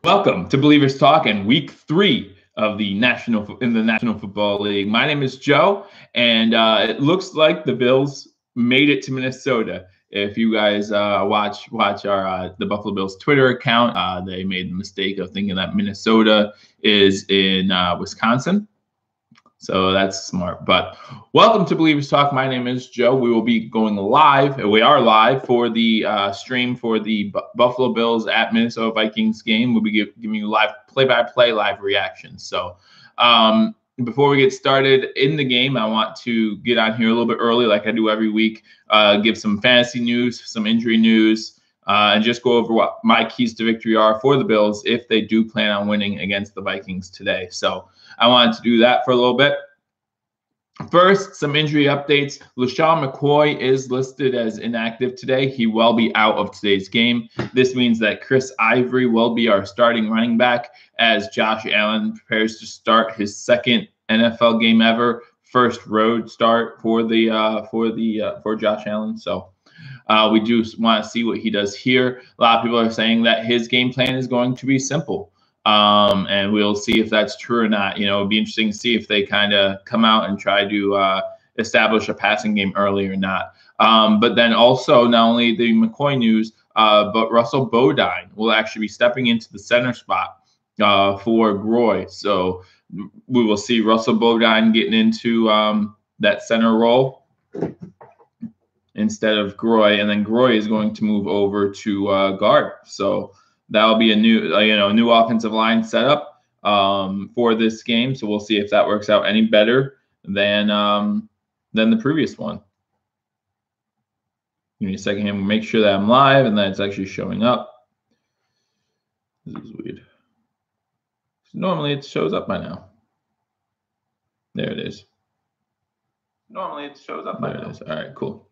Welcome to Believers Talk and Week 3 of the National Football League. My name is Joe, and it looks like the Bills made it to Minnesota. If you guys watch our the Buffalo Bills Twitter account, they made the mistake of thinking that Minnesota is in Wisconsin. So that's smart. But welcome to Believers Talk. My name is Joe. We will be going live. We are live for the stream for the Buffalo Bills at Minnesota Vikings game. We'll be giving you live play-by-play live reactions. So before we get started in the game, I want to get on here a little bit early like I do every week, give some fantasy news, some injury news, and just go over what my keys to victory are for the Bills if they do plan on winning against the Vikings today. So I wanted to do that for a little bit. First, some injury updates. LaShawn McCoy is listed as inactive today. He will be out of today's game. This means that Chris Ivory will be our starting running back as Josh Allen prepares to start his second NFL game ever, first road start for Josh Allen. So we do want to see what he does here. A lot of people are saying that his game plan is going to be simple. And we'll see if that's true or not. You know, it'd be interesting to see if they kind of come out and try to establish a passing game early or not. But then also not only the McCoy news, but Russell Bodine will actually be stepping into the center spot for Groy. So we will see Russell Bodine getting into that center role instead of Groy, and then Groy is going to move over to guard. So that'll be a new offensive line setup for this game. So we'll see if that works out any better than the previous one. Give me a second here. We'll make sure that I'm live and that it's actually showing up. This is weird. Normally it shows up by now. There it is. Normally it shows up by now. There it is. All right, cool.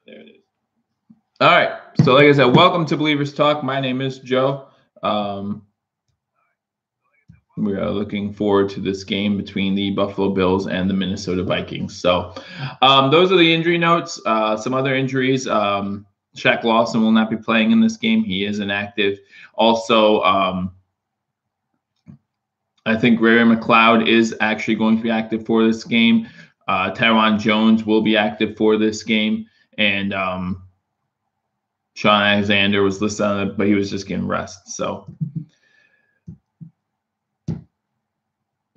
There it is. All right. So like I said, welcome to Believers Talk. My name is Joe. We are looking forward to this game between the Buffalo Bills and the Minnesota Vikings. So those are the injury notes. Some other injuries. Shaq Lawson will not be playing in this game. He is inactive. Also, I think Ray McLeod is actually going to be active for this game. Tyron Jones will be active for this game. And Sean Alexander was listed on it, but he was just getting rest. So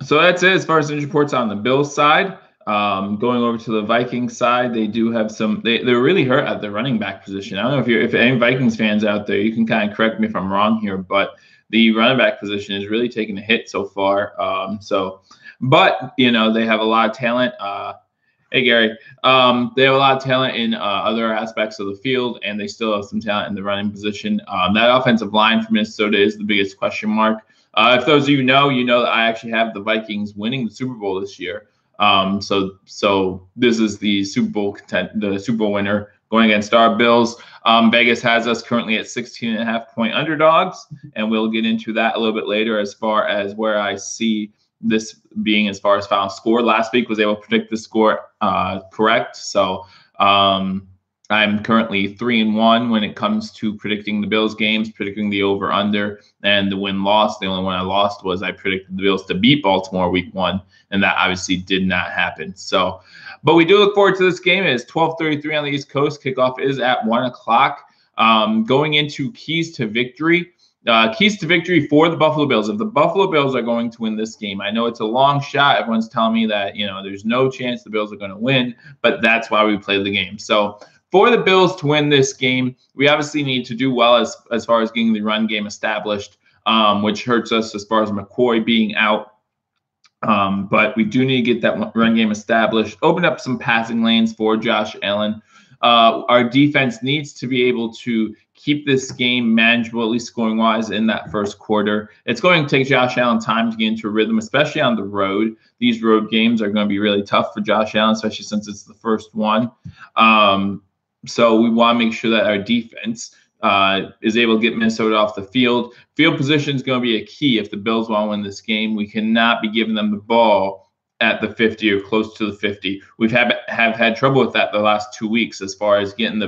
that's it as far as injury reports on the Bills side. Going over to the Vikings side, they do have some. They're really hurt at the running back position. I don't know if any Vikings fans out there, you can kind of correct me if I'm wrong here, but the running back position is really taking a hit so far. But you know they have a lot of talent. Hey, Gary. They have a lot of talent in other aspects of the field, and they still have some talent in the running position. That offensive line for Minnesota is the biggest question mark. If those of you know that I actually have the Vikings winning the Super Bowl this year. So this is the Super Bowl winner going against our Bills. Vegas has us currently at 16.5-point underdogs, and we'll get into that a little bit later as far as where I see this being as far as final score. Last week was able to predict the score correct. So I'm currently 3-1 when it comes to predicting the Bills games, predicting the over/under, and the win-loss. The only one I lost was I predicted the Bills to beat Baltimore week 1, and that obviously did not happen. So, but we do look forward to this game. It is 12:33 on the East Coast. Kickoff is at 1 o'clock. Going into keys to victory. Keys to victory for the Buffalo Bills. If the Buffalo Bills are going to win this game, I know it's a long shot. Everyone's telling me that, there's no chance the Bills are going to win, but that's why we play the game. So for the Bills to win this game, we obviously need to do well as far as getting the run game established, which hurts us as far as McCoy being out. But we do need to get that run game established, open up some passing lanes for Josh Allen. Our defense needs to be able to keep this game manageable, at least scoring-wise, in that first quarter. It's going to take Josh Allen time to get into a rhythm, especially on the road. These road games are going to be really tough for Josh Allen, especially since it's the first one. So we want to make sure that our defense is able to get Minnesota off the field. Field position is going to be a key if the Bills want to win this game. We cannot be giving them the ball at the 50 or close to the 50. We've had trouble with that the last 2 weeks as far as getting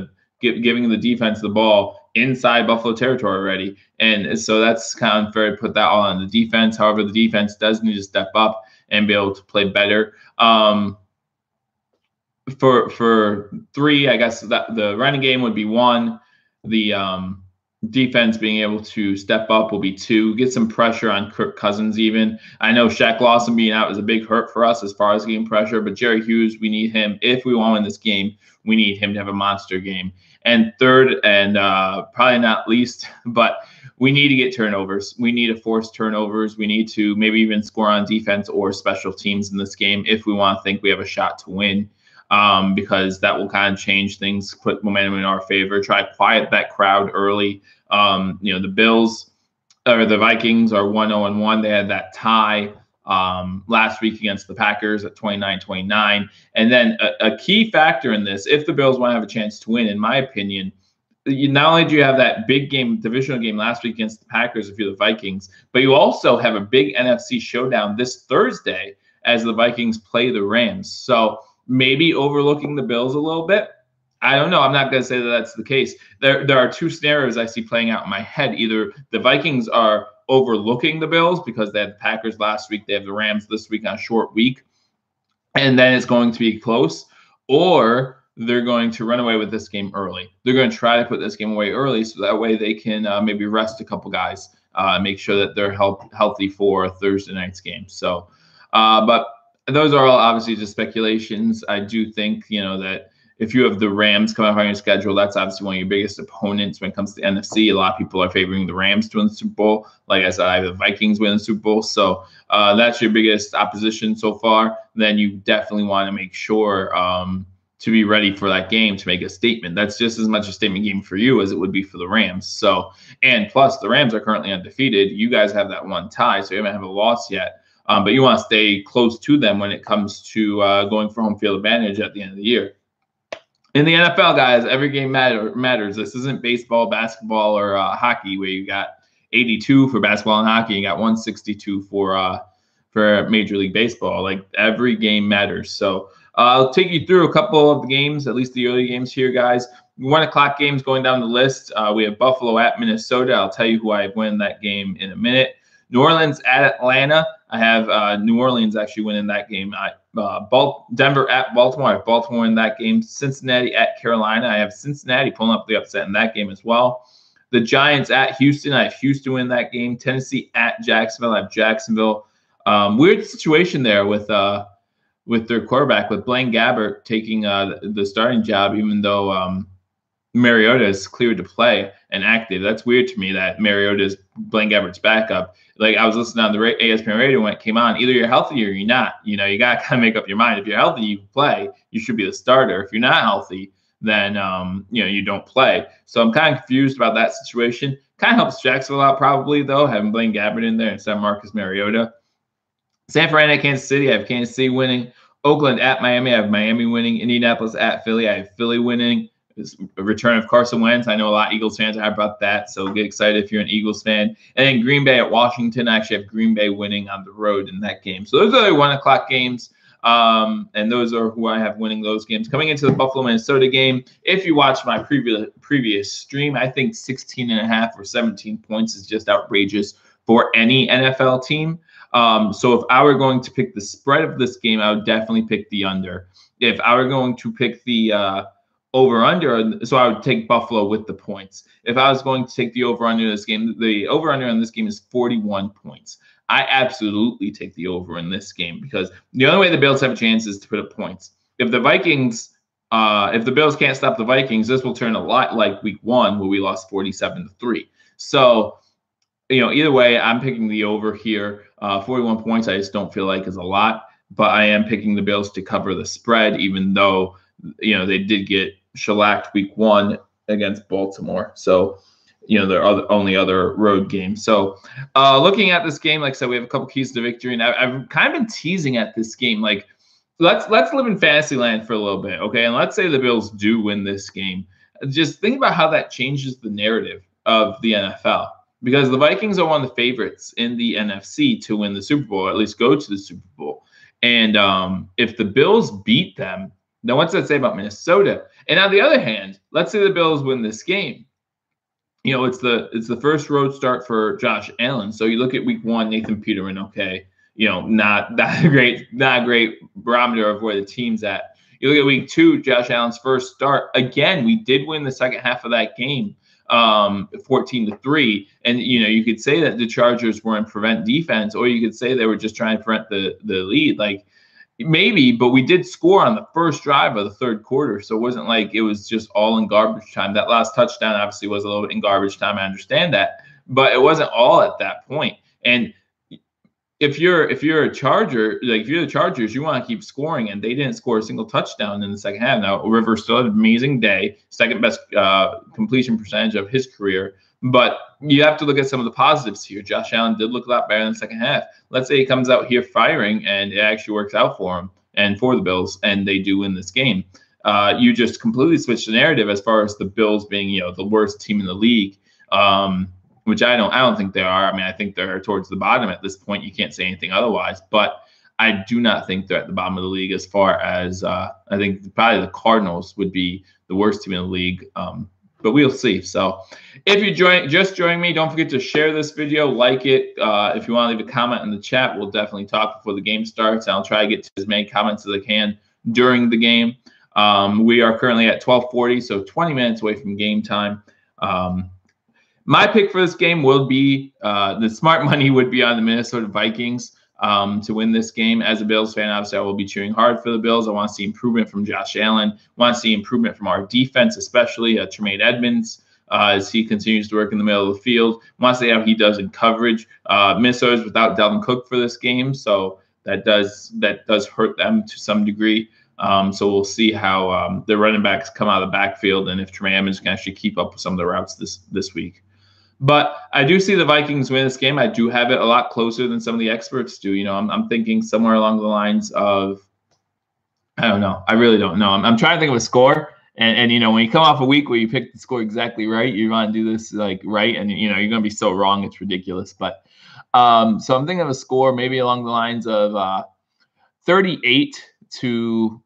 giving the defense the ball inside Buffalo territory already. And so that's kind of unfair to put that all on the defense. However, the defense does need to step up and be able to play better. For 3, I guess that the running game would be 1. The defense being able to step up will be 2. Get some pressure on Kirk Cousins even. I know Shaq Lawson being out is a big hurt for us as far as getting pressure, but Jerry Hughes, we need him. If we want to win this game, we need him to have a monster game. And 3rd, and probably not least, but we need to get turnovers. We need to force turnovers. We need to maybe even score on defense or special teams in this game if we want to think we have a shot to win. Because that will kind of change things, put momentum in our favor, try to quiet that crowd early. The Bills or the Vikings are 1-0-1. They had that tie last week against the Packers at 29-29. And then a key factor in this, if the Bills want to have a chance to win, in my opinion, not only do you have that big game, divisional game last week against the Packers if you're the Vikings, but you also have a big NFC showdown this Thursday as the Vikings play the Rams. So maybe overlooking the Bills a little bit. I don't know. I'm not going to say that that's the case. There are 2 scenarios I see playing out in my head. Either the Vikings are overlooking the Bills because they had the Packers last week, they have the Rams this week on a short week, and then it's going to be close, or they're going to run away with this game early. They're going to try to put this game away early so that way they can maybe rest a couple guys, make sure that they're healthy for Thursday night's game. So, but those are all obviously just speculations. I do think, that if you have the Rams coming up on your schedule, that's obviously one of your biggest opponents when it comes to the NFC. A lot of people are favoring the Rams to win the Super Bowl. Like I said, I have the Vikings win the Super Bowl. So that's your biggest opposition so far. Then you definitely want to make sure to be ready for that game to make a statement. That's just as much a statement game for you as it would be for the Rams. So, and plus the Rams are currently undefeated. You guys have that 1 tie, so you haven't have a loss yet. But you want to stay close to them when it comes to going for home field advantage at the end of the year. In the NFL, guys, every game matters. This isn't baseball, basketball, or hockey where you got 82 for basketball and hockey. You got 162 for Major League Baseball. Like, every game matters. So I'll take you through a couple of the games, at least the early games here, guys. 1 o'clock games going down the list. We have Buffalo at Minnesota. I'll tell you who I win that game in a minute. New Orleans at Atlanta. I have New Orleans actually winning that game. Denver at Baltimore. I have Baltimore in that game. Cincinnati at Carolina. I have Cincinnati pulling up the upset in that game as well. The Giants at Houston. I have Houston win that game. Tennessee at Jacksonville. I have Jacksonville. Weird situation there with their quarterback, with Blaine Gabbert taking the starting job, even though Mariota is cleared to play and active. That's weird to me that Mariota is Blaine Gabbert's backup. Like, I was listening on the ESPN radio when it came on. Either you're healthy or you're not. You got to kind of make up your mind. If you're healthy, you play. You should be the starter. If you're not healthy, then you don't play. So I'm kind of confused about that situation. Kind of helps Jacksonville out probably, though, having Blaine Gabbert in there instead of Marcus Mariota. San Fran at Kansas City. I have Kansas City winning. Oakland at Miami. I have Miami winning. Indianapolis at Philly. I have Philly winning. A return of Carson Wentz. I know a lot of Eagles fans are about that, so get excited if you're an Eagles fan. And then Green Bay at Washington. I actually have Green Bay winning on the road in that game. So those are the 1 o'clock games, and those are who I have winning those games. Coming into the Buffalo-Minnesota game, if you watch my previous stream, I think 16.5 or 17 points is just outrageous for any NFL team. So if I were going to pick the spread of this game, I would definitely pick the under. If I were going to pick the over-under, so I would take Buffalo with the points. If I was going to take the over-under in this game, the over-under in this game is 41 points. I absolutely take the over in this game because the only way the Bills have a chance is to put up points. If the Bills can't stop the Vikings, this will turn a lot like week 1 where we lost 47-3. So, either way, I'm picking the over here. 41 points, I just don't feel like is a lot, but I am picking the Bills to cover the spread, even though, they did get shellacked week 1 against Baltimore. So, there are only other road games. So, looking at this game, like I said, we have a couple keys to victory, and I've kind of been teasing at this game. Like, let's live in fantasy land for a little bit, okay? And let's say the Bills do win this game. Just think about how that changes the narrative of the NFL, because the Vikings are one of the favorites in the NFC to win the Super Bowl, or at least go to the Super Bowl. And if the Bills beat them, Now, what's that say about Minnesota? And on the other hand, let's say the Bills win this game. It's the first road start for Josh Allen. So you look at week 1, Nathan Peterman, okay, not a great barometer of where the team's at. You look at week 2, Josh Allen's first start. Again, we did win the second half of that game, 14-3. And you could say that the Chargers were in prevent defense, or you could say they were just trying to prevent the lead. Like, maybe, but we did score on the first drive of the third quarter. So it wasn't like it was just all in garbage time. That last touchdown obviously was a little bit in garbage time. I understand that, but it wasn't all at that point. And if you're a Charger, like if you're the Chargers, you want to keep scoring, and they didn't score a single touchdown in the second half. Now, Rivers still had an amazing day, second best completion percentage of his career. But you have to look at some of the positives here. Josh Allen did look a lot better in the second half. Let's say he comes out here firing, and it actually works out for him and for the Bills, and they do win this game. You just completely switch the narrative as far as the Bills being, the worst team in the league. Which I don't think they are. I mean, I think they're towards the bottom at this point. You can't say anything otherwise. But I do not think they're at the bottom of the league as far as I think probably the Cardinals would be the worst team in the league. But we'll see. So if you just joined me, don't forget to share this video, like it. If you want to leave a comment in the chat, we'll definitely talk before the game starts. And I'll try to get to as many comments as I can during the game. We are currently at 12:40, so 20 minutes away from game time. My pick for this game will be the smart money would be on the Minnesota Vikings to win this game. As a Bills fan, obviously, I will be cheering hard for the Bills. I want to see improvement from Josh Allen. I want to see improvement from our defense, especially Tremaine Edmonds, as he continues to work in the middle of the field. I want to see how he does in coverage. Minnesota's without Dalvin Cook for this game, so that does hurt them to some degree. So we'll see how the running backs come out of the backfield, and if Tremaine Edmonds can actually keep up with some of the routes this week. But I do see the Vikings win this game. I do have it a lot closer than some of the experts do. I'm thinking somewhere along the lines of, I don't know. I really don't know. I'm trying to think of a score. And when you come off a week where you pick the score exactly right, you want to do this like right, and you're going to be so wrong, it's ridiculous. But so I'm thinking of a score maybe along the lines of 38 to,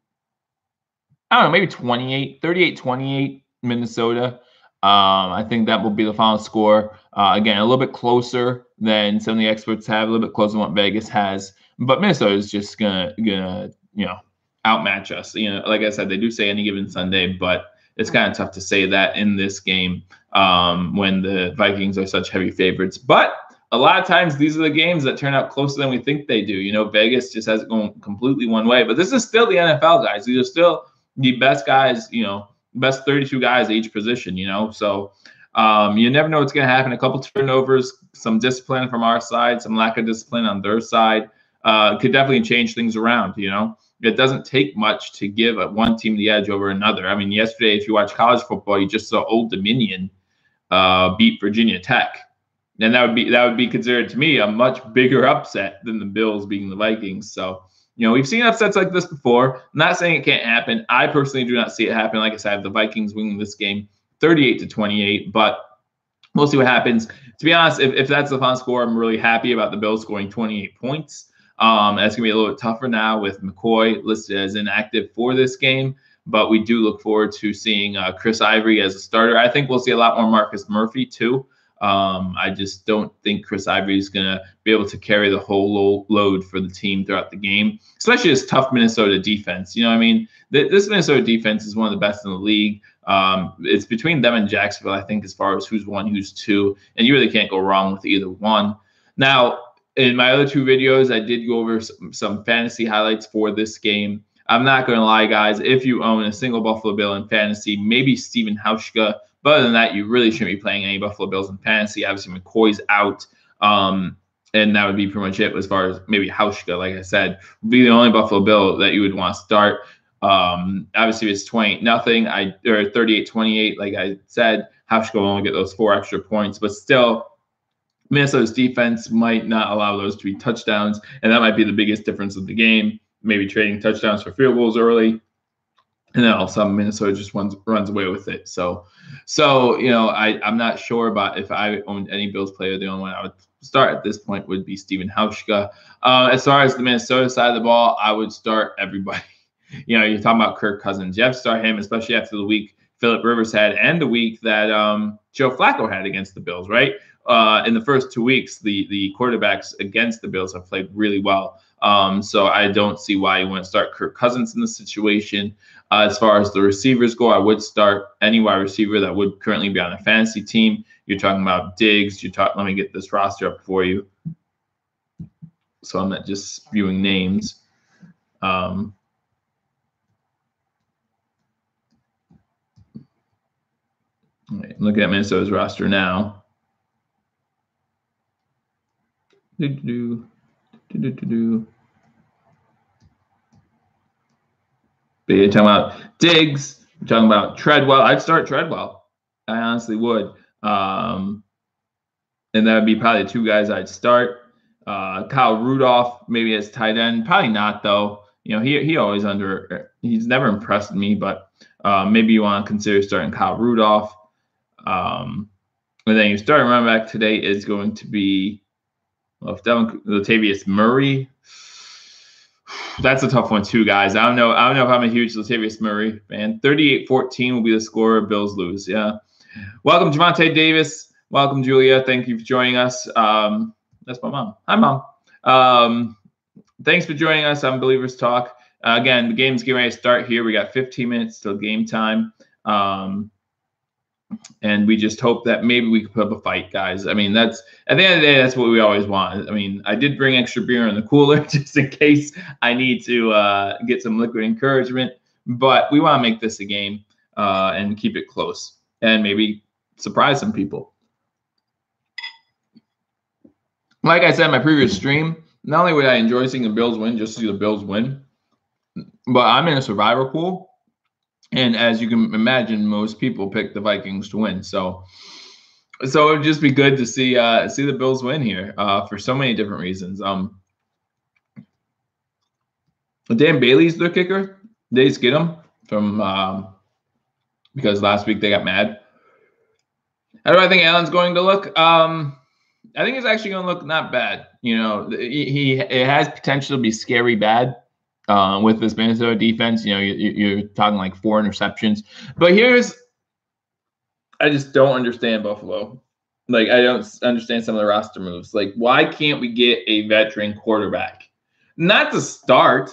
I don't know, maybe 28, 38-28 Minnesota. I think that will be the final score. Again, a little bit closer than some of the experts have, a little bit closer than what Vegas has. But Minnesota is just gonna outmatch us. Like I said, they do say any given Sunday, but it's kind of tough to say that in this game when the Vikings are such heavy favorites. But a lot of times these are the games that turn out closer than we think they do. Vegas just has it going completely one way. But this is still the NFL, guys. These are still the best guys, best 32 guys at each position, So you never know what's going to happen. A couple turnovers, some discipline from our side, some lack of discipline on their side could definitely change things around, It doesn't take much to give one team the edge over another. I mean, yesterday, if you watch college football, you just saw Old Dominion beat Virginia Tech. And that would be considered to me a much bigger upset than the Bills beating the Vikings. So, we've seen upsets like this before. I'm not saying it can't happen. I personally do not see it happen. Like I said, I have the Vikings winning this game 38-28, but we'll see what happens. To be honest, if that's the final score, I'm really happy about the Bills scoring 28 points. That's going to be a little bit tougher now with McCoy listed as inactive for this game, but we do look forward to seeing Chris Ivory as a starter. I think we'll see a lot more Marcus Murphy too. I just don't think Chris Ivory is going to be able to carry the whole load for the team throughout the game, especially this tough Minnesota defense. This Minnesota defense is one of the best in the league. It's between them and Jacksonville, I think, as far as who's one, who's two, and you really can't go wrong with either one. Now, in my other two videos, I did go over some fantasy highlights for this game. I'm not going to lie, guys. If you own a single Buffalo Bill in fantasy, maybe Steven Hauschka. But other than that, you really shouldn't be playing any Buffalo Bills in fantasy. Obviously, McCoy's out, and that would be pretty much it as far as maybe Hauschka, like I said, would be the only Buffalo Bill that you would want to start. Obviously, if it's 20-0, or 38-28, like I said, Hauschka will only get those 4 extra points. But still, Minnesota's defense might not allow those to be touchdowns, and that might be the biggest difference of the game. Maybe trading touchdowns for field goals early. And then all of a sudden, Minnesota just runs away with it. So I'm not sure about if I owned any Bills player. The only one I would start at this point would be Steven Hauschka. As far as the Minnesota side of the ball, I would start everybody. you're talking about Kirk Cousins. You have to start him, especially after the week Phillip Rivers had and the week that Joe Flacco had against the Bills, right? In the first 2 weeks, the quarterbacks against the Bills have played really well. So I don't see why you wouldn't start Kirk Cousins in this situation. As far as the receivers go, I would start any wide receiver that would currently be on a fantasy team. You're talking about Diggs. Let me get this roster up for you, so I'm not just spewing names. Looking at Minnesota's roster now. But you're talking about Diggs. You're talking about Treadwell. I'd start Treadwell. I honestly would. And that would be probably the two guys I'd start. Kyle Rudolph, maybe as tight end. Probably not, though. He always he's never impressed me, but maybe you want to consider starting Kyle Rudolph. And then your starting running back today is going to be Latavius Murray. That's a tough one too, guys. I don't know if I'm a huge Latavius Murray fan. 38-14 will be the score. Bills lose. Yeah. Welcome, Javante Davis. Welcome, Julia. Thank you for joining us. That's my mom. Hi, Mom. Thanks for joining us on Believers Talk. Again, the game's getting ready to start here. We got 15 minutes till game time. And we just hope that maybe we can put up a fight, guys. I mean, that's at the end of the day, that's what we always want. I mean, I did bring extra beer in the cooler just in case I need to get some liquid encouragement. But we want to make this a game and keep it close and maybe surprise some people. Like I said in my previous stream, not only would I enjoy seeing the Bills win, just to see the Bills win, but I'm in a survivor pool. And as you can imagine, most people pick the Vikings to win. So it would just be good to see the Bills win here for so many different reasons. Dan Bailey's their kicker. They just get him from because last week they got mad. How do I think Allen's going to look? I think it's actually going to look not bad. It has potential to be scary bad. With this Minnesota defense, you're talking like 4 interceptions. But I just don't understand Buffalo. Like, I don't understand some of the roster moves. Like, why can't we get a veteran quarterback? Not to start,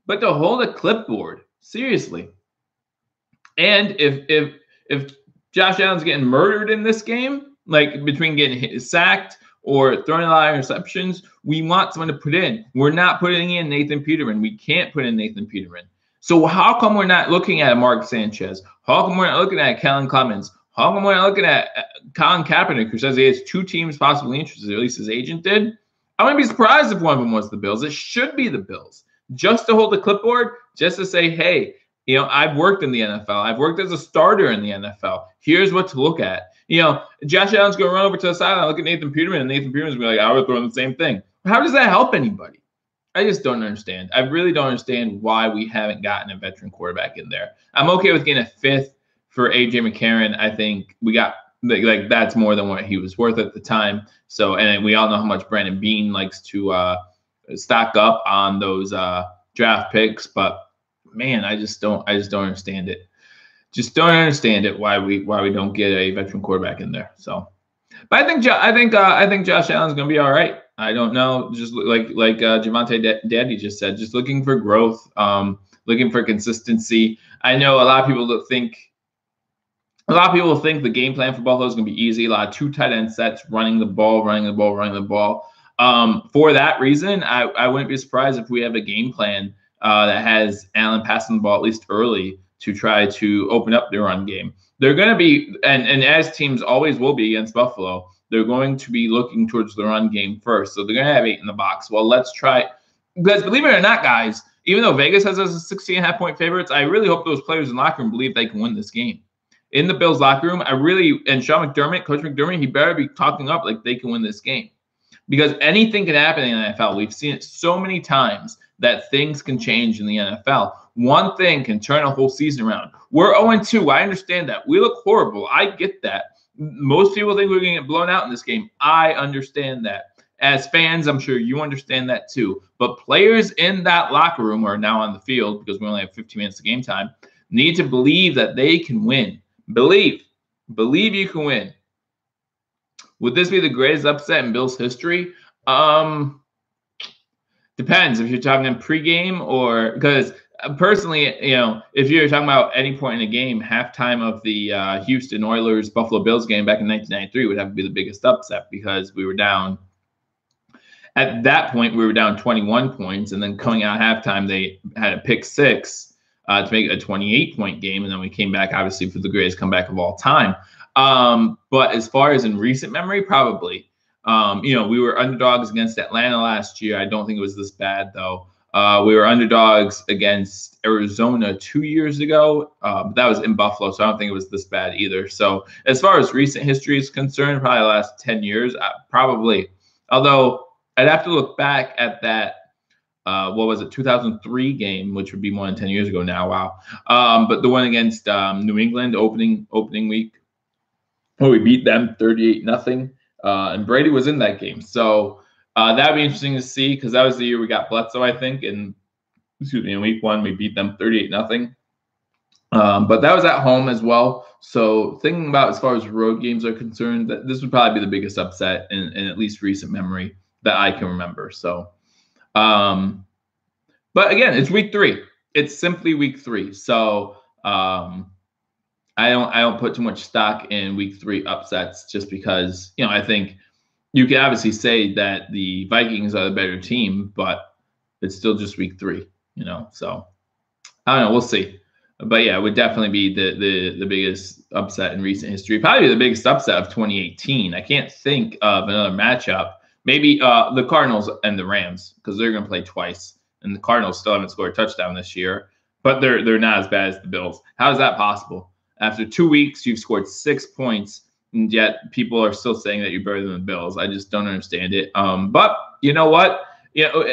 but to hold a clipboard. Seriously. And if Josh Allen's getting murdered in this game, like between getting sacked or throwing a lot of interceptions, we want someone to put in. We're not putting in Nathan Peterman. We can't put in Nathan Peterman. So how come we're not looking at Mark Sanchez? How come we're not looking at Kellen Clemens? How come we're not looking at Colin Kaepernick, who says he has 2 teams possibly interested, at least his agent did? I wouldn't be surprised if one of them was the Bills. It should be the Bills. Just to hold the clipboard, just to say, hey, I've worked in the NFL. I've worked as a starter in the NFL. Here's what to look at. Josh Allen's going to run over to the sideline, look at Nathan Peterman, and Nathan Peterman's going to be like, I would throw the same thing. How does that help anybody? I just don't understand. I really don't understand why we haven't gotten a veteran quarterback in there. I'm okay with getting a 5th for A.J. McCarron. I think we got like that's more than what he was worth at the time. So, and we all know how much Brandon Beane likes to stock up on those draft picks. But man, I just don't understand it. Just don't understand it why we don't get a veteran quarterback in there. So, but I think Josh Allen's going to be all right. I don't know, just like Javante Daddy just said, just looking for growth, looking for consistency. I know a lot of people think the game plan for Buffalo is going to be easy. A lot of 2 tight end sets, running the ball. For that reason, I wouldn't be surprised if we have a game plan that has Allen passing the ball at least early to try to open up their run game. They're going to be, and as teams always will be against Buffalo, they're going to be looking towards the run game first. So they're going to have 8 in the box. Well, let's try. Because believe it or not, guys, even though Vegas has us as 16.5-point favorites, I really hope those players in the locker room believe they can win this game. In the Bills locker room, and Sean McDermott, Coach McDermott, he better be talking up like they can win this game. Because anything can happen in the NFL. We've seen it so many times that things can change in the NFL. One thing can turn a whole season around. We're 0-2. I understand that. We look horrible. I get that. Most people think we're going to get blown out in this game. I understand that. As fans, I'm sure you understand that too. But players in that locker room are now on the field because we only have 15 minutes of game time, need to believe that they can win. Believe you can win. Would this be the greatest upset in Bills history? Depends if you're talking in pregame or because personally, if you're talking about any point in a game, halftime of the Houston Oilers Buffalo Bills game back in 1993 would have to be the biggest upset because we were down. At that point, we were down 21 points, and then coming out halftime, they had a pick six to make it a 28-point game, and then we came back, obviously, for the greatest comeback of all time. But as far as in recent memory, probably. We were underdogs against Atlanta last year. I don't think it was this bad, though. We were underdogs against Arizona 2 years ago, but that was in Buffalo, so I don't think it was this bad either. So as far as recent history is concerned, probably the last 10 years, probably. Although I'd have to look back at that, 2003 game, which would be more than 10 years ago now. Wow. But the one against New England opening week, we beat them 38-0. And Brady was in that game. So that'd be interesting to see because that was the year we got Bledsoe, I think. And in week one, we beat them 38-0. But that was at home as well. So thinking about as far as road games are concerned, that this would probably be the biggest upset in at least recent memory that I can remember. So, but again, it's week 3. It's simply week 3. So I don't put too much stock in week 3 upsets just because, I think you can obviously say that the Vikings are the better team, but it's still just week 3, so I don't know. We'll see. But yeah, it would definitely be the biggest upset in recent history. Probably the biggest upset of 2018. I can't think of another matchup. Maybe the Cardinals and the Rams because they're going to play twice. And the Cardinals still haven't scored a touchdown this year, but they're not as bad as the Bills. How is that possible? After 2 weeks, you've scored 6 points, and yet people are still saying that you're better than the Bills. I just don't understand it. But you know what?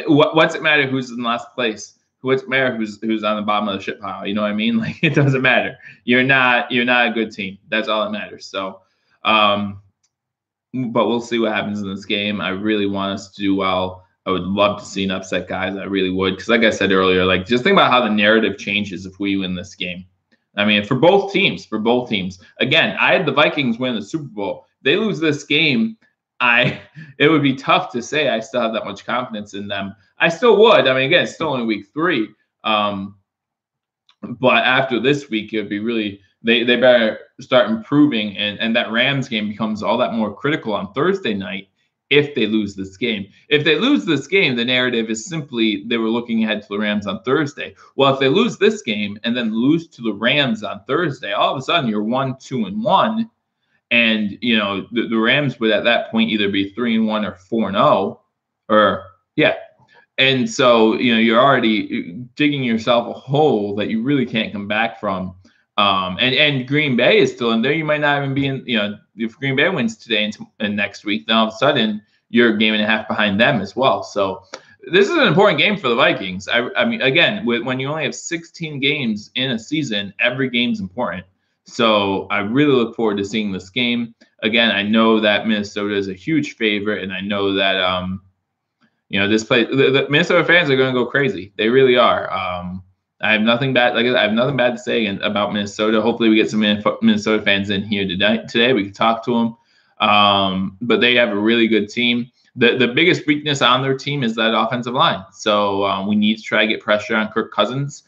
What's it matter who's in last place? What's it matter who's on the bottom of the shit pile? You know what I mean? Like it doesn't matter. You're not a good team. That's all that matters. So, but we'll see what happens in this game. I really want us to do well. I would love to see an upset, guys. I really would, because like I said earlier, like just think about how the narrative changes if we win this game. I mean, for both teams. Again, I had the Vikings win the Super Bowl. They lose this game, it would be tough to say I still have that much confidence in them. I still would. I mean, again, it's still only week 3. But after this week, it would be really they better start improving, and that Rams game becomes all that more critical on Thursday night if they lose this game. If they lose this game, the narrative is simply they were looking ahead to the Rams on Thursday. Well, if they lose this game and then lose to the Rams on Thursday, all of a sudden you're 1-2-1, and the Rams would at that point either be 3-1 or 4-0, and so you're already digging yourself a hole that you really can't come back from. And Green Bay is still in there. You might not even be in, if Green Bay wins today and next week, then all of a sudden you're a game and a half behind them as well. So this is an important game for the Vikings. I mean, again, when you only have 16 games in a season, every game's important. So I really look forward to seeing this game. Again, I know that Minnesota is a huge favorite, and I know that, this place, the Minnesota fans are going to go crazy. They really are. I have nothing bad. I have nothing bad to say about Minnesota. Hopefully, we get some Minnesota fans in here today. We can talk to them. But they have a really good team. The biggest weakness on their team is that offensive line. So we need to try to get pressure on Kirk Cousins.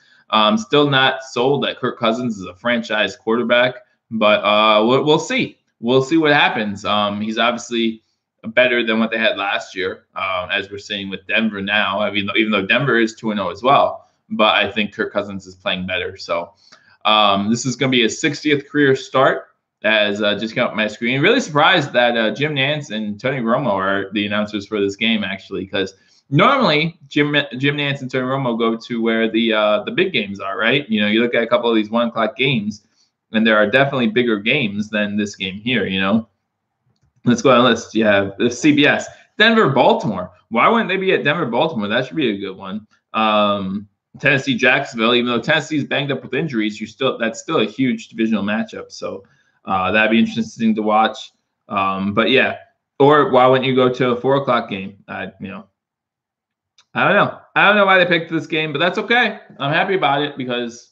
Still not sold that Kirk Cousins is a franchise quarterback, but we'll see. We'll see what happens. He's obviously better than what they had last year, as we're seeing with Denver now. I mean, even though Denver is 2-0 as well. But I think Kirk Cousins is playing better. So this is going to be his 60th career start, as just came up my screen. Really surprised that Jim Nantz and Tony Romo are the announcers for this game, actually, because normally Jim Nantz and Tony Romo go to where the big games are, right? You look at a couple of these 1 o'clock games, and there are definitely bigger games than this game here, Let's go on the list. You have the CBS, Denver, Baltimore. Why wouldn't they be at Denver, Baltimore? That should be a good one. Tennessee, Jacksonville, even though Tennessee's banged up with injuries, that's still a huge divisional matchup. So that'd be interesting to watch. But yeah, Or why wouldn't you go to a 4 o'clock game? I don't know. I don't know why they picked this game, but that's okay. I'm happy about it because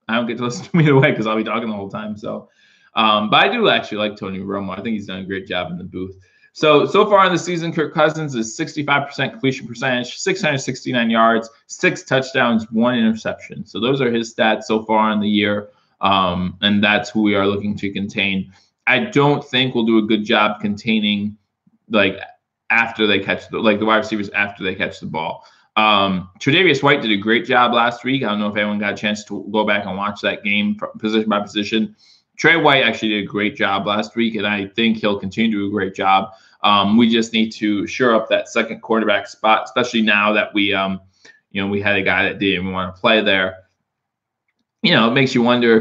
I don't get to listen to him either way because I'll be talking the whole time. So, but I do actually like Tony Romo. I think he's done a great job in the booth. So far in the season, Kirk Cousins is 65% completion percentage, 669 yards, 6 touchdowns, 1 interception. So those are his stats so far in the year, and that's who we are looking to contain. I don't think we'll do a good job containing like after they catch the wide receivers after they catch the ball. Tre'Davious White did a great job last week. I don't know if anyone got a chance to go back and watch that game position by position. Trey White actually did a great job last week, and I think he'll continue to do a great job. We just need to shore up that second quarterback spot, especially now that we had a guy that didn't even want to play there. It makes you wonder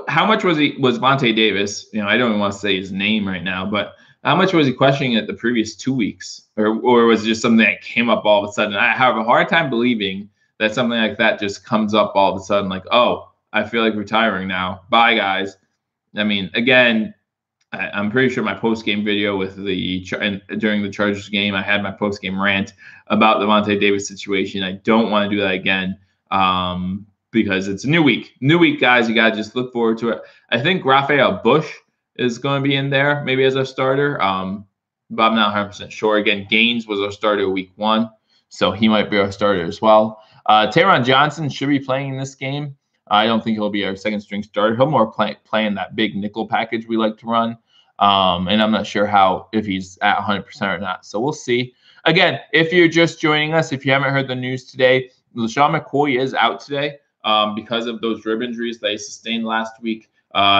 how much was Vontae Davis? I don't even want to say his name right now, but how much was he questioning it the previous 2 weeks, or was it just something that came up all of a sudden? I have a hard time believing that something like that just comes up all of a sudden, like, oh, I feel like retiring now. Bye, guys. I mean, again, I'm pretty sure my post-game video during the Chargers game, I had my post-game rant about the Vontae Davis situation. I don't want to do that again because it's a new week. New week, guys. You got to just look forward to it. I think Raphael Bush is going to be in there maybe as a starter, but I'm not 100% sure. Again, Gaines was our starter week 1, so he might be our starter as well. Taron Johnson should be playing in this game. I don't think he'll be our second string starter. He'll more play in that big nickel package we like to run. And I'm not sure if he's at 100% or not. So we'll see. Again, if you're just joining us, if you haven't heard the news today, LaShawn McCoy is out today because of those rib injuries that he sustained last week.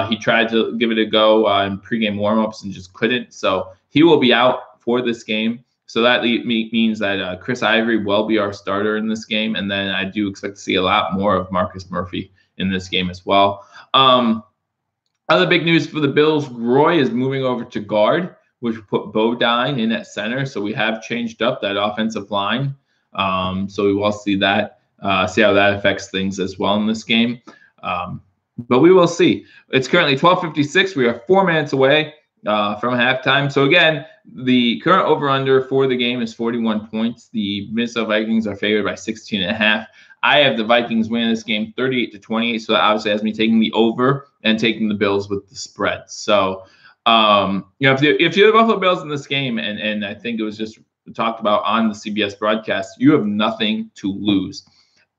He tried to give it a go in pregame warmups and just couldn't. So he will be out for this game. So that means that Chris Ivory will be our starter in this game. And then I do expect to see a lot more of Marcus Murphy in this game as well. Other big news for the Bills, Roy is moving over to guard, which put Bodine in at center. So we have changed up that offensive line. So we will see that, see how that affects things as well in this game. But we will see. It's currently 12:56. We are 4 minutes away from halftime. So again, the current over-under for the game is 41 points. The Minnesota Vikings are favored by 16.5. I have the Vikings winning this game 38-28. So that obviously has me taking the over and taking the Bills with the spread. So, if you're the Buffalo Bills in this game, and I think it was just talked about on the CBS broadcast, you have nothing to lose.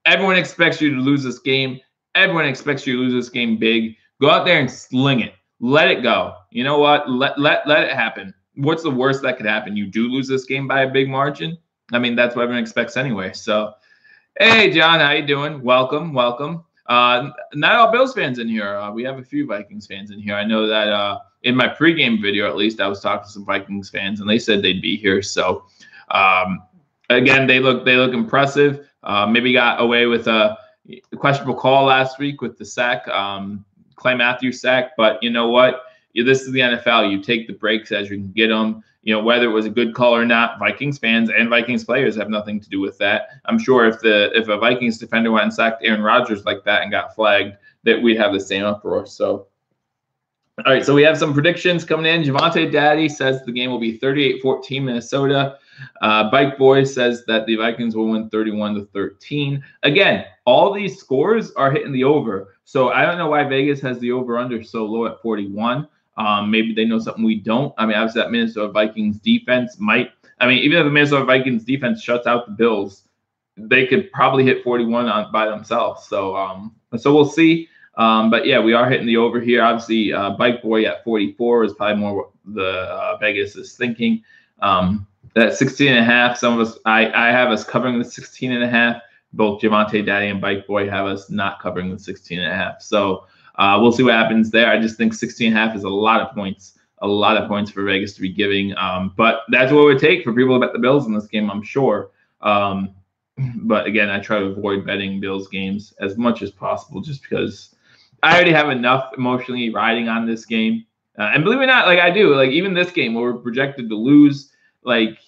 Everyone expects you to lose this game. Everyone expects you to lose this game big. Go out there and sling it. Let it go. You know what? Let it happen. What's the worst that could happen? You do lose this game by a big margin. I mean, that's what everyone expects anyway. So, hey, John, how you doing? Welcome. Not all Bills fans in here. We have a few Vikings fans in here. I know that in my pregame video, at least, I was talking to some Vikings fans, and they said they'd be here. So, again, they look impressive. Maybe got away with a questionable call last week with the sack, Clay Matthews sack. But you know what? This is the NFL. You take the breaks as you can get them. Whether it was a good call or not, Vikings fans and Vikings players have nothing to do with that. I'm sure if a Vikings defender went and sacked Aaron Rodgers like that and got flagged, that we'd have the same uproar. So, all right, so we have some predictions coming in. Javante Daddy says the game will be 38-14 Minnesota. Bike Boy says that the Vikings will win 31-13. Again, all these scores are hitting the over. So I don't know why Vegas has the over-under so low at 41. Maybe they know something we don't. I mean, obviously that Minnesota Vikings defense might. I mean, even if the Minnesota Vikings defense shuts out the Bills, they could probably hit 41 by themselves. So we'll see. But yeah, we are hitting the over here. Obviously, Bike Boy at 44 is probably more what the Vegas is thinking. That 16.5, some of us, I have us covering the 16.5. Both Javante Daddy and Bike Boy have us not covering the 16.5. So we'll see what happens there. I just think 16.5 is a lot of points for Vegas to be giving. But that's what it would take for people to bet the Bills in this game, I'm sure. But again, I try to avoid betting Bills games as much as possible just because I already have enough emotionally riding on this game. And believe it or not, like I do, like even this game where we're projected to lose, like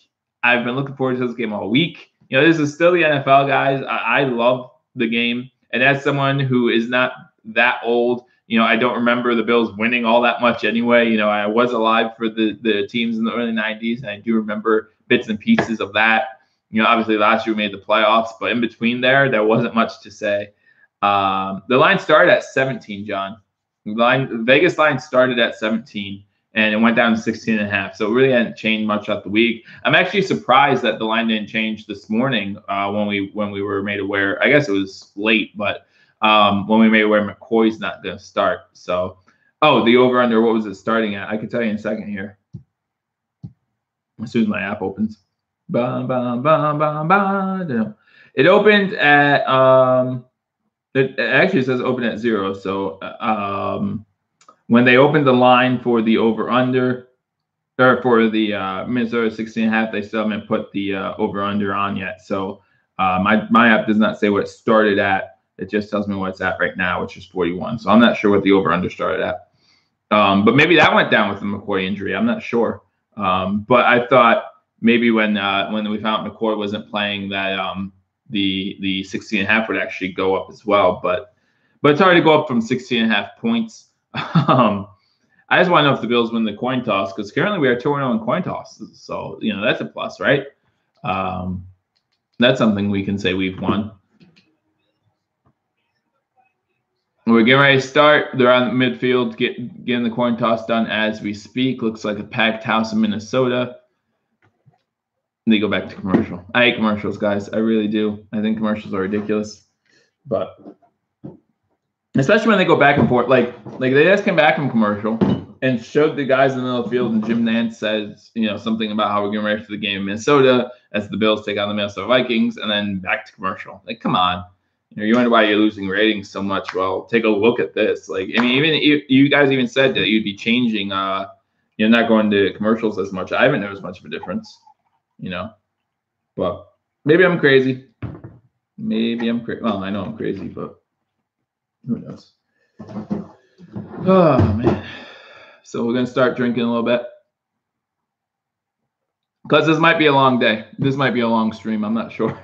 I've been looking forward to this game all week. This is still the NFL, guys. I love the game. And as someone who is not that old, I don't remember the Bills winning all that much anyway. I was alive for the teams in the early 90s, and I do remember bits and pieces of that. Obviously last year we made the playoffs, but in between there wasn't much to say. The line started at 17, John. The Vegas line started at 17, and it went down to 16.5. So it really hadn't changed much throughout the week. I'm actually surprised that the line didn't change this morning when we were made aware. I guess it was late, but when we made aware McCoy's not going to start. So, the over-under, what was it starting at? I can tell you in a second here. As soon as my app opens. It opened at, it actually says open at 0. So when they opened the line for the over-under, or for the Minnesota 16.5, they still haven't put the over-under on yet. So my app does not say what it started at. It just tells me what it's at right now, which is 41. So I'm not sure what the over-under started at. But maybe that went down with the McCoy injury. I'm not sure. But I thought maybe when we found McCoy wasn't playing, that the 16.5 would actually go up as well. But it's hard to go up from 16.5 points. I just want to know if the Bills win the coin toss, because currently we are 2-0 in coin tosses. So, that's a plus, right? That's something we can say we've won. We're getting ready to start. They're on the midfield, getting the coin toss done as we speak. Looks like a packed house in Minnesota. They go back to commercial. I hate commercials, guys. I really do. I think commercials are ridiculous. But especially when they go back and forth. Like they just came back from commercial and showed the guys in the middle of the field, and Jim Nantz says, something about how we're getting ready for the game in Minnesota as the Bills take on the Minnesota Vikings, and then back to commercial. Like, come on. You wonder why you're losing ratings so much. Well, take a look at this. Even you guys even said that you'd be changing, not going to commercials as much. I haven't noticed much of a difference, But maybe I'm crazy. Well, I know I'm crazy, but who knows? Oh, man. So we're going to start drinking a little bit, because this might be a long day. This might be a long stream. I'm not sure.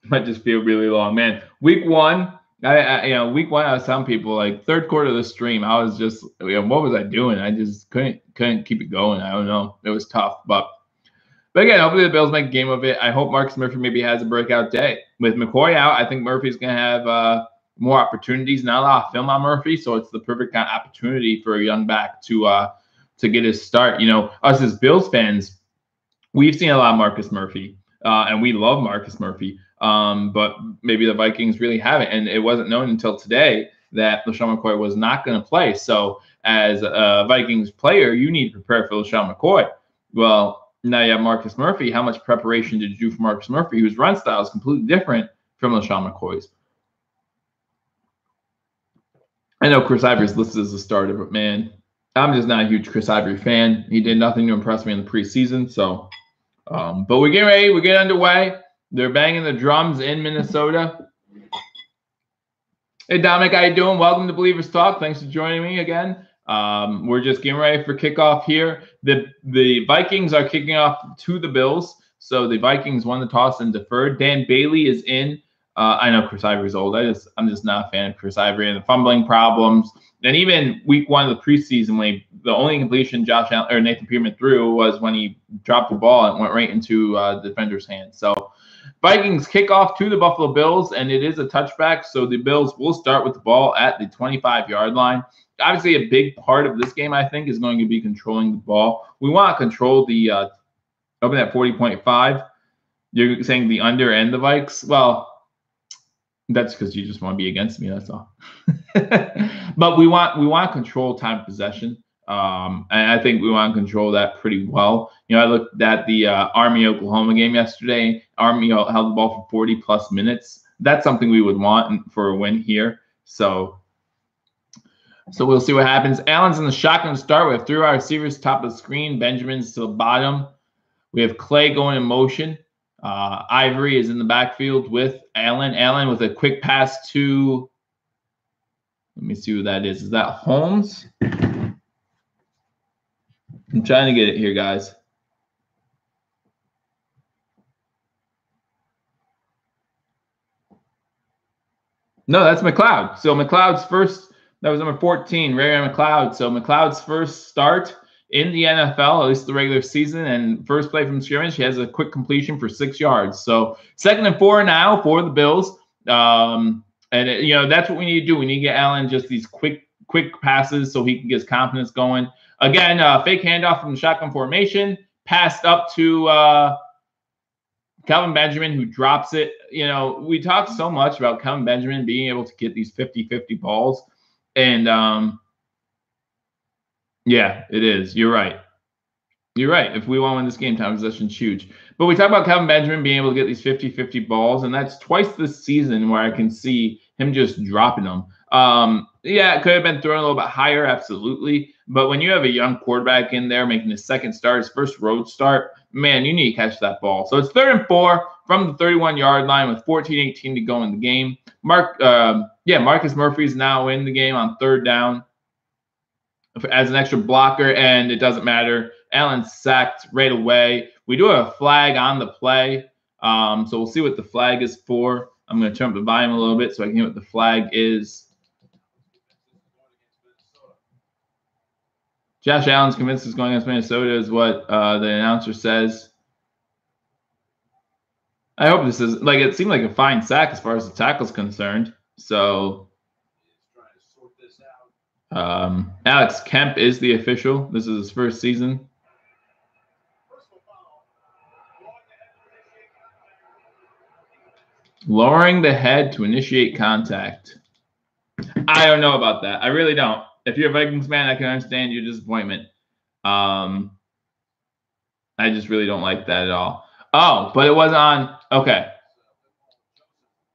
It might just feel really long, man. Week one, week one, I was telling people, like, third quarter of the stream, I was just, what was I doing? I just couldn't keep it going. I don't know. It was tough, but again, hopefully the Bills make a game of it. I hope Marcus Murphy maybe has a breakout day. With McCoy out, I think Murphy's going to have more opportunities. Not a lot of film on Murphy, so it's the perfect kind of opportunity for a young back to get his start. Us as Bills fans, we've seen a lot of Marcus Murphy, and we love Marcus Murphy. But maybe the Vikings really haven't, and it wasn't known until today that LeSean McCoy was not going to play. So as a Vikings player, you need to prepare for LeSean McCoy. Well, now you have Marcus Murphy. How much preparation did you do for Marcus Murphy, whose run style is completely different from LeSean McCoy's? I know Chris Ivory's listed as a starter, but man, I'm just not a huge Chris Ivory fan. He did nothing to impress me in the preseason. So, but we're getting ready. We're getting underway. They're banging the drums in Minnesota. Hey, Dominic, how you doing? Welcome to Believers Talk. Thanks for joining me again. We're just getting ready for kickoff here. The Vikings are kicking off to the Bills. So the Vikings won the toss and deferred. Dan Bailey is in. I know Chris Ivory's old. I'm just not a fan of Chris Ivory and the fumbling problems. And even week one of the preseason, when the only completion Nathan Peterman threw was when he dropped the ball and went right into the defender's hand. So Vikings kick off to the Buffalo Bills, and it is a touchback. So the Bills will start with the ball at the 25-yard line. Obviously, a big part of this game, I think, is going to be controlling the ball. We want to control the open at 40.5. You're saying the under and the Vikes? Well, that's because you just want to be against me. That's all. But we want to control time of possession, and I think we want to control that pretty well. I looked at the Army-Oklahoma game yesterday. Army held the ball for 40-plus minutes. That's something we would want for a win here. So we'll see what happens. Allen's in the shotgun to start. We have three wide receivers, top of the screen. Benjamin's to the bottom. We have Clay going in motion. Ivory is in the backfield with Allen. Allen with a quick pass to, let me see who that is. Is that Holmes? I'm trying to get it here, guys. No, that's McLeod. So McLeod's first That was number 14, Ray McLeod. So McLeod's first start in the NFL, at least the regular season, and first play from scrimmage, he has a quick completion for 6 yards. So 2nd and 4 now for the Bills. That's what we need to do. We need to get Allen just these quick passes so he can get his confidence going. Again, fake handoff from the shotgun formation, passed up to Kelvin Benjamin, who drops it. We talk so much about Kelvin Benjamin being able to get these 50-50 balls. And yeah, it is. You're right. You're right. If we want to win this game, time possession's huge. But we talk about Kelvin Benjamin being able to get these 50-50 balls, and that's twice this season where I can see him just dropping them. Yeah, it could have been thrown a little bit higher, absolutely. But when you have a young quarterback in there making his second start, his first road start, man, you need to catch that ball. So it's 3rd and 4 from the 31-yard line with 14-18 to go in the game. Marcus Murphy's now in the game on 3rd down as an extra blocker, and it doesn't matter. Allen's sacked right away. We do have a flag on the play, so we'll see what the flag is for. I'm going to turn up the volume a little bit so I can hear what the flag is. Josh Allen's convinced he's going against Minnesota is what the announcer says. I hope this is, it seemed like a fine sack as far as the tackle's concerned. So Alex Kemp is the official. This is his first season. Lowering the head to initiate contact. I don't know about that. I really don't. If you're a Vikings fan, I can understand your disappointment. I just really don't like that at all. Oh, but it was on. Okay.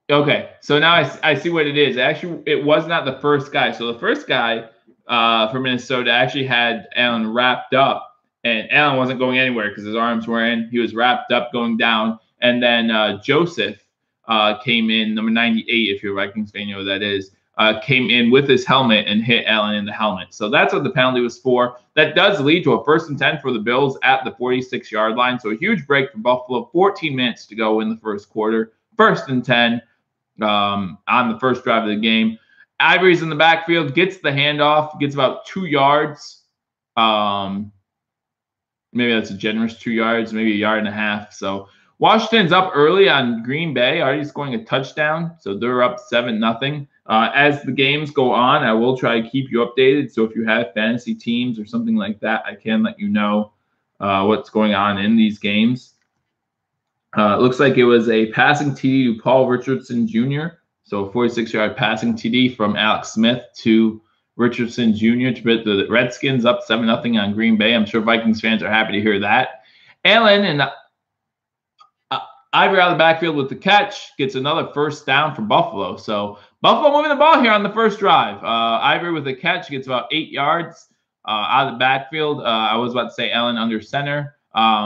Okay. So now I see what it is. Actually, it was not the first guy. So the first guy for Minnesota actually had Allen wrapped up, and Allen wasn't going anywhere because his arms were in. He was wrapped up going down. And then Joseph came in, number 98, if you're a Vikings fan, you know who that is. Came in with his helmet and hit Allen in the helmet. So that's what the penalty was for. That does lead to a 1st and 10 for the Bills at the 46-yard line. So a huge break for Buffalo. 14 minutes to go in the first quarter. 1st and 10 on the first drive of the game. Ivory's in the backfield, gets the handoff, gets about 2 yards. Maybe that's a generous 2 yards, maybe 1.5 yards. So Washington's up early on Green Bay, already scoring a touchdown. So they're up 7-0. As the games go on, I will try to keep you updated. So if you have fantasy teams or something like that, I can let you know what's going on in these games. It looks like it was a passing TD to Paul Richardson Jr. So a 46-yard passing TD from Alex Smith to Richardson Jr. to put the Redskins up 7-0 on Green Bay. I'm sure Vikings fans are happy to hear that. Allen and Ivory out of the backfield with the catch, gets another 1st down for Buffalo. So Buffalo moving the ball here on the first drive. Ivory with a catch gets about 8 yards out of the backfield. I was about to say Allen under center,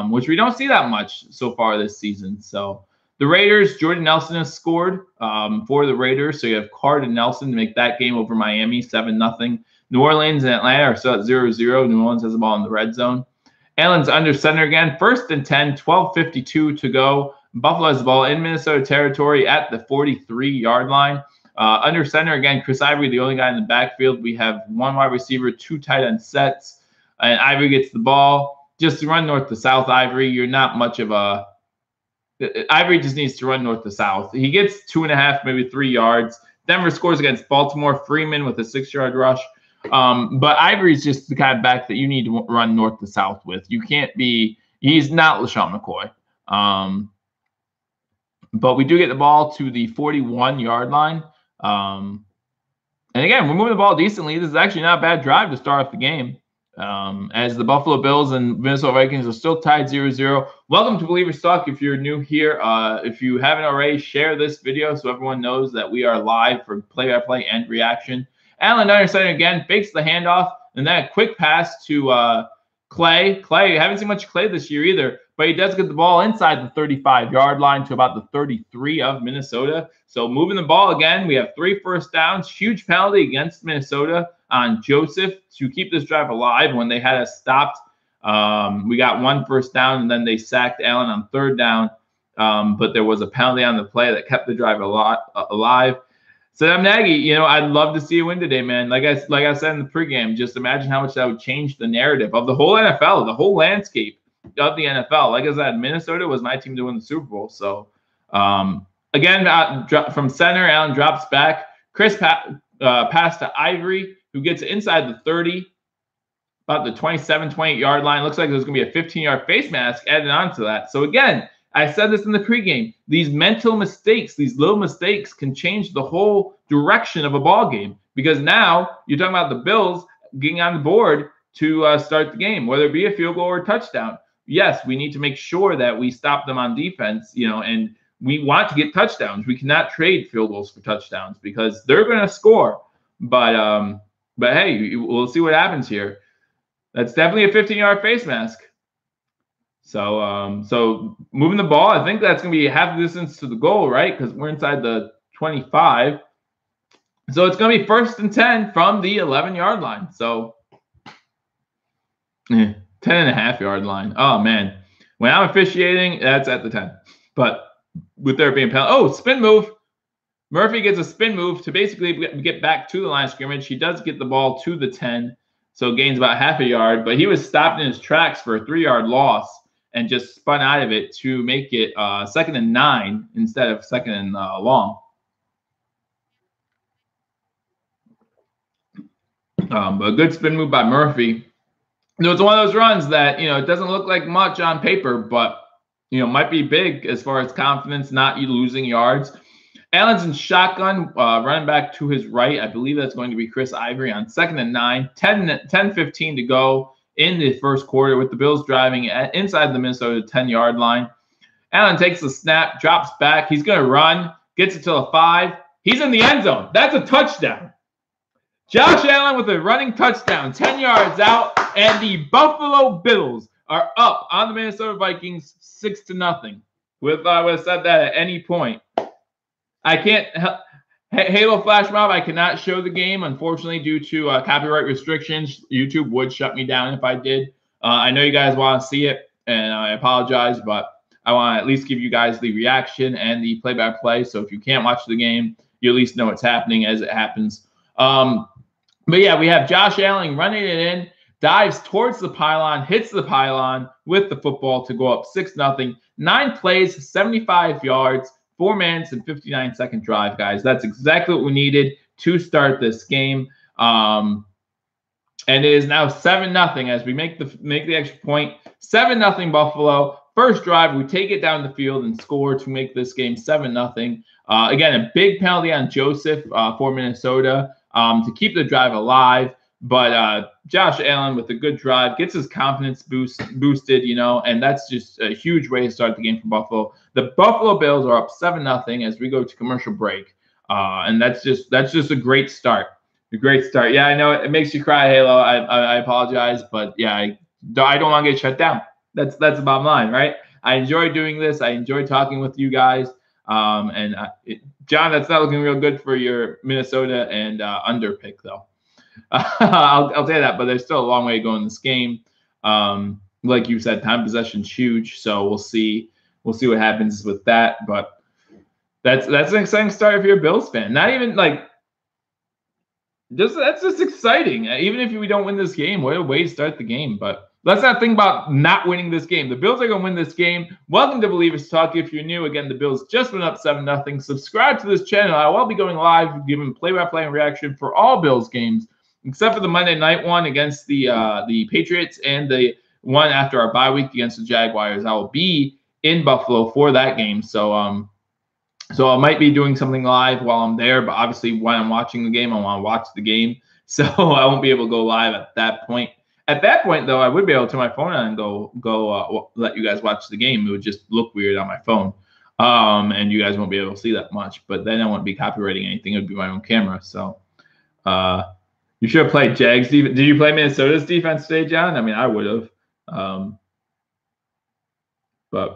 which we don't see that much so far this season. So the Raiders, Jordan Nelson has scored for the Raiders. So you have Card and Nelson to make that game over Miami, 7-0. New Orleans and Atlanta are still at 0-0. New Orleans has the ball in the red zone. Allen's under center again. 1st and 10, 12:52 to go. Buffalo has the ball in Minnesota territory at the 43-yard line. Under center, again, Chris Ivory, the only guy in the backfield. We have 1 wide receiver, 2 tight end sets, and Ivory gets the ball. Just to run north to south, Ivory. You're not much of a – Ivory just needs to run north to south. He gets 2.5, maybe 3 yards. Denver scores against Baltimore. Freeman with a 6-yard rush. But Ivory's just the kind of back that you need to run north to south with. You can't be – he's not LaShawn McCoy. But we do get the ball to the 41-yard line. And again, we're moving the ball decently. This is actually not a bad drive to start off the game. As the Buffalo Bills and Minnesota Vikings are still tied 0-0. Welcome to Believers Talk. If you're new here, if you haven't already, share this video so everyone knows that we are live for play-by-play and reaction. Allen under center again, fakes the handoff, and then a quick pass to Clay. Clay, haven't seen much Clay this year either, but he does get the ball inside the 35-yard line to about the 33 of Minnesota. So moving the ball again, we have 3 first downs. Huge penalty against Minnesota on Joseph to keep this drive alive when they had us stopped. We got 1 first down, and then they sacked Allen on 3rd down. But there was a penalty on the play that kept the drive alive. So I'm Nagy. I'd love to see a win today, man. Like I said in the pregame, just imagine how much that would change the narrative of the whole NFL, the whole landscape of the NFL. Like I said, Minnesota was my team to win the Super Bowl. So again, from center, Allen drops back. Chris pass to Ivory, who gets inside the 30, about the 27, 28-yard line. Looks like there's going to be a 15-yard face mask added on to that. So again, I said this in the pregame. These mental mistakes, these little mistakes can change the whole direction of a ball game, because now you're talking about the Bills getting on the board to start the game, whether it be a field goal or a touchdown. Yes, we need to make sure that we stop them on defense, and we want to get touchdowns. We cannot trade field goals for touchdowns because they're going to score. But hey, we'll see what happens here. That's definitely a 15-yard face mask. So moving the ball, I think that's going to be half the distance to the goal, right? Because we're inside the 25. So it's going to be 1st and 10 from the 11-yard line. So 10.5-yard line. Oh, man. When I'm officiating, that's at the 10. But with there being penalty. Oh, spin move. Murphy gets a spin move to basically get back to the line of scrimmage. He does get the ball to the 10, so gains about half a yard. But he was stopped in his tracks for a 3-yard loss and just spun out of it to make it 2nd and 9 instead of 2nd and long. But a good spin move by Murphy. It's one of those runs that, it doesn't look like much on paper, but, might be big as far as confidence, not you losing yards. Allen's in shotgun, running back to his right. I believe that's going to be Chris Ivory on 2nd and 9. 10-15 to go in the first quarter with the Bills driving inside the Minnesota 10-yard line. Allen takes the snap, drops back. He's going to run, gets it to the 5. He's in the end zone. That's a touchdown. Josh Allen with a running touchdown, 10 yards out, and the Buffalo Bills are up on the Minnesota Vikings 6-0. I would have said that at any point. I can't Halo Flash Mob. I cannot show the game, unfortunately, due to copyright restrictions. YouTube would shut me down if I did. I know you guys want to see it, and I apologize, but I want to at least give you guys the reaction and the play-by-play. So if you can't watch the game, you at least know what's happening as it happens. But yeah, we have Josh Allen running it in, dives towards the pylon, hits the pylon with the football to go up 6-0. 9 plays, 75 yards. 4 minutes and 59-second drive, guys. That's exactly what we needed to start this game. And it is now 7-0 as we make the extra point. 7-0 Buffalo. First drive, we take it down the field and score to make this game 7-0. Again, a big penalty on Joseph for Minnesota to keep the drive alive. But Josh Allen with a good drive gets his confidence boosted, and that's just a huge way to start the game for Buffalo. The Buffalo Bills are up 7-0 as we go to commercial break, and that's just a great start. A great start. Yeah, I know it makes you cry, Halo. I apologize, but yeah, I don't want to get shut down. That's the bottom line, right? I enjoy doing this. I enjoy talking with you guys. John, that's not looking real good for your Minnesota and under pick though. I'll tell you that, but there's still a long way to go in this game. Like you said, time possession's huge, so we'll see what happens with that. But that's an exciting start if you're a Bills fan. Not even like that's just exciting. Even if we don't win this game, what a way to start the game. But let's not think about not winning this game. The Bills are going to win this game. Welcome to Believers Talk. If you're new, again, the Bills just went up 7-0. Subscribe to this channel. I will be going live, giving play-by-play and reaction for all Bills games, except for the Monday night one against the Patriots and the one after our bye week against the Jaguars. I will be in Buffalo for that game. So I might be doing something live while I'm there, but obviously when I'm watching the game, I want to watch the game. So I won't be able to go live at that point. At that point, though, I would be able to turn my phone on and go let you guys watch the game. It would just look weird on my phone. And you guys won't be able to see that much. But then I won't be copywriting anything. It would be my own camera. So you should have played Jags. Did you play Minnesota's defense today, John? I mean, I would have. But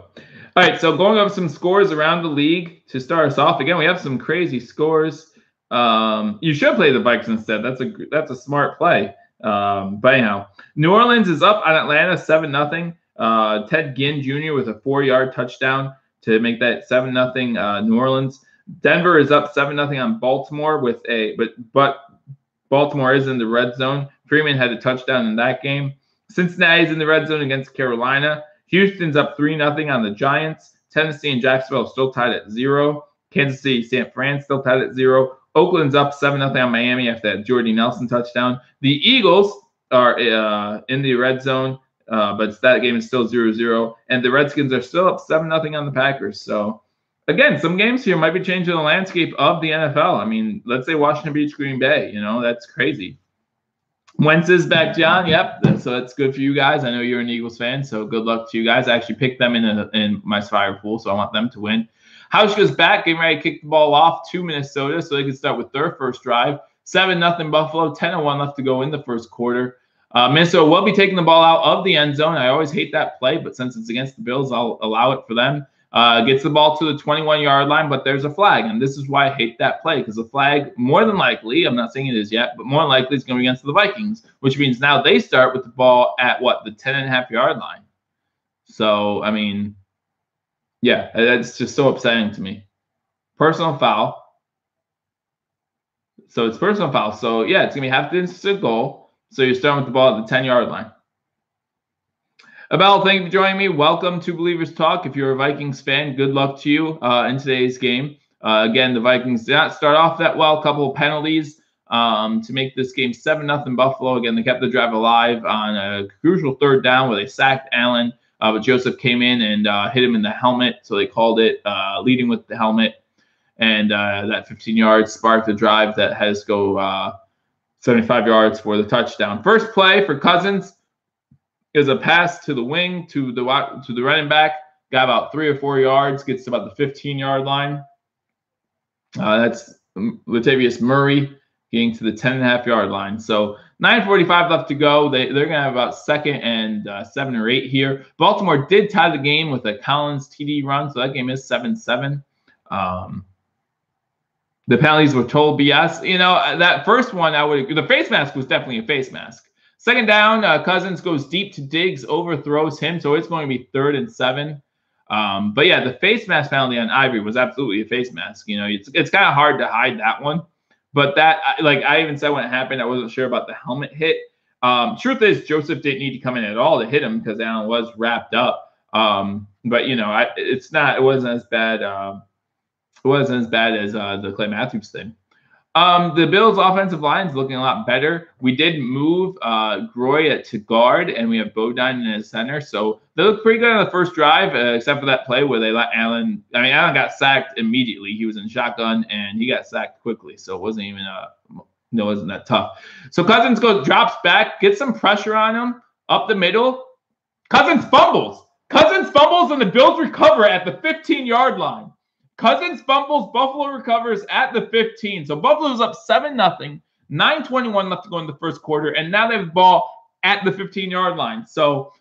all right, so going over some scores around the league to start us off. Again, we have some crazy scores. You should play the Vikings instead. That's a smart play. But anyhow, New Orleans is up on Atlanta 7-0. Ted Ginn Jr. with a 4-yard touchdown to make that 7-0 New Orleans. Denver is up 7-0 on Baltimore but Baltimore is in the red zone. Freeman had a touchdown in that game. Cincinnati's in the red zone against Carolina. Houston's up 3-0 on the Giants. Tennessee and Jacksonville still tied at 0. Kansas City, San Fran still tied at 0. Oakland's up 7-0 on Miami after that Jordy Nelson touchdown. The Eagles are in the red zone, but that game is still 0-0. And the Redskins are still up 7-0 on the Packers. So, again, some games here might be changing the landscape of the NFL. I mean, let's say Washington beats Green Bay. That's crazy. Wentz is back, John. Yep. So that's good for you guys. I know you're an Eagles fan, so good luck to you guys. I actually picked them in my Spire pool, so I want them to win. Hauschka's back, getting ready to kick the ball off to Minnesota so they can start with their first drive. 7-0 Buffalo, 10:01 left to go in the first quarter. Minnesota will be taking the ball out of the end zone. I always hate that play, but since it's against the Bills, I'll allow it for them. Gets the ball to the 21-yard line, but there's a flag. And this is why I hate that play, because the flag, more than likely, I'm not saying it is yet, but more than likely it's going to be against the Vikings, which means now they start with the ball at, the 10.5-yard line. So, I mean, yeah, that's just so upsetting to me. Personal foul. So it's personal foul. So, yeah, it's going to be half distance to goal. So you're starting with the ball at the 10-yard line. Abel, thank you for joining me. Welcome to Believers Talk. If you're a Vikings fan, good luck to you in today's game. Again, the Vikings did not start off that well. A couple of penalties to make this game 7-0 Buffalo. Again, they kept the drive alive on a crucial third down where they sacked Allen, but Joseph came in and hit him in the helmet, so they called it leading with the helmet. And that 15 yards sparked a drive that has to go 75 yards for the touchdown. First play for Cousins is a pass to the wing to the running back. Got about 3 or 4 yards, gets to about the 15-yard line. That's Latavius Murray getting to the 10.5-yard line. So 9:45 left to go. They're going to have about 2nd and 7 or 8 here. Baltimore did tie the game with a Collins TD run, so that game is 7-7. The penalties were total BS. That first one, the face mask was definitely a face mask. Second down, Cousins goes deep to Diggs, overthrows him, so it's going to be 3rd and 7. But yeah, the face mask penalty on Ivory was absolutely a face mask. It's kind of hard to hide that one. But that, I even said when it happened, I wasn't sure about the helmet hit. Truth is, Joseph didn't need to come in at all to hit him because Allen was wrapped up. But it wasn't as bad. It wasn't as bad as the Clay Matthews thing. The Bills' offensive line is looking a lot better. We did move Groy to guard, and we have Bodine in his center. So they look pretty good on the first drive, except for that play where they let Allen. Allen got sacked immediately. He was in shotgun, and he got sacked quickly. So it wasn't even it wasn't that tough. So Cousins drops back, gets some pressure on him up the middle. Cousins fumbles, and the Bills recover at the 15-yard line. Cousins fumbles, Buffalo recovers at the 15. So Buffalo's up 7-0, 9:21 left to go in the first quarter, and now they have the ball at the 15-yard line. So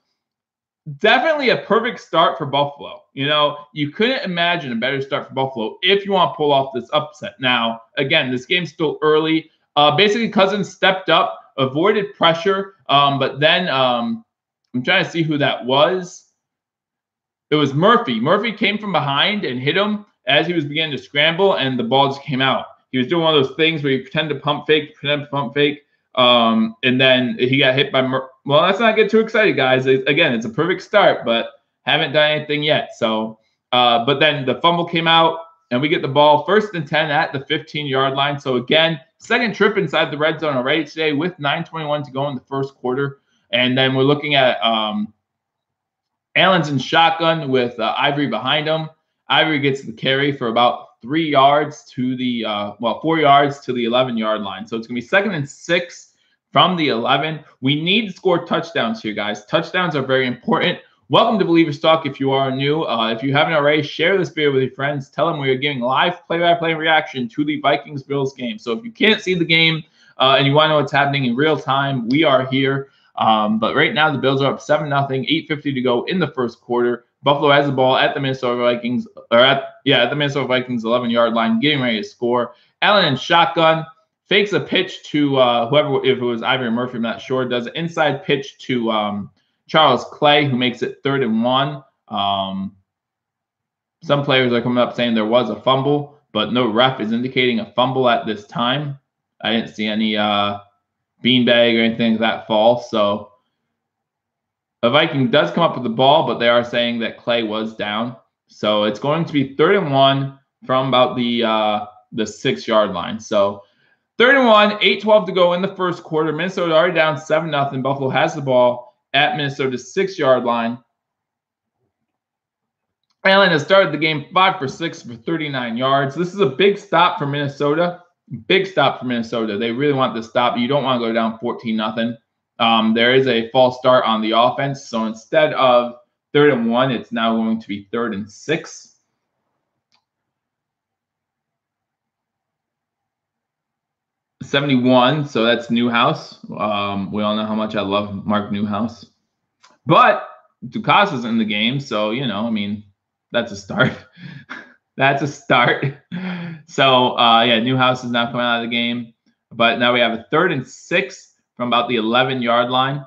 definitely a perfect start for Buffalo. You couldn't imagine a better start for Buffalo if you want to pull off this upset. Now, again, this game's still early. Basically, Cousins stepped up, avoided pressure, but then I'm trying to see who that was. It was Murphy. Murphy came from behind and hit him as he was beginning to scramble, and the ball just came out. He was doing one of those things where you pretend to pump fake, and then he got hit by well, let's not get too excited, guys. Again, it's a perfect start, but haven't done anything yet. So, but then the fumble came out, and we get the ball 1st and 10 at the 15-yard line. So, again, second trip inside the red zone already today with 9:21 to go in the first quarter. And then we're looking at Allen's in shotgun with Ivory behind him. Ivory gets the carry for about 3 yards to the 4 yards to the 11-yard line. So it's going to be 2nd and 6 from the 11. We need to score touchdowns here, guys. Touchdowns are very important. Welcome to Believers Talk if you are new. If you haven't already, share this video with your friends. Tell them we are giving live play-by-play reaction to the Vikings-Bills game. So if you can't see the game and you want to know what's happening in real time, we are here. But right now, the Bills are up 7-0, 8:50 to go in the first quarter. Buffalo has the ball at the Minnesota Vikings, at the Minnesota Vikings 11-yard line, getting ready to score. Allen in shotgun, fakes a pitch to whoever, if it was Ivory or Murphy, I'm not sure, does an inside pitch to Charles Clay, who makes it 3rd and 1. Some players are coming up saying there was a fumble, but no ref is indicating a fumble at this time. I didn't see any beanbag or anything like that fall. So a Viking does come up with the ball, but they are saying that Clay was down. So it's going to be 3rd and 1 from about the 6-yard line. So 3rd and 1, 8:12 to go in the first quarter. Minnesota already down 7-0. Buffalo has the ball at Minnesota's 6-yard line. Allen has started the game 5 for 6 for 39 yards. This is a big stop for Minnesota. Big stop for Minnesota. They really want this stop. You don't want to go down 14-0. There is a false start on the offense. So instead of 3rd and 1, it's now going to be 3rd and 6. $71, so that's Newhouse. We all know how much I love Mark Newhouse. But Ducasa's in the game, so, I mean, that's a start. That's a start. So, yeah, Newhouse is now coming out of the game. But now we have a 3rd and 6 from about the 11-yard line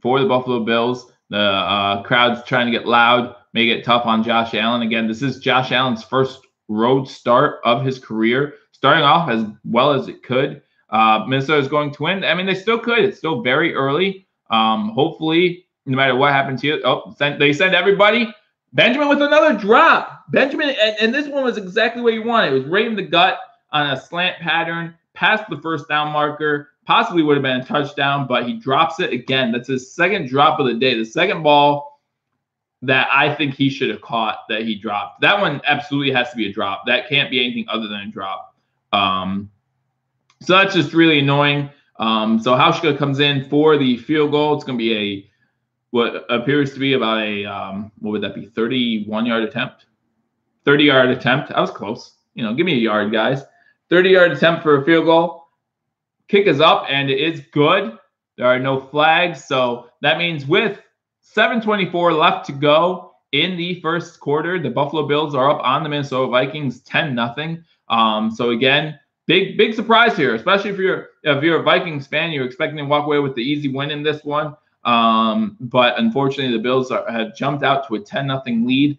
for the Buffalo Bills. The crowd's trying to get loud, make it tough on Josh Allen. Again, this is Josh Allen's first road start of his career, starting off as well as it could. Minnesota is going to win. I mean, they still could. It's still very early. Hopefully, no matter what happens here, they send everybody. Benjamin with another drop. Benjamin, and this one was exactly what you wanted. It was right in the gut on a slant pattern, past the first down marker. Possibly would have been a touchdown, but he drops it again. That's his second drop of the day. The second ball that I think he should have caught that he dropped. That one absolutely has to be a drop. That can't be anything other than a drop. So that's just really annoying. So Hauschka comes in for the field goal. It's going to be what appears to be about a, what would that be, 31-yard attempt? 30-yard attempt. I was close. Give me a yard, guys. 30-yard attempt for a field goal. Kick is up, and it is good. There are no flags. So that means with 7:24 left to go in the first quarter, the Buffalo Bills are up on the Minnesota Vikings 10-0. So again, big surprise here, especially if you're a Vikings fan. You're expecting to walk away with the easy win in this one. But unfortunately, the Bills have jumped out to a 10-0 lead.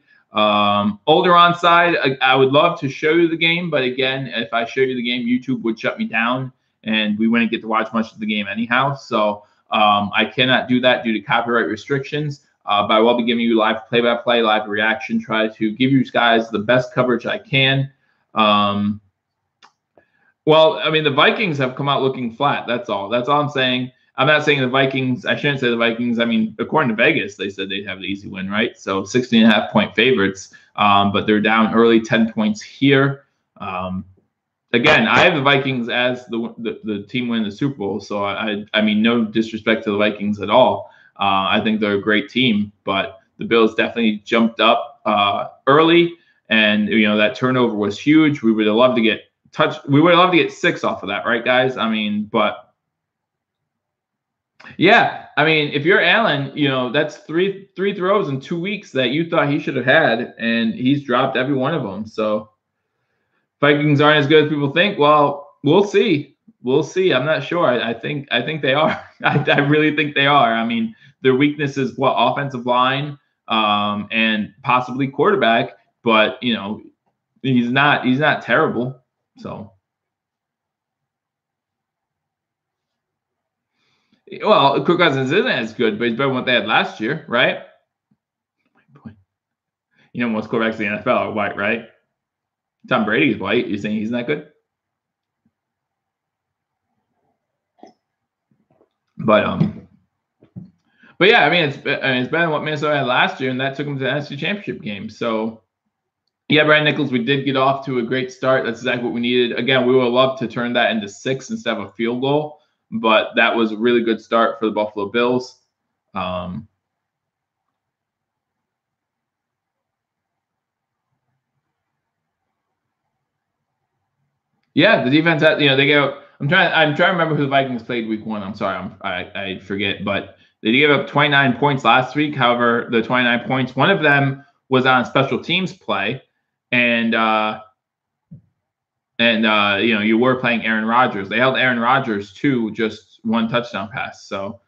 Older on side, I would love to show you the game, but again, if I show you the game, YouTube would shut me down, and we wouldn't get to watch much of the game anyhow. So I cannot do that due to copyright restrictions. But I will be giving you live play-by-play, live reaction, try to give you guys the best coverage I can. Well, I mean, the Vikings have come out looking flat. That's all. That's all I'm saying. I'm not saying the Vikings. I shouldn't say the Vikings. I mean, according to Vegas, they said they'd have the easy win, right? So 16.5-point favorites, but they're down early 10 points here. Again, I have the Vikings as the team winning the Super Bowl. So I mean, no disrespect to the Vikings at all. I think they're a great team, but the Bills definitely jumped up early, and that turnover was huge. We would have loved to get We would have loved to get 6 off of that, right, guys? I mean, but. Yeah, I mean, if you're Allen, that's three throws in 2 weeks that you thought he should have had, and he's dropped every one of them. So Vikings aren't as good as people think. Well, we'll see. We'll see. I'm not sure. I think they are. I really think they are. I mean, their weakness is offensive line, and possibly quarterback, but he's not terrible. So. Well, Kirk Cousins isn't as good, but he's better than what they had last year, right? Most quarterbacks in the NFL are white, right? Tom Brady is white. You're saying he's not good? But yeah, I mean, it's better than what Minnesota had last year, and that took them to the NFC Championship game. So, yeah, Brian Nichols, we did get off to a great start. That's exactly what we needed. Again, we would love to turn that into 6 instead of a field goal, but that was a really good start for the Buffalo Bills. Yeah, the defense had, they go. I'm trying to remember who the Vikings played week 1. I'm sorry, I forget, but they gave up 29 points last week. However, the 29 points, one of them was on special teams play, and you were playing Aaron Rodgers. They held Aaron Rodgers to just 1 touchdown pass. So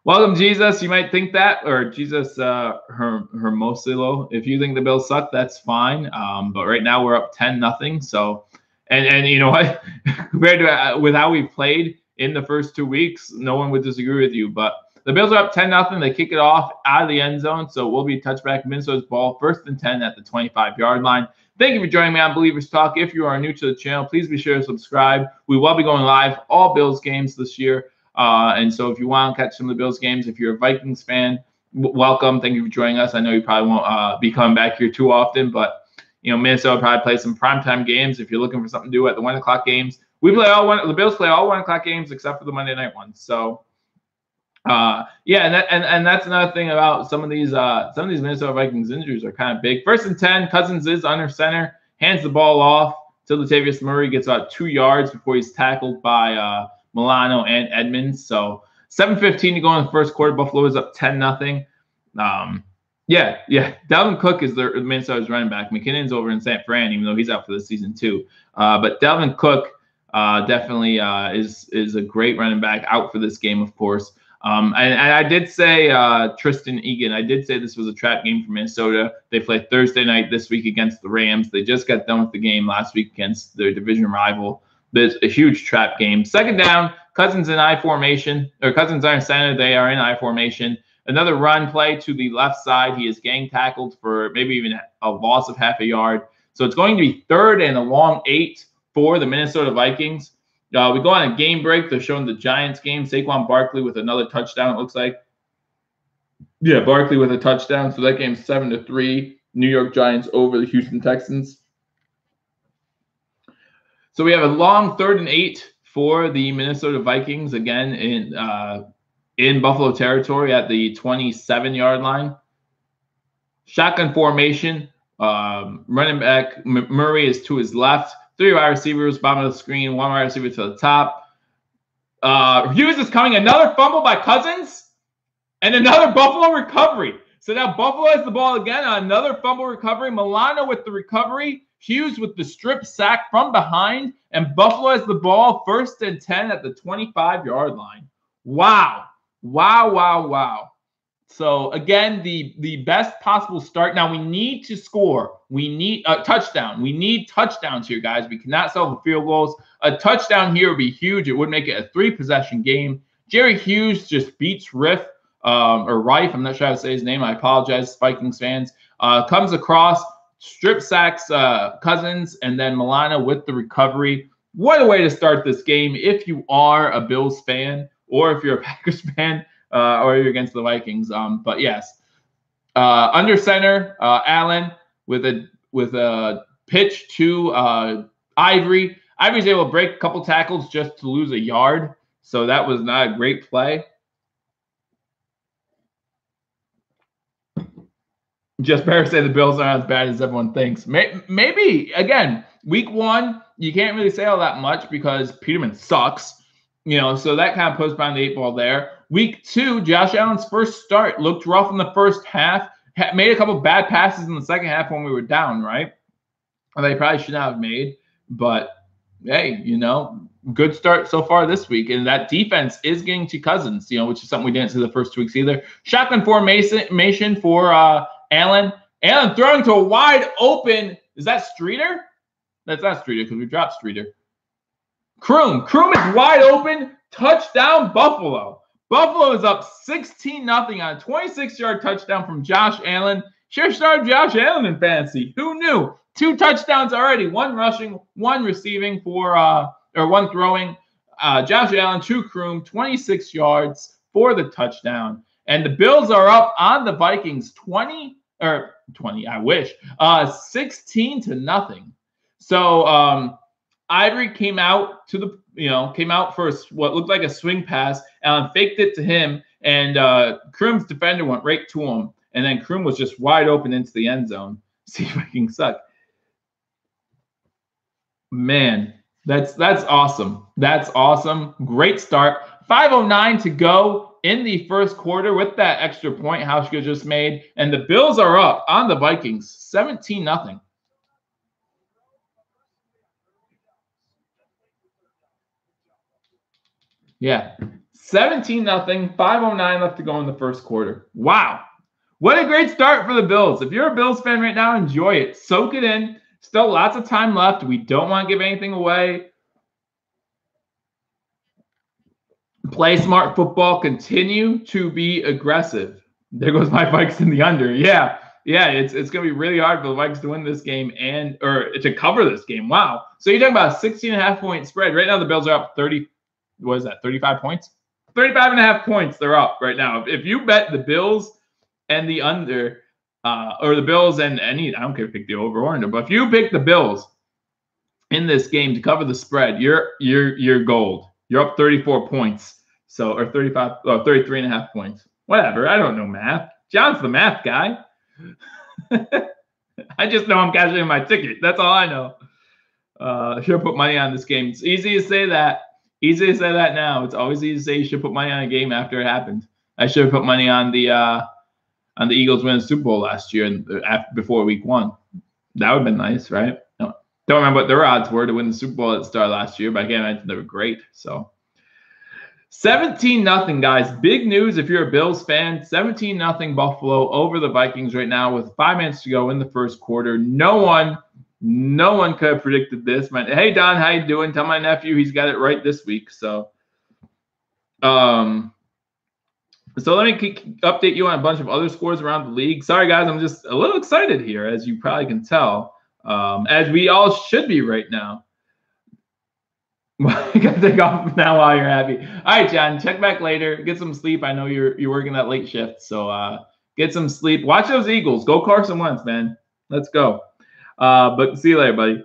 Welcome, Jesus. You might think that, or Jesus Hermosilo. If you think the Bills suck, that's fine. But right now we're up 10-0. So, and you know what? Compared to with how we played in the first 2 weeks, no one would disagree with you. But the Bills are up 10-0. They kick it off out of the end zone, so we'll be touchback Minnesota's ball, 1st and 10 at the 25-yard line. Thank you for joining me on Believers Talk. If you are new to the channel, please be sure to subscribe. We will be going live all Bills games this year. And so if you want to catch some of the Bills games, if you're a Vikings fan, welcome. Thank you for joining us. I know you probably won't be coming back here too often, but you know, Minnesota probably plays some primetime games. If you're looking for something to do at the 1 o'clock games, the Bills play all 1 o'clock games except for the Monday night ones. So yeah, and that's another thing about some of these Minnesota Vikings injuries are kind of big. 1st and 10, Cousins is under center, hands the ball off to Latavius Murray, gets about 2 yards before he's tackled by Milano and Edmonds. So 7:15 to go in the first quarter. Buffalo is up 10-0. Yeah. Dalvin Cook is their Minnesota's running back. McKinnon's over in San Fran, even though he's out for the season too. But Dalvin Cook definitely is a great running back, out for this game, of course. And I did say Tristan Egan. I did say this was a trap game for Minnesota. They play Thursday night this week against the Rams. They just got done with the game last week against their division rival. There's a huge trap game. 2nd down, Cousins in I formation, or Cousins are in center. They are in I formation. Another run play to the left side. He is gang tackled for maybe even a loss of half a yard. So it's going to be 3rd and a long 8 for the Minnesota Vikings. We go on a game break. They're showing the Giants game. Saquon Barkley with another touchdown, it looks like. Yeah, Barkley with a touchdown. So that game's 7-3. New York Giants over the Houston Texans. So we have a long 3rd and 8 for the Minnesota Vikings, again in Buffalo territory at the 27-yard line. Shotgun formation. Running back Murray is to his left. 3 wide receivers, bottom of the screen, 1 wide receiver to the top. Hughes is coming. Another fumble by Cousins and another Buffalo recovery. So now Buffalo has the ball again on another fumble recovery. Milano with the recovery. Hughes with the strip sack from behind. And Buffalo has the ball 1st and 10 at the 25-yard line. Wow. So, again, the best possible start. Now, we need to score. We need a touchdown. We need touchdowns here, guys. We cannot settle for field goals. A touchdown here would be huge. It would make it a 3-possession game. Jerry Hughes just beats Riff, or Rife. I'm not sure how to say his name. I apologize, Vikings fans. Comes across, strip sacks Cousins, and then Milano with the recovery. What a way to start this game if you are a Bills fan or if you're a Packers fan. Or you're against the Vikings. But yes, under center, Allen with a pitch to Ivory. Ivory's able to break a couple tackles just to lose a yard. So that was not a great play. Just better say the Bills aren't as bad as everyone thinks. Maybe, again, week 1, you can't really say all that much because Peterman sucks. You know, so that kind of puts behind the 8 ball there. Week 2, Josh Allen's first start looked rough in the first half. Made a couple bad passes in the second half when we were down, right? And they probably should not have made. But, hey, you know, good start so far this week. And that defense is getting to Cousins, you know, which is something we didn't see the first 2 weeks either. Shotgun formation for Allen. Allen throwing to a wide open. Is that Streeter? That's not Streeter because we dropped Streeter. Kroom is wide open. Touchdown, Buffalo. Buffalo is up 16-0 on a 26-yard touchdown from Josh Allen. Sure started Josh Allen in fantasy. Who knew? 2 touchdowns already. 1 rushing, 1 receiving for or 1 throwing. Josh Allen, 2 Kroom, 26 yards for the touchdown. And the Bills are up on the Vikings 20. I wish. 16-0. So Ivory came out for what looked like a swing pass. Allen faked it to him, and Kroom's defender went right to him. And then Kroom was just wide open into the end zone. See if I can suck. Man, that's awesome. That's awesome. Great start. 5:09 to go in the first quarter with that extra point Hauschka just made. And the Bills are up on the Vikings 17-0. Yeah, 17-0, 5:09 left to go in the first quarter. Wow. What a great start for the Bills. If you're a Bills fan right now, enjoy it. Soak it in. Still lots of time left. We don't want to give anything away. Play smart football. Continue to be aggressive. There goes my Vikes in the under. Yeah. It's going to be really hard for the Vikes to win this game or to cover this game. Wow. So you're talking about a 16.5-point spread. Right now the Bills are up 30. What is that? 35 points? 35.5 points. They're up right now. If you bet the Bills and the under, or the Bills and any, I don't care if you pick the over or under, but if you pick the Bills in this game to cover the spread, you're gold. You're up 34 points. So, or 33.5 points. Whatever. I don't know math. John's the math guy. I just know I'm cashing in my ticket. That's all I know. Should have put money on this game. It's easy to say that. Easy to say that now. It's always easy to say you should put money on a game after it happened. I should have put money on the Eagles winning the Super Bowl last year and before week 1. That would have been nice, right? No, don't remember what their odds were to win the Super Bowl at the start of last year, but again, they were great. So 17-0, guys. Big news if you're a Bills fan. 17-0 Buffalo over the Vikings right now with 5 minutes to go in the first quarter. No one could have predicted this. Hey, Don, how you doing? Tell my nephew he's got it right this week. So let me update you on a bunch of other scores around the league. Sorry, guys, I'm just a little excited here, as you probably can tell, as we all should be right now. You got to take off now while you're happy. All right, John, check back later. Get some sleep. I know you're working that late shift, so get some sleep. Watch those Eagles. Go Carson Wentz, man. Let's go. But see you later, buddy.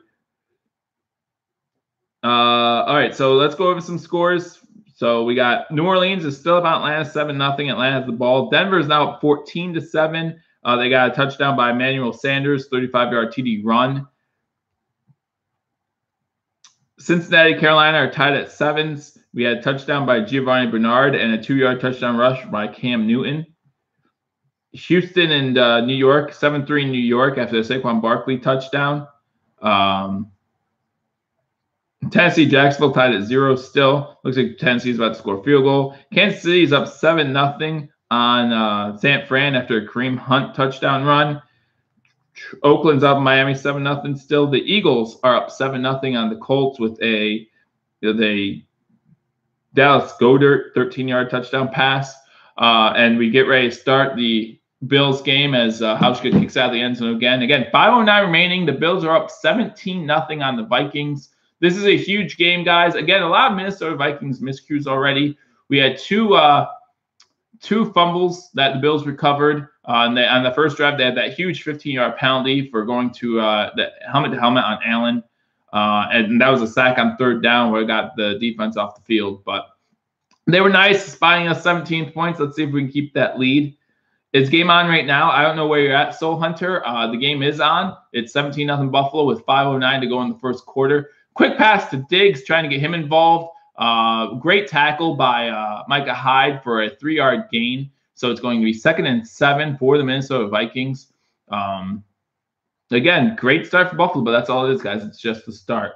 All right, so let's go over some scores. So we got New Orleans is still about Atlanta 7-0. Atlanta has the ball. Denver is now up 14-7. They got a touchdown by Emmanuel Sanders, 35-yard TD run. Cincinnati, Carolina are tied at 7s. We had a touchdown by Giovanni Bernard and a 2-yard touchdown rush by Cam Newton. Houston and New York, 7-3 New York after the Saquon Barkley touchdown. Tennessee, Jacksonville tied at 0 still. Looks like Tennessee's about to score a field goal. Kansas City is up 7-0 on San Fran after a Kareem Hunt touchdown run. Oakland's up Miami 7-0 still. The Eagles are up 7-0 on the Colts with a Dallas Goedert 13-yard touchdown pass. And we get ready to start the Bills game as Hauschka kicks out of the end zone again. Again, 5:09 remaining. The Bills are up 17-0 on the Vikings. This is a huge game, guys. Again, a lot of Minnesota Vikings miscues already. We had two fumbles that the Bills recovered. On the first drive, they had that huge 15-yard penalty for going to the helmet-to-helmet on Allen. And that was a sack on 3rd down where it got the defense off the field. But they were nice, spotting us 17 points. Let's see if we can keep that lead. It's game on right now. I don't know where you're at, Soul Hunter. The game is on. It's 17-0 Buffalo with 5:09 to go in the first quarter. Quick pass to Diggs, trying to get him involved. Great tackle by Micah Hyde for a 3-yard gain. So it's going to be 2nd and 7 for the Minnesota Vikings. Again, great start for Buffalo, but that's all it is, guys. It's just the start.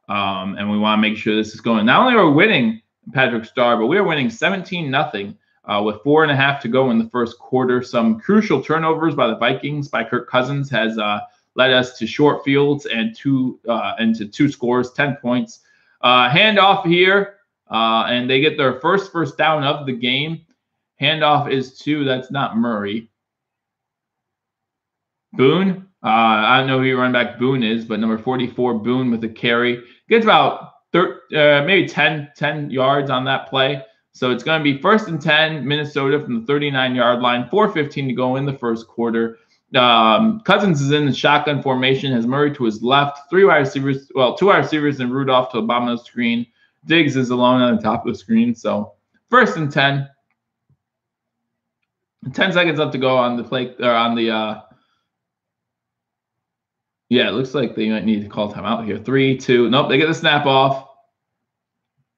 And we want to make sure this is going. Not only are we winning Patrick Starr, but we are winning 17-0 with 4.5 to go in the first quarter. Some crucial turnovers by the Vikings by Kirk Cousins has led us to short fields and to 2 scores, 10 points. Handoff here, and they get their first down of the game. Handoff is to, that's not Murray. Boone. I don't know who your running back Boone is, but number 44, Boone with a carry. Gets about maybe 10 yards on that play. So it's going to be 1st and 10, Minnesota from the 39-yard line, 4:15 to go in the first quarter. Cousins is in the shotgun formation, has Murray to his left, 2 wide receivers and Rudolph to the bottom of the screen. Diggs is alone on the top of the screen. So 1st and 10. 10 seconds left to go on the play, or on the yeah, it looks like they might need to call timeout here. 3, 2, nope, they get the snap off.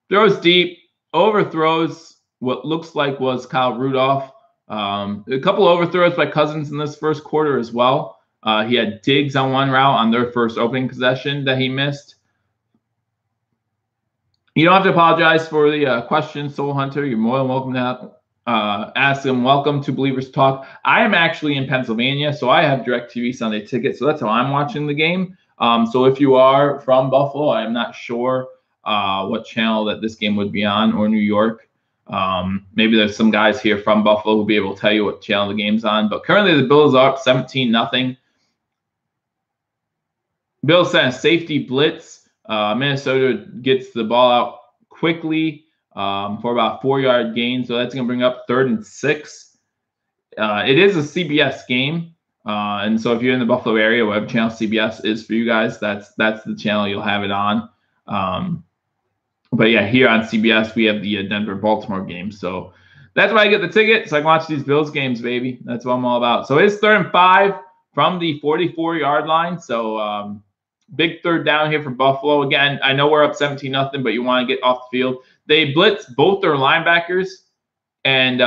Throws deep, overthrows what looks like was Kyle Rudolph. A couple overthrows by Cousins in this first quarter as well. He had Diggs on one route on their first opening possession that he missed. You don't have to apologize for the question, Soul Hunter. You're more than welcome to ask them. Welcome to Believers Talk. I am actually in Pennsylvania, so I have DirecTV Sunday tickets, so that's how I'm watching the game. So if you are from Buffalo, I'm not sure what channel that this game would be on, or New York. Maybe there's some guys here from Buffalo who'll be able to tell you what channel the game's on. But currently the Bills are up 17-0. Bills sent a safety blitz. Minnesota gets the ball out quickly for about 4-yard gain. So that's going to bring up 3rd and 6. It is a CBS game. And so if you're in the Buffalo area, whatever channel CBS is for you guys, that's the channel you'll have it on. But yeah, here on CBS, we have the Denver-Baltimore game. So that's why I get the ticket, so I can watch these Bills games, baby. That's what I'm all about. So it's 3rd and 5 from the 44-yard line. So big 3rd down here for Buffalo. Again, I know we're up 17-0, but you want to get off the field. They blitz both their linebackers, and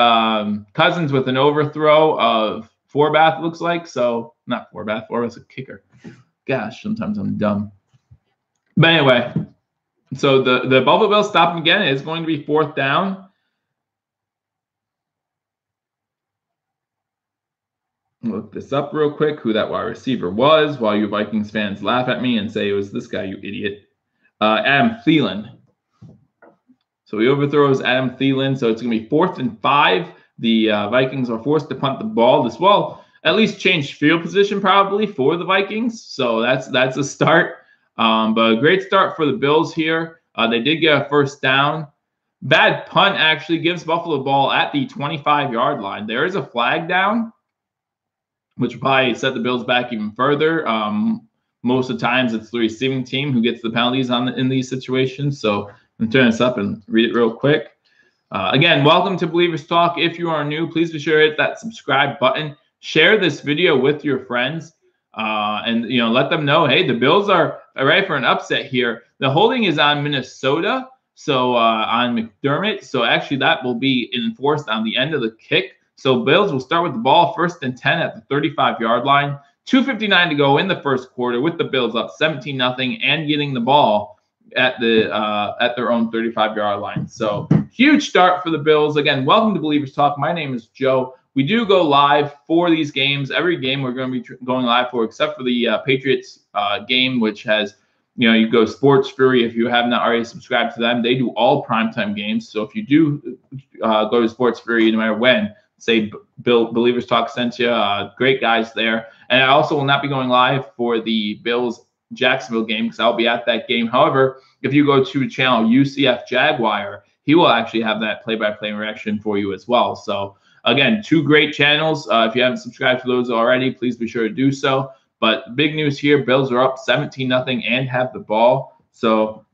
Cousins with an overthrow of Forbath, looks like. So not Forbath. Forbath's a kicker. Gosh, sometimes I'm dumb. But anyway, so the Buffalo Bills stop him again. It's going to be 4th down. Look this up real quick, who that wide receiver was, while you Vikings fans laugh at me and say it was this guy, you idiot. Adam Thielen. So he overthrows Adam Thielen. So it's going to be 4th and 5. The Vikings are forced to punt the ball. This will at least change field position probably for the Vikings. So that's a start. But a great start for the Bills here. They did get a 1st down. Bad punt actually gives Buffalo the ball at the 25-yard line. There is a flag down, which will probably set the Bills back even further. Most of the times it's the receiving team who gets the penalties in these situations. So I'm turn this up and read it real quick. Again, welcome to Believers Talk. If you are new, please be sure to hit that subscribe button. Share this video with your friends, and let them know, hey, the Bills are ready for an upset here. The holding is on Minnesota, so on McDermott. So actually that will be enforced on the end of the kick. So Bills will start with the ball 1st and 10 at the 35-yard line. 2:59 to go in the 1st quarter with the Bills up 17-0 and getting the ball at their own 35-yard line. So huge start for the Bills. Again, welcome to Believers Talk. My name is Joe. We do go live for these games. Every game we're going to be going live for, except for the Patriots game, which has, you go Sports Fury. If you have not already subscribed to them, they do all primetime games. So if you do go to Sports Fury, no matter when, say Believers Talk sent you. Great guys there. And I also will not be going live for the Bills Jacksonville game because I'll be at that game. However, if you go to channel UCF Jaguar, he will actually have that play-by-play reaction for you as well. So again, 2 great channels. If you haven't subscribed to those already, please be sure to do so. But big news here, Bills are up 17-0 and have the ball. So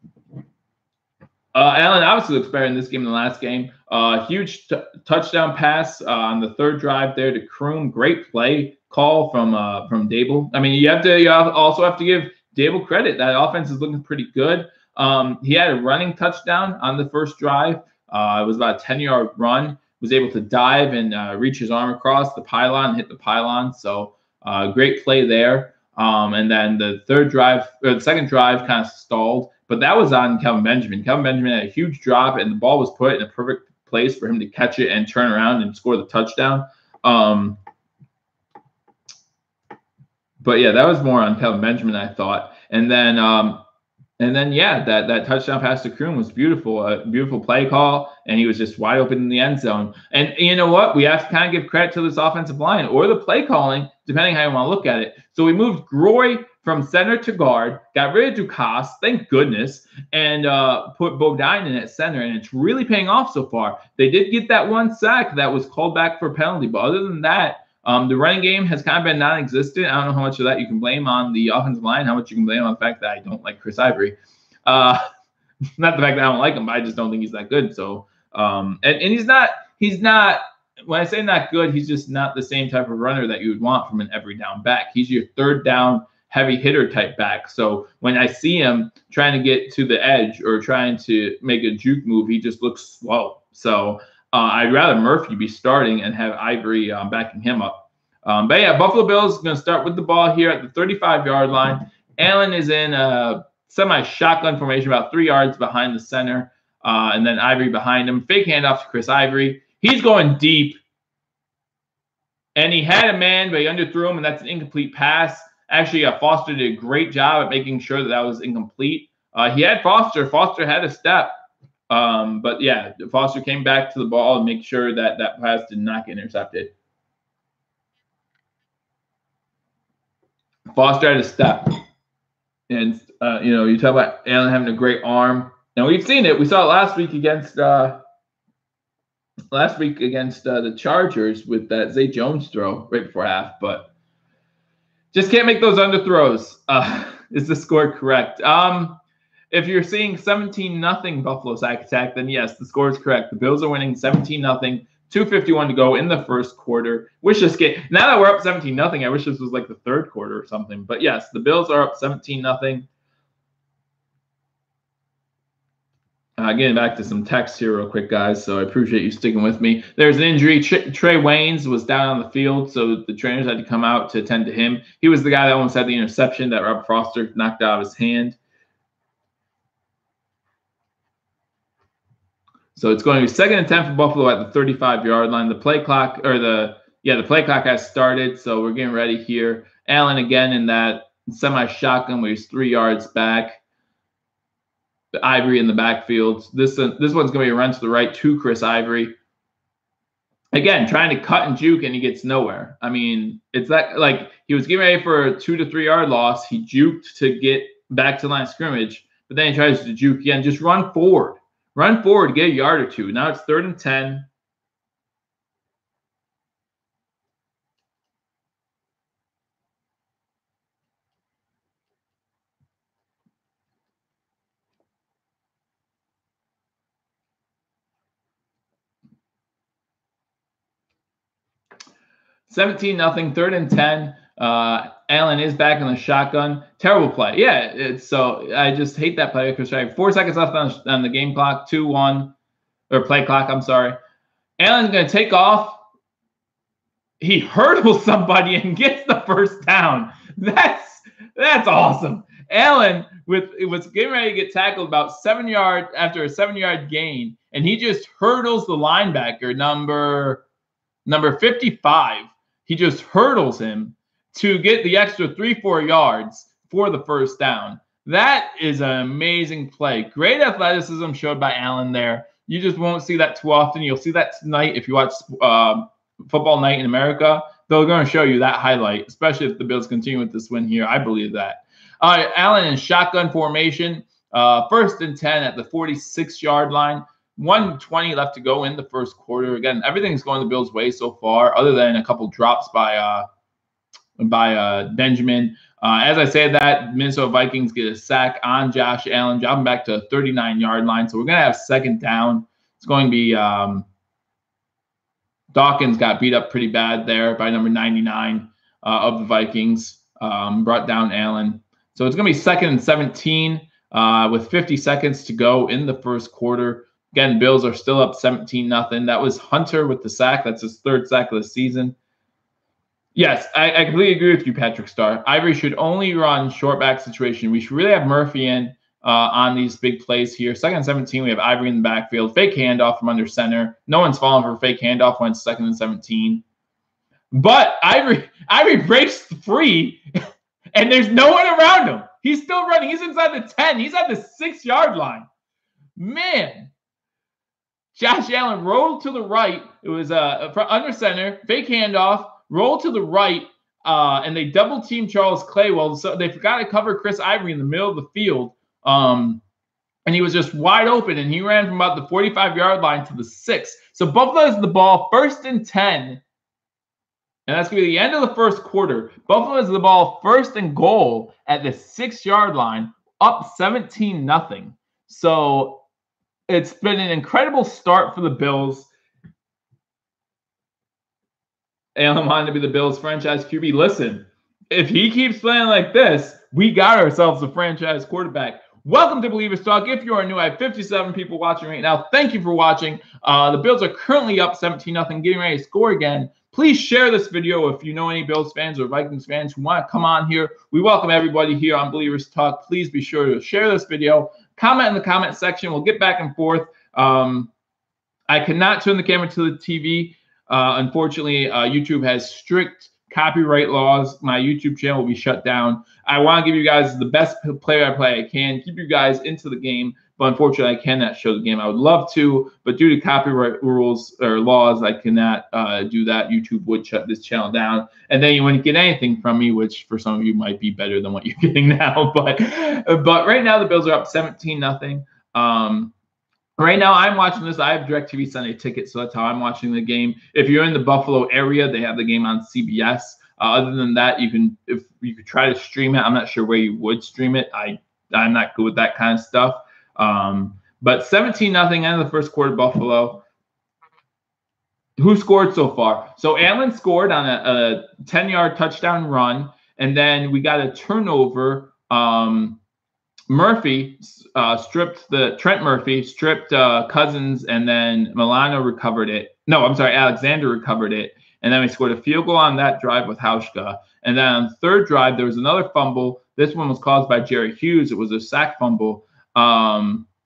Allen obviously looks better in this game than the last game. Huge touchdown pass on the 3rd drive there to Kroom. Great play call from Dable. I mean, you also have to give Dable credit. That offense is looking pretty good. He had a running touchdown on the 1st drive. It was about a 10-yard run. Was able to dive and reach his arm across the pylon, hit the pylon. So great play there. And then the 2nd drive kind of stalled. But that was on Kelvin Benjamin. Kelvin Benjamin had a huge drop, and the ball was put in a perfect place for him to catch it and turn around and score the touchdown. But yeah, that was more on Kelvin Benjamin, I thought. And then yeah, that touchdown pass to Kroom was beautiful. A beautiful play call, and he was just wide open in the end zone. And you know what? We have to kind of give credit to this offensive line or the play calling, depending how you want to look at it. So we moved Groy from center to guard, got rid of Dukas, thank goodness, and put Bodine in at center, and it's really paying off so far. They did get that 1 sack that was called back for a penalty, but other than that, the running game has kind of been non-existent. I don't know how much of that you can blame on the offensive line, how much you can blame on the fact that I don't like Chris Ivory. Not the fact that I don't like him, but I just don't think he's that good. So, and he's not, when I say not good, he's just not the same type of runner that you would want from an every down back. He's your 3rd down heavy hitter type back. So when I see him trying to get to the edge or trying to make a juke move, he just looks slow. So I'd rather Murphy be starting and have Ivory backing him up. But yeah, Buffalo Bills is going to start with the ball here at the 35-yard line. Allen is in semi-shotgun formation about 3 yards behind the center, and then Ivory behind him. Fake handoff to Chris Ivory. He's going deep, and he had a man, but he underthrew him, and that's an incomplete pass. Actually, Foster did a great job at making sure that was incomplete. He had Foster. Foster had a step. But yeah, Foster came back to the ball and make sure that that pass did not get intercepted. Foster had a step. And, you talk about Allen having a great arm. And we've seen it. We saw it last week against the Chargers with that Zay Jones throw right before half. But just can't make those underthrows. Is the score correct? If you're seeing 17-0 Buffalo Sack Attack, then yes, the score is correct. The Bills are winning 17-0, 2:51 to go in the first quarter. Now that we're up 17-0, I wish this was like the third quarter or something. But yes, the Bills are up 17-0. Getting back to some text here real quick, guys, so I appreciate you sticking with me. There's an injury. Trey Waynes was down on the field, so the trainers had to come out to attend to him. He was the guy that almost had the interception that Robert Foster knocked out of his hand. So it's going to be 2nd and 10 for Buffalo at the 35-yard line. The play clock has started, so we're getting ready here. Allen again in that semi-shotgun where he's 3 yards back. The Ivory in the backfield. This one's going to be a run to the right to Chris Ivory. Again, trying to cut and juke, and he gets nowhere. I mean, it's like he was getting ready for a 2 to 3 yard loss. He juked to get back to line of scrimmage, but then he tries to juke again. Just run forward. Run forward, get a yard or two. Now it's 3rd and 10. $17-0, 3rd and 10. Allen is back in the shotgun. Terrible play. Yeah, so I just hate that play because 4 seconds left on the game clock, 2-1, or play clock, I'm sorry. Allen's going to take off. He hurdles somebody and gets the first down. That's awesome. Allen was getting ready to get tackled about 7 yards after a 7-yard gain, and he just hurdles the linebacker, number 55. He just hurdles him to get the extra 3-4 yards for the first down. That is an amazing play. Great athleticism showed by Allen there. You just won't see that too often. You'll see that tonight if you watch Football Night in America. They're going to show you that highlight, especially if the Bills continue with this win here. I believe that. All right, Allen in shotgun formation. 1st and 10 at the 46-yard line. 1:20 left to go in the first quarter. Again, everything's going the Bills' way so far, other than a couple drops by Benjamin. As I say that, Minnesota Vikings get a sack on Josh Allen, dropping back to the 39-yard line. So we're going to have 2nd down. It's going to be Dawkins got beat up pretty bad there by number 99 of the Vikings, brought down Allen. So it's going to be 2nd and 17 with 50 seconds to go in the first quarter. Again, Bills are still up 17-0. That was Hunter with the sack. That's his 3rd sack of the season. Yes, I completely agree with you, Patrick Starr. Ivory should only run short back situation. We should really have Murphy in on these big plays here. 2nd and 17, we have Ivory in the backfield. Fake handoff from under center. No one's falling for a fake handoff when it's 2nd and 17. But Ivory breaks free, and there's no one around him. He's still running. He's inside the 10. He's at the 6-yard line. Man. Josh Allen rolled to the right. It was under center, fake handoff, rolled to the right, and they double-teamed Charles Claywell. So they forgot to cover Chris Ivory in the middle of the field, and he was just wide open, and he ran from about the 45-yard line to the 6. So Buffalo has the ball 1st and 10, and that's going to be the end of the first quarter. Buffalo has the ball 1st and goal at the 6-yard line, up 17-0. So it's been an incredible start for the Bills. Allen wanted to be the Bills' franchise QB. Listen, if he keeps playing like this, we got ourselves a franchise quarterback. Welcome to Believers Talk. If you are new, I have 57 people watching right now. Thank you for watching. The Bills are currently up 17-0, getting ready to score again. Please share this video if you know any Bills fans or Vikings fans who want to come on here. We welcome everybody here on Believers Talk. Please be sure to share this video. Comment in the comment section. We'll get back and forth. I cannot turn the camera to the TV. Unfortunately, YouTube has strict copyright laws. My YouTube channel will be shut down. I want to give you guys the best play-by-play I can, keep you guys into the game, but unfortunately, I cannot show the game. I would love to, but due to copyright rules or laws, I cannot do that. YouTube would shut this channel down, and then you wouldn't get anything from me, which for some of you might be better than what you're getting now. But right now, the Bills are up 17-0. Right now, I'm watching this. I have DirecTV Sunday Ticket, so that's how I'm watching the game. If you're in the Buffalo area, they have the game on CBS. Other than that, if you could try to stream it. I'm not sure where you would stream it. I'm not good with that kind of stuff. But 17-0 end of the first quarter, Buffalo. Who scored so far? So Allen scored on a 10-yard touchdown run, and then we got a turnover. Murphy Trent Murphy stripped Cousins, and then Milano recovered it. No, I'm sorry, Alexander recovered it. And then we scored a field goal on that drive with Hauschka. And then on the third drive, there was another fumble. This one was caused by Jerry Hughes. It was a sack fumble,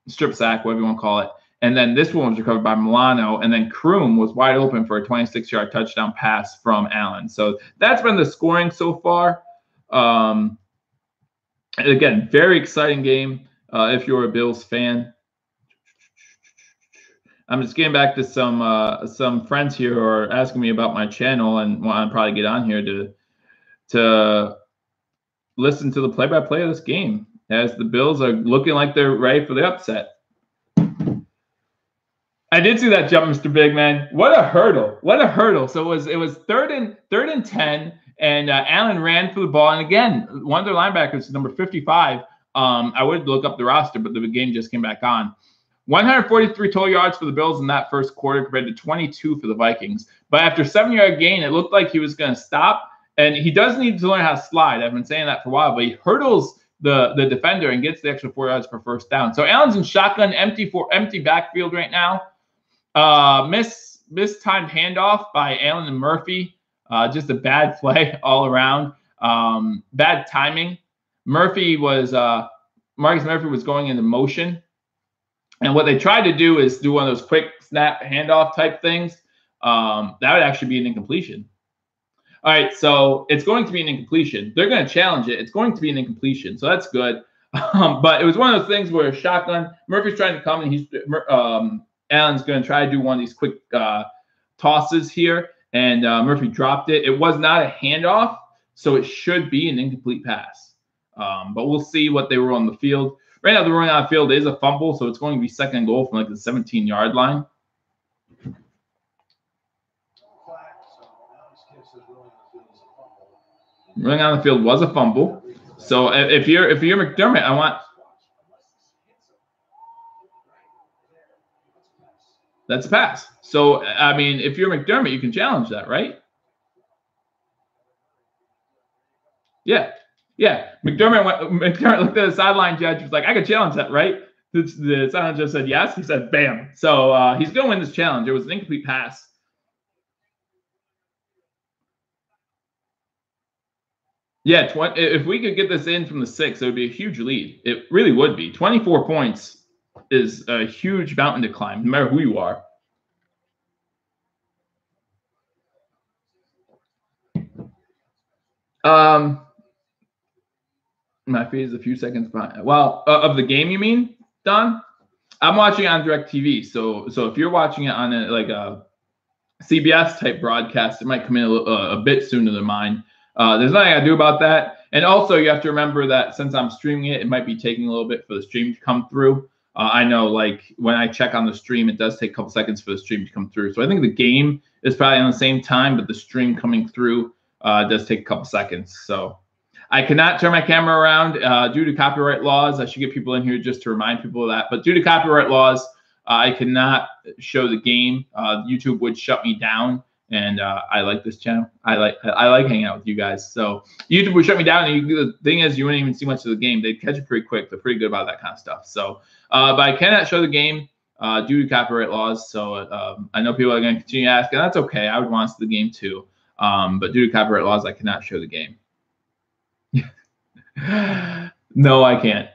strip sack, whatever you want to call it. And then this one was recovered by Milano. And then Kroom was wide open for a 26-yard touchdown pass from Allen. So that's been the scoring so far. Again, very exciting game if you're a Bills fan. I'm just getting back to some friends here who are asking me about my channel and want to probably get on here to listen to the play-by-play of this game as the Bills are looking like they're ready for the upset. I did see that jump, Mr. Big Man. What a hurdle! What a hurdle! So it was third and 10, and Allen ran for the ball. And again, one of their linebackers, number 55. I would look up the roster, but the game just came back on. 143 total yards for the Bills in that first quarter compared to 22 for the Vikings. But after 7-yard gain, it looked like he was going to stop. And he does need to learn how to slide. I've been saying that for a while, but he hurdles the defender and gets the extra 4 yards for first down. So Allen's in shotgun, empty backfield right now. Mistimed handoff by Allen and Murphy. Just a bad play all around. Bad timing. Marcus Murphy was going into motion. And what they tried to do is do one of those quick snap handoff type things. That would actually be an incompletion. All right, so it's going to be an incompletion. They're going to challenge it. It's going to be an incompletion, so that's good. But it was one of those things where shotgun, Murphy's trying to come, and Allen's going to try to do one of these quick tosses here, and Murphy dropped it. It was not a handoff, so it should be an incomplete pass. But we'll see what they were on the field. Right now, the running on the field is a fumble, so it's going to be second and goal from like the 17-yard line. Running on the field was a fumble. So if you're McDermott, I want that's a pass. So I mean, if you're McDermott, you can challenge that, right? Yeah. McDermott looked at the sideline judge. Was like, I could challenge that, right? The sideline judge said yes. He said, bam. So he's going to win this challenge. It was an incomplete pass. Yeah, if we could get this in from the 6, it would be a huge lead. It really would be. 24 points is a huge mountain to climb, no matter who you are. My feed is a few seconds behind. Well, of the game, you mean, Don? I'm watching it on DirecTV. So if you're watching it on a CBS type broadcast, it might come in a bit sooner than mine. There's nothing I do about that. And also, you have to remember that since I'm streaming it, it might be taking a little bit for the stream to come through. I know, like, when I check on the stream, it does take a couple seconds for the stream to come through. So I think the game is probably on the same time, but the stream coming through does take a couple seconds. So I cannot turn my camera around due to copyright laws. I should get people in here just to remind people of that. But due to copyright laws, I cannot show the game. YouTube would shut me down. And I like this channel. I like hanging out with you guys. So YouTube would shut me down. And the thing is, you wouldn't even see much of the game. They'd catch it pretty quick. They're pretty good about that kind of stuff. So, but I cannot show the game due to copyright laws. So I know people are going to continue to ask, and that's okay. I would want to see the game too. But due to copyright laws, I cannot show the game. No, I can't.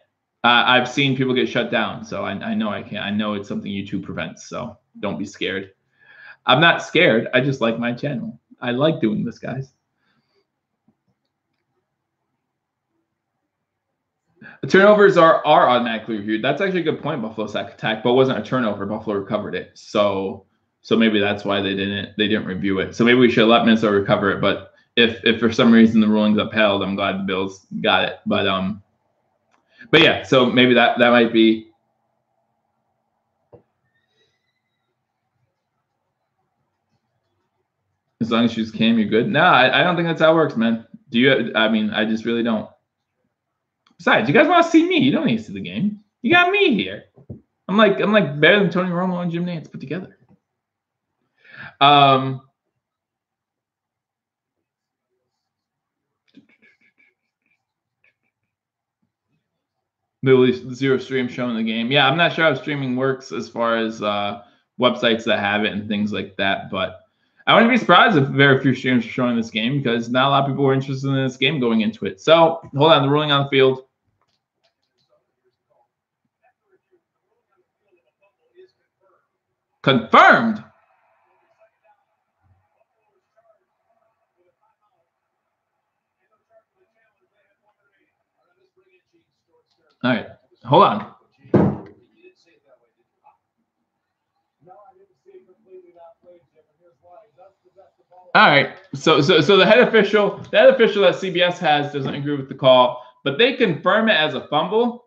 I've seen people get shut down, so I know I can't. I know it's something YouTube prevents, so don't be scared. I'm not scared. I just like my channel. I like doing this, guys. The turnovers are automatically reviewed. That's actually a good point, Buffalo sack attack, but it wasn't a turnover. Buffalo recovered it. So maybe that's why they didn't review it. So maybe we should let Minnesota recover it. But if for some reason the ruling's upheld, I'm glad the Bills got it. But yeah, so maybe that might be. As long as you just Cam, you're good. No, I don't think that's how it works, man. Do you? I mean, I just really don't. Besides, you guys want to see me? You don't need to see the game. You got me here. I'm like better than Tony Romo and Jim Nantz put together. The zero stream showing the game. Yeah, I'm not sure how streaming works as far as websites that have it and things like that, but I wouldn't be surprised if very few streams are showing this game because not a lot of people were interested in this game going into it. So hold on, the ruling on the field. Confirmed. All right, hold on. All right, so the head official that CBS has doesn't agree with the call, but they confirm it as a fumble.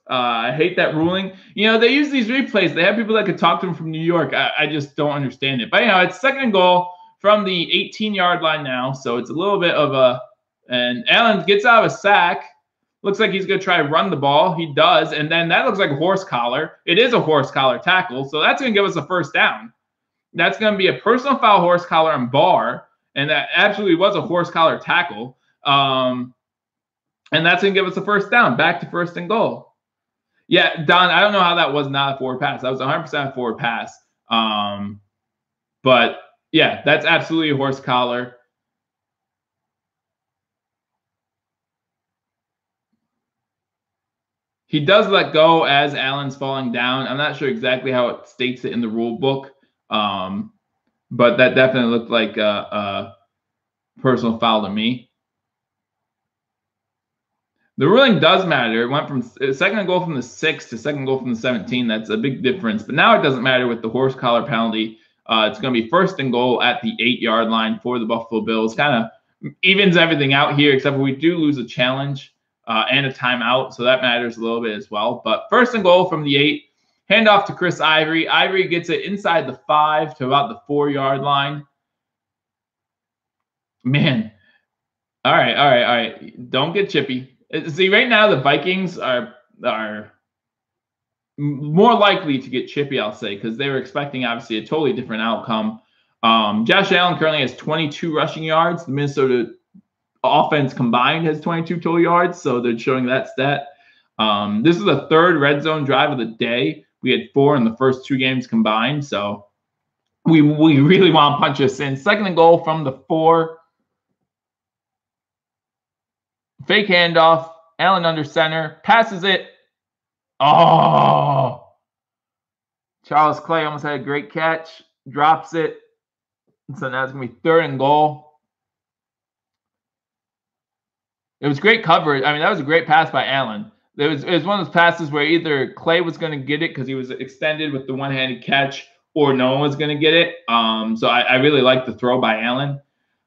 I hate that ruling. You know, they use these replays. They have people that could talk to them from New York. I just don't understand it. But you know, it's second and goal from the 18-yard line now, so it's a little bit of a. And Allen gets out of a sack. Looks like he's going to try to run the ball. He does, and then that looks like a horse collar. It is a horse collar tackle, so that's going to give us a first down. That's going to be a personal foul, horse collar, and bar, and that absolutely was a horse collar tackle. And that's going to give us a first down, back to first and goal. Yeah, Don, I don't know how that was not a forward pass. That was 100% a forward pass. But yeah, that's absolutely a horse collar. He does let go as Allen's falling down. I'm not sure exactly how it states it in the rule book, but that definitely looked like a personal foul to me. The ruling does matter. It went from second and goal from the 6 to second goal from the 17. That's a big difference. But now it doesn't matter with the horse collar penalty. It's going to be first and goal at the 8-yard line for the Buffalo Bills. Kind of evens everything out here, except for we do lose a challenge and a timeout, so that matters a little bit as well. But first and goal from the 8, handoff to Chris Ivory. Ivory gets it inside the 5 to about the 4-yard line. Man, all right. Don't get chippy. See, right now the Vikings are more likely to get chippy, I'll say, because they were expecting obviously a totally different outcome. Josh Allen currently has 22 rushing yards. The Minnesota offense combined has 22 total yards, so they're showing that stat. This is the third red zone drive of the day. We had 4 in the first 2 games combined, so we really want to punch us in. Second and goal from the 4. Fake handoff. Allen under center. Passes it. Oh! Charles Clay almost had a great catch. Drops it. So now it's going to be third and goal. It was great coverage. I mean, that was a great pass by Allen. It was one of those passes where either Clay was going to get it because he was extended with the one-handed catch, or no one was going to get it. So I really like the throw by Allen.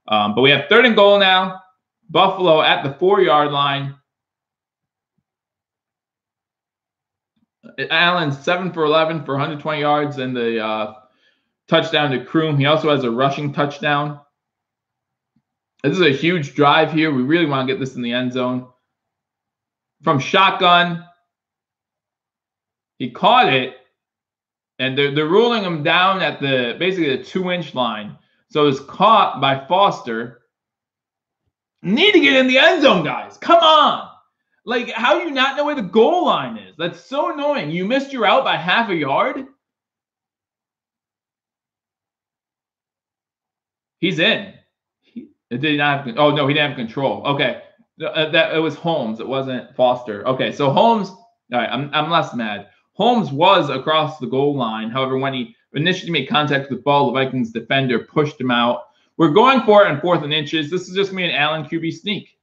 But we have third and goal now. Buffalo at the 4-yard line. Allen 7 for 11 for 120 yards and the touchdown to Kroom. He also has a rushing touchdown. This is a huge drive here. We really want to get this in the end zone. From shotgun, he caught it, and they're ruling him down at basically the 2-inch line. So it's caught by Foster. Need to get in the end zone, guys. Come on. Like, how do you not know where the goal line is? That's so annoying. You missed your out by half a yard? He's in. Did he not have? Oh no, he didn't have control. Okay, that it was Holmes. It wasn't Foster. Okay, so Holmes. All right, I'm less mad. Holmes was across the goal line. However, when he initially made contact with the ball, the Vikings defender pushed him out. We're going for it on 4th and inches. This is just me and Allen QB sneak.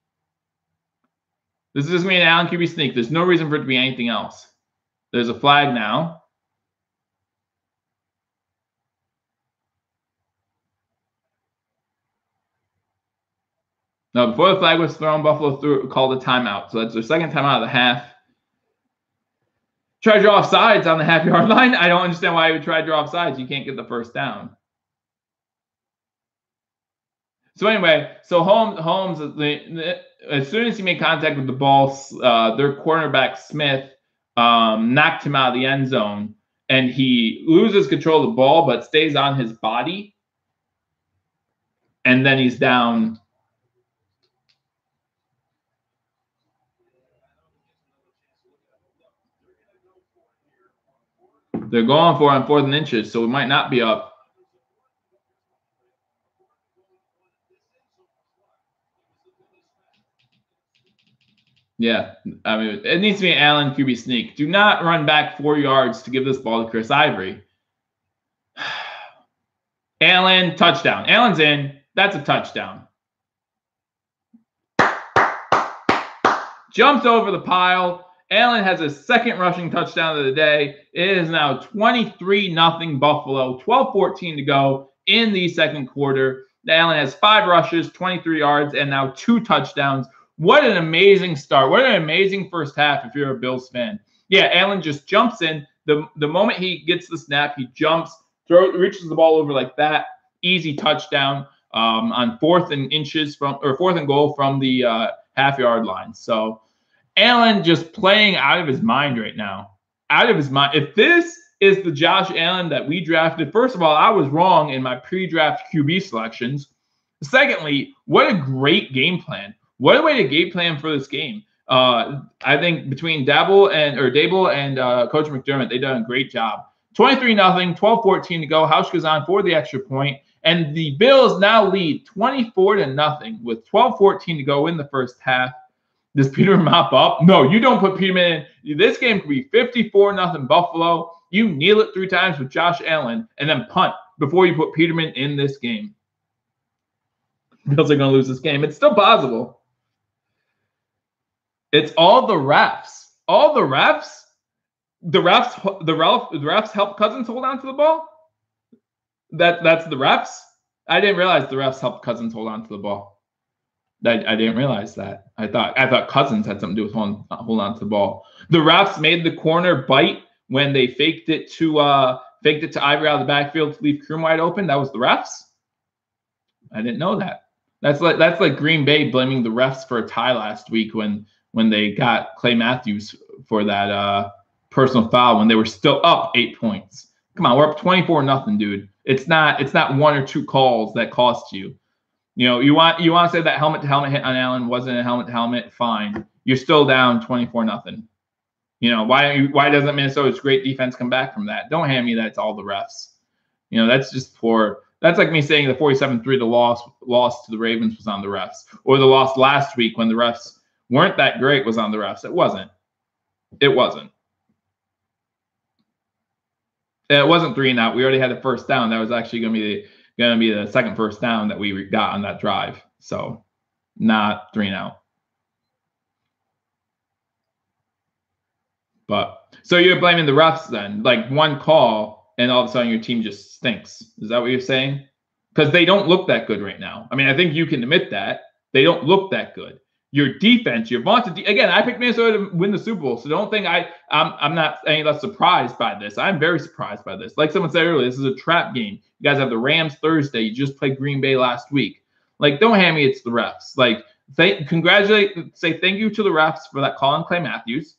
This is just me and Allen QB sneak. There's no reason for it to be anything else. There's a flag now. No, before the flag was thrown, Buffalo called a timeout. So that's their second timeout of the half. Try to draw off sides on the half-yard line. I don't understand why he would try to draw off sides. You can't get the first down. So anyway, so Holmes, as soon as he made contact with the ball, their cornerback Smith knocked him out of the end zone, and he loses control of the ball, but stays on his body, and then he's down. They're going for it on 4th and inches, so we might not be up. Yeah, I mean, it needs to be an Allen QB sneak. Do not run back 4 yards to give this ball to Chris Ivory. Allen, touchdown. Allen's in. That's a touchdown. Jumped over the pile. Allen has his second rushing touchdown of the day. It is now 23-0 Buffalo, 12-14 to go in the second quarter. Allen has 5 rushes, 23 yards, and now 2 touchdowns. What an amazing start. What an amazing first half if you're a Bills fan. Yeah, Allen just jumps in. The moment he gets the snap, he jumps, reaches the ball over like that. Easy touchdown on 4th and goal from the half-yard line. So Allen just playing out of his mind right now. Out of his mind. If this is the Josh Allen that we drafted, first of all, I was wrong in my pre-draft QB selections. Secondly, what a great game plan. What a way to game plan for this game. I think between Dable and Coach McDermott, they've done a great job. 23-0, 12-14 to go. Hausch goes on for the extra point. And the Bills now lead 24-0 with 12-14 to go in the first half. Does Peterman mop up? No, you don't put Peterman in. This game could be 54-0 Buffalo. You kneel it 3 times with Josh Allen and then punt before you put Peterman in this game. Bills are going to lose this game. It's still possible. It's all the refs. All the refs. The refs help Cousins hold on to the ball. That's the refs. I didn't realize the refs helped Cousins hold on to the ball. I didn't realize that. I thought Cousins had something to do with hold on to the ball. The refs made the corner bite when they faked it to Ivory out of the backfield to leave Kroom wide open. That was the refs. I didn't know that. That's like Green Bay blaming the refs for a tie last week when they got Clay Matthews for that personal foul when they were still up 8 points. Come on, we're up 24-0, dude. It's not 1 or 2 calls that cost you. You know, you want to say that helmet-to-helmet hit on Allen wasn't a helmet-to-helmet, fine. You're still down 24-0. You know, why doesn't Minnesota's great defense come back from that? Don't hand me that it's all the refs. You know, that's like me saying the 47-3 the loss to the Ravens was on the refs, or the loss last week when the refs weren't that great was on the refs. It wasn't. It wasn't 3-and-out. We already had the first down. That was actually going to be the second first down that we got on that drive. So not 3-and-out. But so you're blaming the refs then, like one call and all of a sudden your team just stinks. Is that what you're saying? Because they don't look that good right now. I mean, I think you can admit that they don't look that good. Your defense, your vaunted again. I picked Minnesota to win the Super Bowl, so don't think I'm not any less surprised by this. I'm very surprised by this. Like someone said earlier, this is a trap game. You guys have the Rams Thursday. You just played Green Bay last week. Like, don't hand me it's the refs. Like, say thank you to the refs for that call on Clay Matthews,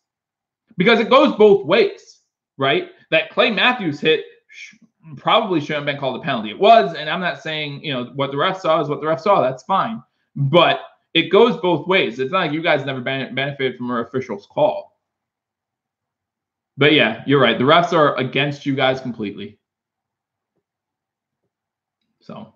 because it goes both ways, right? That Clay Matthews hit probably shouldn't have been called a penalty. It was, and I'm not saying what the refs saw is what the refs saw. That's fine, but it goes both ways. It's not like you guys never benefited from our official's call. But yeah, you're right. The refs are against you guys completely. So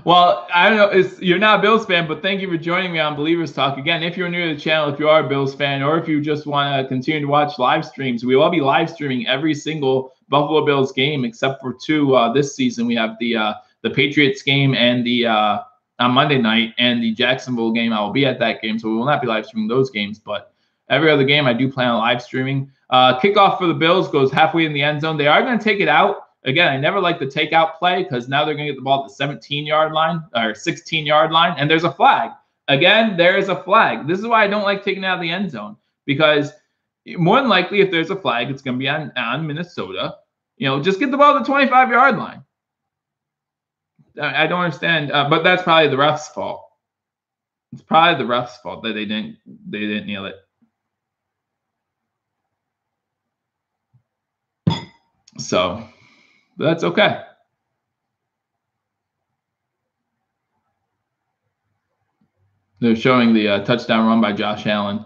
Well, I don't know. You're not a Bills fan, but thank you for joining me on Believers Talk. Again, if you're new to the channel, if you are a Bills fan, or if you just want to continue to watch live streams, we will be live streaming every single Buffalo Bills game except for two this season. We have the Patriots game and the on Monday night, and the Jacksonville game. I will be at that game, so we will not be live streaming those games. But every other game, I do plan on live streaming. Kickoff for the Bills goes halfway in the end zone. They are going to take it out. Again, I never like the takeout play because now they're going to get the ball at the 17-yard line or 16-yard line, and there's a flag. Again, there is a flag. This is why I don't like taking it out of the end zone, because more than likely, if there's a flag, it's going to be on Minnesota. Just get the ball at the 25-yard line. I don't understand, but that's probably the ref's fault. It's probably the ref's fault that they didn't kneel it. So that's okay. They're showing the touchdown run by Josh Allen.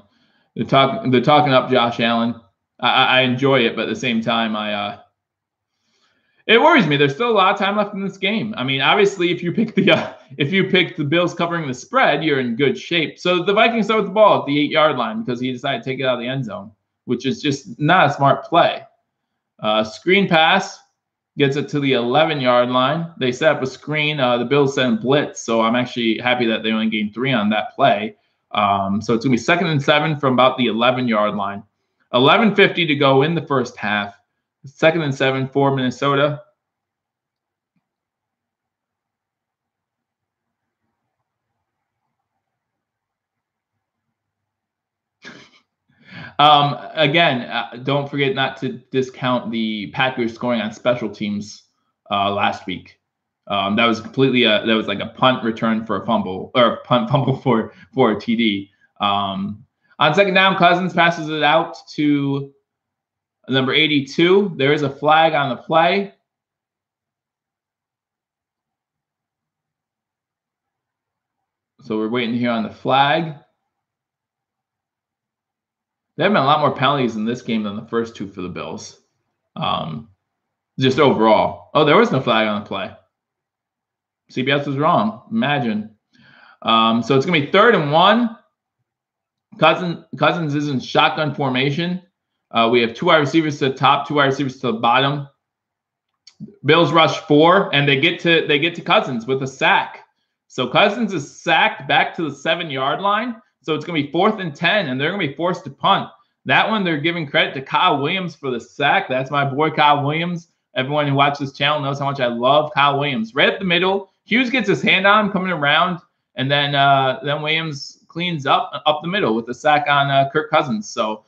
They're talking up Josh Allen. I enjoy it, but at the same time, it worries me. There's still a lot of time left in this game. I mean, obviously, if you pick the Bills covering the spread, you're in good shape. So the Vikings start with the ball at the 8-yard line because he decided to take it out of the end zone, which is just not a smart play. Screen pass gets it to the 11-yard line. They set up a screen. The Bills sent blitz, so I'm actually happy that they only gained 3 on that play. So it's going to be 2nd and 7 from about the 11-yard line. 11:50 to go in the first half. 2nd and 7 for Minnesota. Again, don't forget not to discount the Packers scoring on special teams last week. That was completely that was like a punt return for a fumble, or a punt fumble for a TD. On 2nd down, Cousins passes it out to number 82. There is a flag on the play. So we're waiting here on the flag. There have been a lot more penalties in this game than the first 2 for the Bills. Just overall. Oh, there was no flag on the play. CBS was wrong. Imagine. So it's going to be 3rd and 1. Cousins is in shotgun formation. We have 2 wide receivers to the top, 2 wide receivers to the bottom. Bills rush 4, and they get to Cousins with a sack. So Cousins is sacked back to the 7-yard line. So it's going to be 4th and 10, and they're going to be forced to punt. That one, they're giving credit to Kyle Williams for the sack. That's my boy, Kyle Williams. Everyone who watches this channel knows how much I love Kyle Williams. Right up the middle, Hughes gets his hand on him coming around, and then Williams cleans up the middle with the sack on Kirk Cousins. So,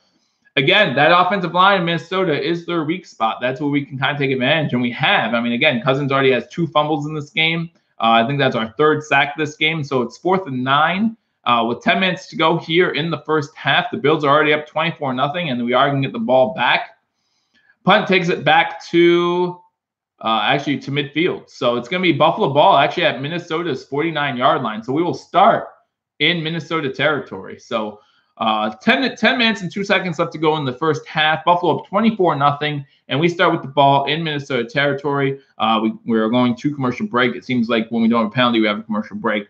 again, that offensive line in Minnesota is their weak spot. That's where we can kind of take advantage, and we have. I mean, again, Cousins already has 2 fumbles in this game. I think that's our 3rd sack this game, so it's 4th and 9. With 10 minutes to go here in the first half, the Bills are already up 24-0, and we are going to get the ball back. Punt takes it back to midfield. So it's going to be Buffalo ball actually at Minnesota's 49-yard line. So we will start in Minnesota territory. So 10 minutes and 2 seconds left to go in the first half. Buffalo up 24-0, and we start with the ball in Minnesota territory. We're going to commercial break. It seems like when we don't have a penalty, we have a commercial break.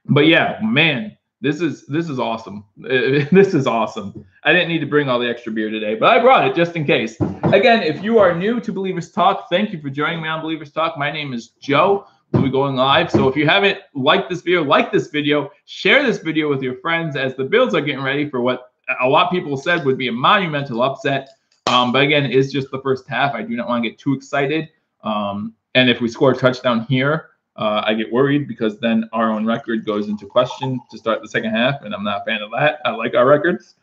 But yeah, man, this is awesome. This is awesome. I didn't need to bring all the extra beer today, but I brought it just in case. Again, if you are new to Believers Talk, thank you for joining me on Believers Talk. My name is Joe. We'll be going live. So if you haven't liked this video, like this video, share this video with your friends as the Bills are getting ready for what a lot of people said would be a monumental upset. But again, it's just the first half. I do not want to get too excited. And if we score a touchdown here, I get worried because then our own record goes into question to start the second half, and I'm not a fan of that. I like our records.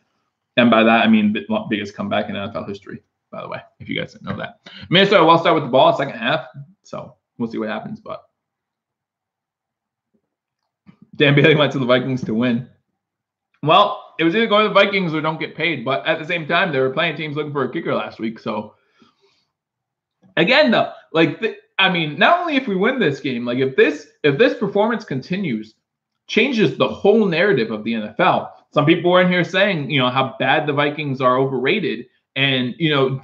And by that, I mean the biggest comeback in NFL history, by the way, if you guys didn't know that. Minnesota will start with the ball second half, so we'll see what happens. But Dan Bailey went to the Vikings to win. Well, it was either go to the Vikings or don't get paid. But at the same time, they were playing teams looking for a kicker last week. So again, though, I mean, not only if we win this game, like if this performance continues, changes the whole narrative of the NFL. Some people were in here saying, how bad the Vikings are overrated. And,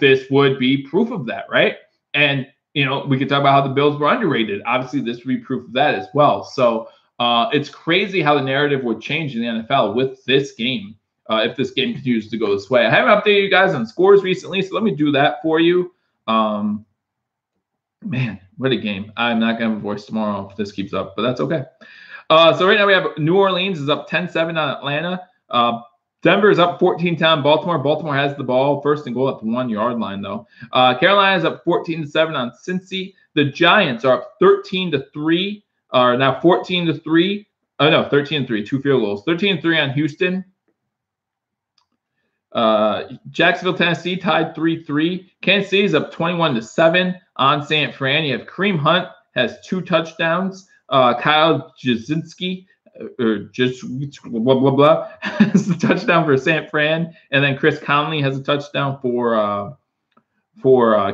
this would be proof of that, right? And we could talk about how the Bills were underrated. Obviously, this would be proof of that as well. So it's crazy how the narrative would change in the NFL with this game if this game continues to go this way. I haven't updated you guys on scores recently, so let me do that for you. Man, what a game. I'm not going to have a voice tomorrow if this keeps up, but that's okay. So right now we have New Orleans is up 10-7 on Atlanta. Denver is up 14-10 on Baltimore. Baltimore has the ball first and goal at the 1-yard line, though. Carolina is up 14-7 on Cincy. The Giants are up 13-3, or now 14-3. Oh, no, 13-3, 2 field goals. 13-3 on Houston. Jacksonville, Tennessee tied 3-3. Kansas City is up 21-7 on San Fran. You have Kareem Hunt has 2 touchdowns. Kyle Jasinski, or just blah blah blah, has a touchdown for San Fran, and then Chris Conley has a touchdown for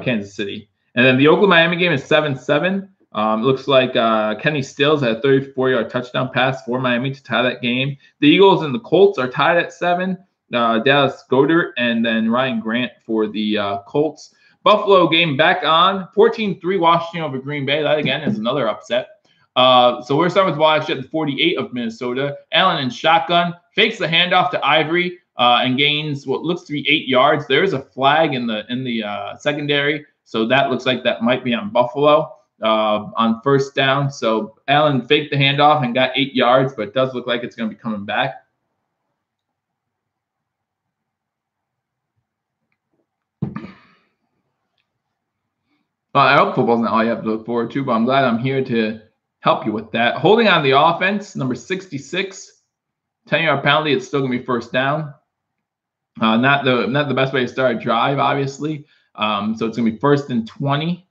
Kansas City. And then the Oakland-Miami game is 7-7. It looks like Kenny Stills had a 34-yard touchdown pass for Miami to tie that game. The Eagles and the Colts are tied at 7. Dallas Goedert and then Ryan Grant for the Colts. Buffalo game back on 14-3 Washington over Green Bay. That again is another upset. So we're starting with the ball actually at the 48 of Minnesota. Allen in shotgun fakes the handoff to Ivory and gains what looks to be 8 yards. There's a flag in the secondary, so that looks like that might be on Buffalo on first down. So Allen faked the handoff and got 8 yards, but it does look like it's going to be coming back. I hope football's not all you have to look forward to, but I'm glad I'm here to help you with that. Holding on the offense, number 66, 10-yard penalty. It's still going to be first down. Not the best way to start a drive, obviously. So it's going to be 1st and 20.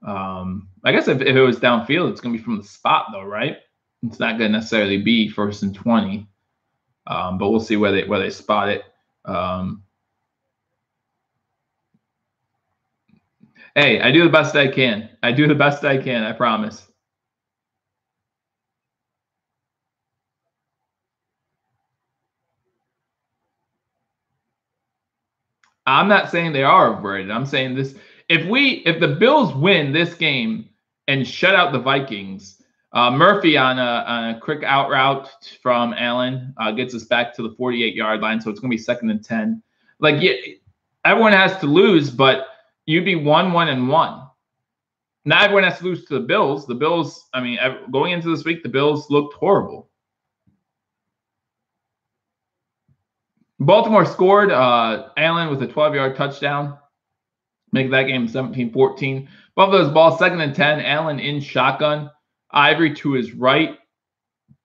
I guess if it was downfield, it's going to be from the spot, though, right? It's not going to necessarily be 1st and 20. But we'll see where they spot it. Hey, I do the best I can. I promise. I'm not saying they are overrated. I'm saying this: if the Bills win this game and shut out the Vikings, Murphy on a quick out route from Allen gets us back to the 48-yard line, so it's going to be 2nd and 10. Like, yeah, everyone has to lose, but you'd be 1-1-1. Not everyone has to lose to the Bills. The Bills, I mean, going into this week, the Bills looked horrible. Baltimore scored. Allen with a 12-yard touchdown. Make that game 17-14. Buffalo's ball, 2nd and 10. Allen in shotgun. Ivory to his right.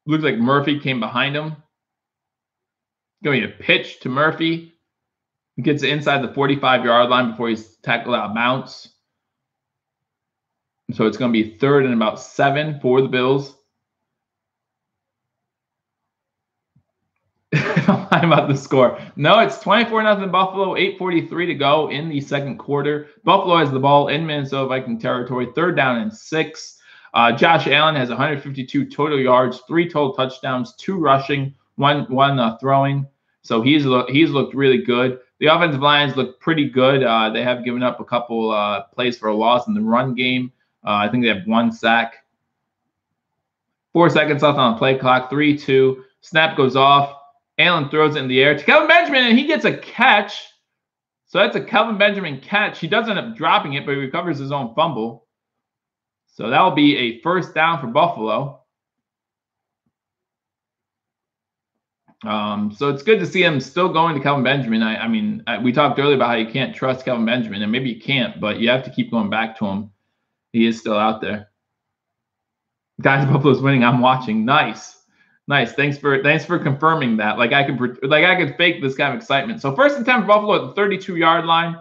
Looks like Murphy came behind him. Going to pitch to Murphy. He gets inside the 45-yard line before he's tackled out of bounds. So it's going to be 3rd and about 7 for the Bills. I'm lying about the score. No, it's 24-0 Buffalo, 8:43 to go in the second quarter. Buffalo has the ball in Minnesota Viking territory, 3rd down and 6. Josh Allen has 152 total yards, 3 total touchdowns, 2 rushing, one throwing. So he's looked really good. The offensive lines look pretty good. They have given up a couple plays for a loss in the run game. I think they have 1 sack. 4 seconds left on the play clock. 3-2. Snap goes off. Allen throws it in the air to Kelvin Benjamin, and he gets a catch. So that's a Kelvin Benjamin catch. He does end up dropping it, but he recovers his own fumble. So that will be a 1st down for Buffalo. So it's good to see him still going to Kelvin Benjamin. I mean, we talked earlier about how you can't trust Kelvin Benjamin, and maybe you can't, but you have to keep going back to him. He is still out there. Guys, Buffalo's winning. I'm watching. Nice. Thanks for confirming that. Like I could fake this kind of excitement. So 1st and 10 for Buffalo at the 32-yard line.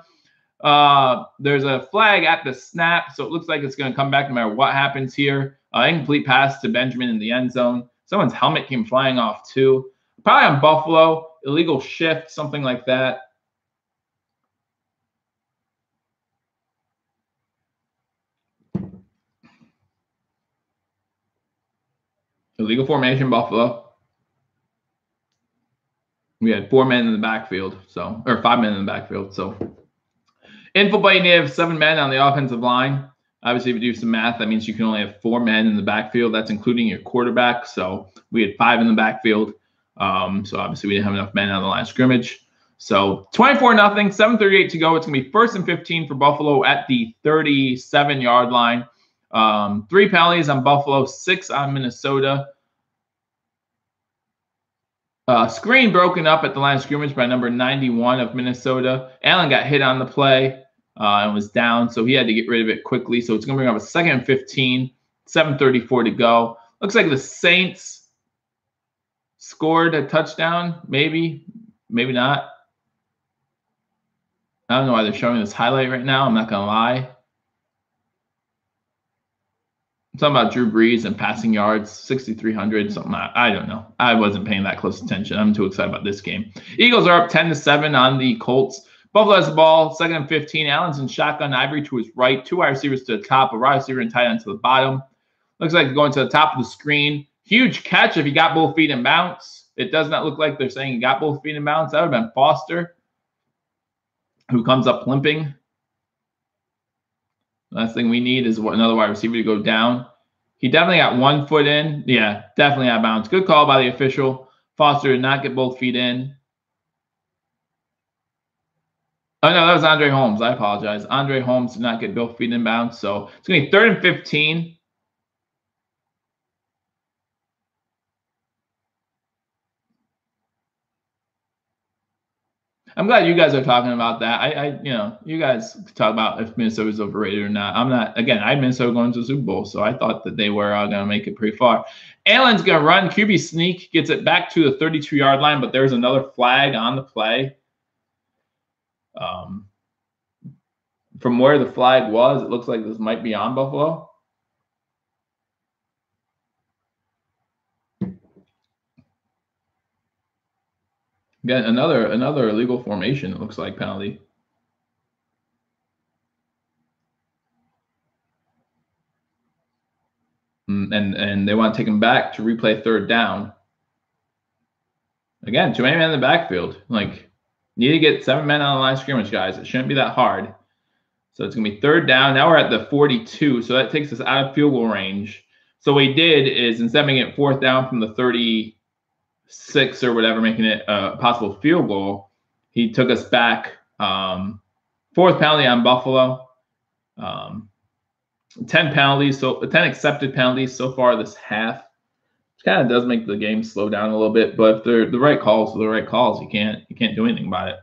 There's a flag at the snap, so it looks like it's going to come back no matter what happens here. Incomplete pass to Benjamin in the end zone. Someone's helmet came flying off too. Probably on Buffalo. Illegal shift, something like that. Illegal formation, Buffalo. We had 4 men in the backfield, or 5 men in the backfield. So in football, you need to have 7 men on the offensive line. Obviously, if you do some math, that means you can only have 4 men in the backfield. That's including your quarterback. So we had 5 in the backfield. So obviously we didn't have enough men on the line of scrimmage. So 24-0, 7:38 to go. It's going to be 1st and 15 for Buffalo at the 37-yard line. 3 penalties on Buffalo, 6 on Minnesota. Screen broken up at the line of scrimmage by number 91 of Minnesota. Allen got hit on the play and was down, so he had to get rid of it quickly. So it's going to bring up a 2nd and 15, 7:34 to go. Looks like the Saints scored a touchdown, maybe not. I don't know why they're showing this highlight right now. I'm not going to lie. Something about Drew Brees and passing yards, 6,300, something. I don't know. I wasn't paying that close attention. I'm too excited about this game. Eagles are up 10-7 on the Colts. Buffalo has the ball, 2nd and 15. Allen's in shotgun. Ivory to his right. 2 wide receivers to the top. A wide receiver and tight end to the bottom. Looks like going to the top of the screen. Huge catch if he got both feet in bounds. It does not look like they're saying he got both feet in bounds. That would have been Foster, who comes up limping. Last thing we need is another wide receiver to go down. He definitely got 1 foot in. Yeah, definitely out of bounds. Good call by the official. Foster did not get both feet in. Oh, no, that was Andre Holmes. I apologize. Andre Holmes did not get both feet in bounds. So it's going to be 3rd and 15. I'm glad you guys are talking about that. You guys talk about if Minnesota is overrated or not. I'm not. Again, I had Minnesota going to the Super Bowl, so I thought that they were going to make it pretty far. Allen's going to run. QB sneak, gets it back to the 32-yard line, but there's another flag on the play. From where the flag was, it looks like this might be on Buffalo. Again, another illegal formation, it looks like, penalty. And they want to take him back to replay 3rd down. Again, too many men in the backfield. Like, need to get 7 men on the line of scrimmage, guys. It shouldn't be that hard. So it's going to be 3rd down. Now we're at the 42, so that takes us out of field goal range. So what he did is, instead of making it 4th down from the 36 or whatever, making it a possible field goal, he took us back. 4th penalty on Buffalo. 10 penalties, so 10 accepted penalties so far this half. Which kind of does make the game slow down a little bit, but if they're the right calls, the right calls, you can't do anything about it.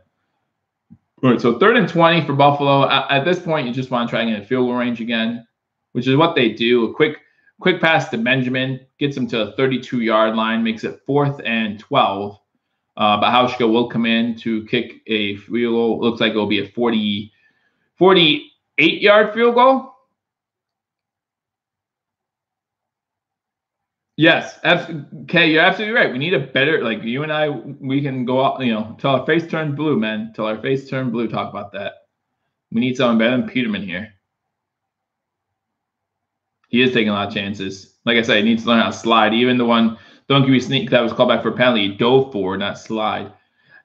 All right, so 3rd and 20 for Buffalo. At this point, you just want to try and get a field goal range again, which is what they do. A quick pass to Benjamin gets him to the 32-yard line, makes it 4th and 12. Bahauschka will come in to kick a field goal. Looks like it will be a 48-yard field goal. Yes, okay, you're absolutely right. We need a better, like, you and I, we can go out, till our face turns blue, man. Till our face turns blue, talk about that. We need someone better than Peterman here. He is taking a lot of chances. Like I said, he needs to learn how to slide. Even the one, don't give me sneak, that was called back for a penalty. He dove forward, not slide.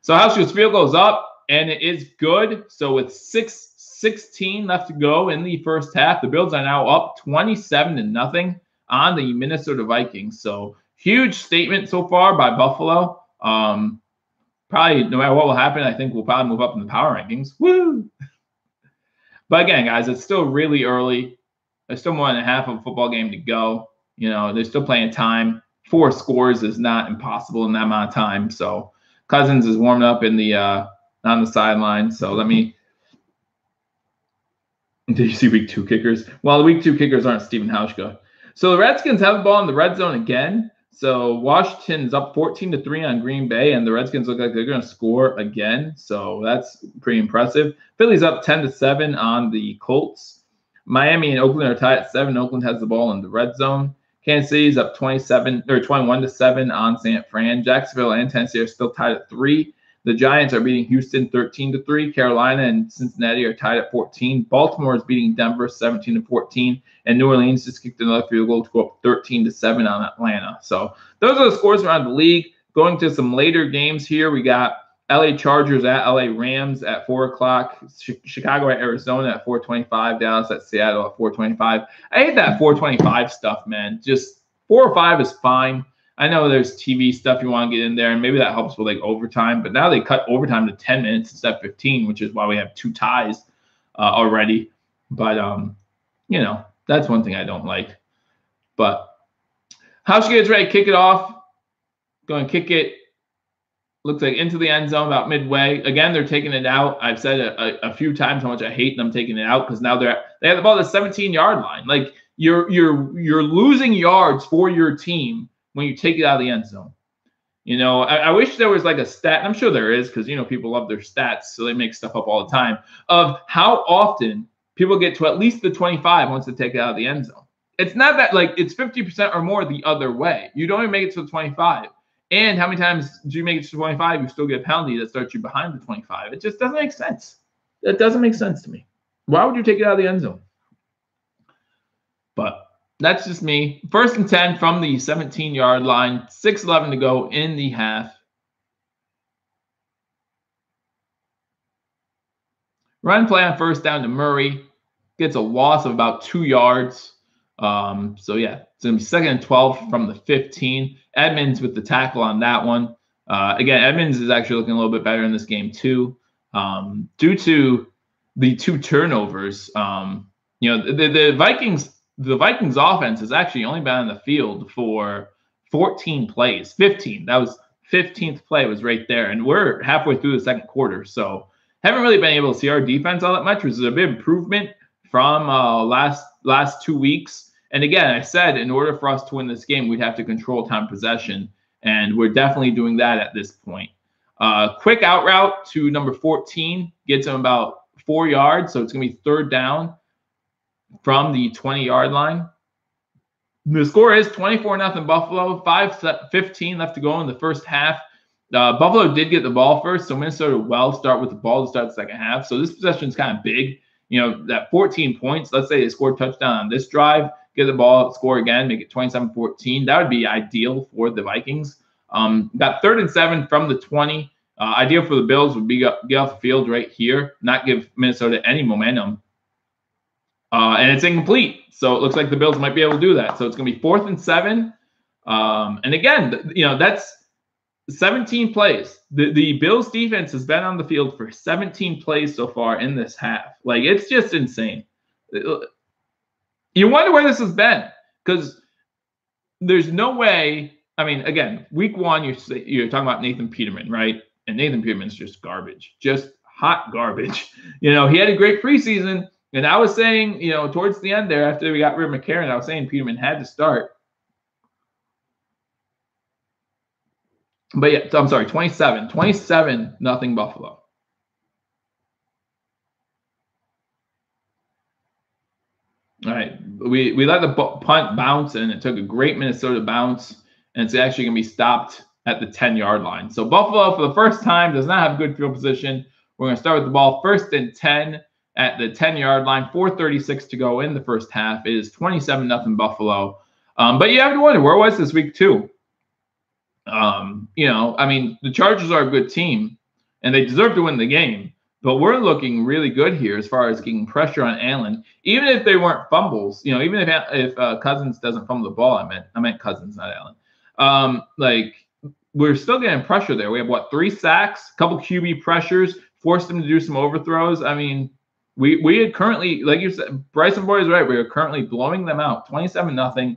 So Hauschka's field goes up, and it is good. So with 6:16 left to go in the first half, the Bills are now up 27-0 on the Minnesota Vikings. So huge statement so far by Buffalo. Probably no matter what will happen, I think we'll probably move up in the power rankings. Woo! But again, guys, it's still really early. There's still more than half of a football game to go. There's still plenty of time. 4 scores is not impossible in that amount of time. So Cousins is warming up in the on the sideline. So let me. Did you see week 2 kickers? Well, the week 2 kickers aren't Stephen Hauschka. So the Redskins have the ball in the red zone again. So Washington is up 14-3 on Green Bay, and the Redskins look like they're going to score again. So that's pretty impressive. Philly's up 10-7 on the Colts. Miami and Oakland are tied at 7. Oakland has the ball in the red zone. Kansas City's up 21-7 on San Fran. Jacksonville and Tennessee are still tied at 3. The Giants are beating Houston 13-3. Carolina and Cincinnati are tied at 14. Baltimore is beating Denver 17-14. And New Orleans just kicked another field goal to go up 13-7 on Atlanta. So those are the scores around the league. Going to some later games here, we got LA Chargers at LA Rams at 4 o'clock. Chicago at Arizona at 4:25. Dallas at Seattle at 4:25. I hate that 4:25 stuff, man. Just 4 or 5 is fine. I know there's TV stuff you want to get in there, and maybe that helps with like overtime. But now they cut overtime to 10 minutes instead of 15, which is why we have 2 ties already. But that's one thing I don't like. But House gets ready to kick it off. Going to kick it. Looks like into the end zone about midway. Again, they're taking it out. I've said a few times how much I hate them taking it out because now they have the ball at the 17-yard line. Like you're losing yards for your team when you take it out of the end zone. I wish there was like a stat. And I'm sure there is because people love their stats, so they make stuff up all the time of how often people get to at least the 25 once they take it out of the end zone. It's not that like it's 50% or more the other way. You don't even make it to the 25. And how many times do you make it to 25? You still get a penalty that starts you behind the 25. It just doesn't make sense. It doesn't make sense to me. Why would you take it out of the end zone? But that's just me. 1st and 10 from the 17-yard line. 6:11 to go in the half. Run play on 1st down to Murray. Gets a loss of about 2 yards. So yeah, it's going to be 2nd and 12 from the 15. Edmonds with the tackle on that one. Again, Edmonds is actually looking a little bit better in this game too, due to the 2 turnovers. The Vikings offense has actually only been on the field for 14 plays, 15. That was 15th play was right there, and we're halfway through the 2nd quarter, so haven't really been able to see our defense all that much, which is a big improvement from last 2 weeks. And again, I said in order for us to win this game, we'd have to control time possession, and we're definitely doing that at this point. Quick out route to number 14 gets him about 4 yards, so it's going to be 3rd down from the 20-yard line. The score is 24-0 Buffalo. 5:15 left to go in the first half. Buffalo did get the ball first, so Minnesota will start with the ball to start the second half. So this possession is kind of big. That 14 points, let's say they scored a touchdown on this drive, get the ball, score again, make it 27-14. That would be ideal for the Vikings. Got 3rd and 7 from the 20. Ideal for the Bills would be get off the field right here, not give Minnesota any momentum. And it's incomplete. So it looks like the Bills might be able to do that. So it's going to be 4th and 7. And again, that's 17 plays. The Bills defense has been on the field for 17 plays so far in this half. Like, it's just insane. You wonder where this has been because there's no way. I mean, again, week 1, you're talking about Nathan Peterman, right? And Nathan Peterman's just garbage, just hot garbage. He had a great preseason. And I was saying, towards the end there, after we got rid of McCarron, I was saying Peterman had to start. But yeah, I'm sorry, 27-0 Buffalo. All right, we let the punt bounce, and it took a great Minnesota bounce, and it's actually going to be stopped at the 10-yard line. So Buffalo, for the first time, does not have good field position. We're going to start with the ball 1st and 10 at the 10-yard line. 4:36 to go in the first half. It is 27-0 Buffalo. But you have to wonder, where was this week 2? The Chargers are a good team, and they deserve to win the game. But we're looking really good here as far as getting pressure on Allen, even if they weren't fumbles. Even if Cousins doesn't fumble the ball, I meant Cousins, not Allen. We're still getting pressure there. We have 3 sacks, a couple QB pressures, forced them to do some overthrows. I mean, we had currently, like you said, Bryson Boyd is right. We are currently blowing them out, 27-0.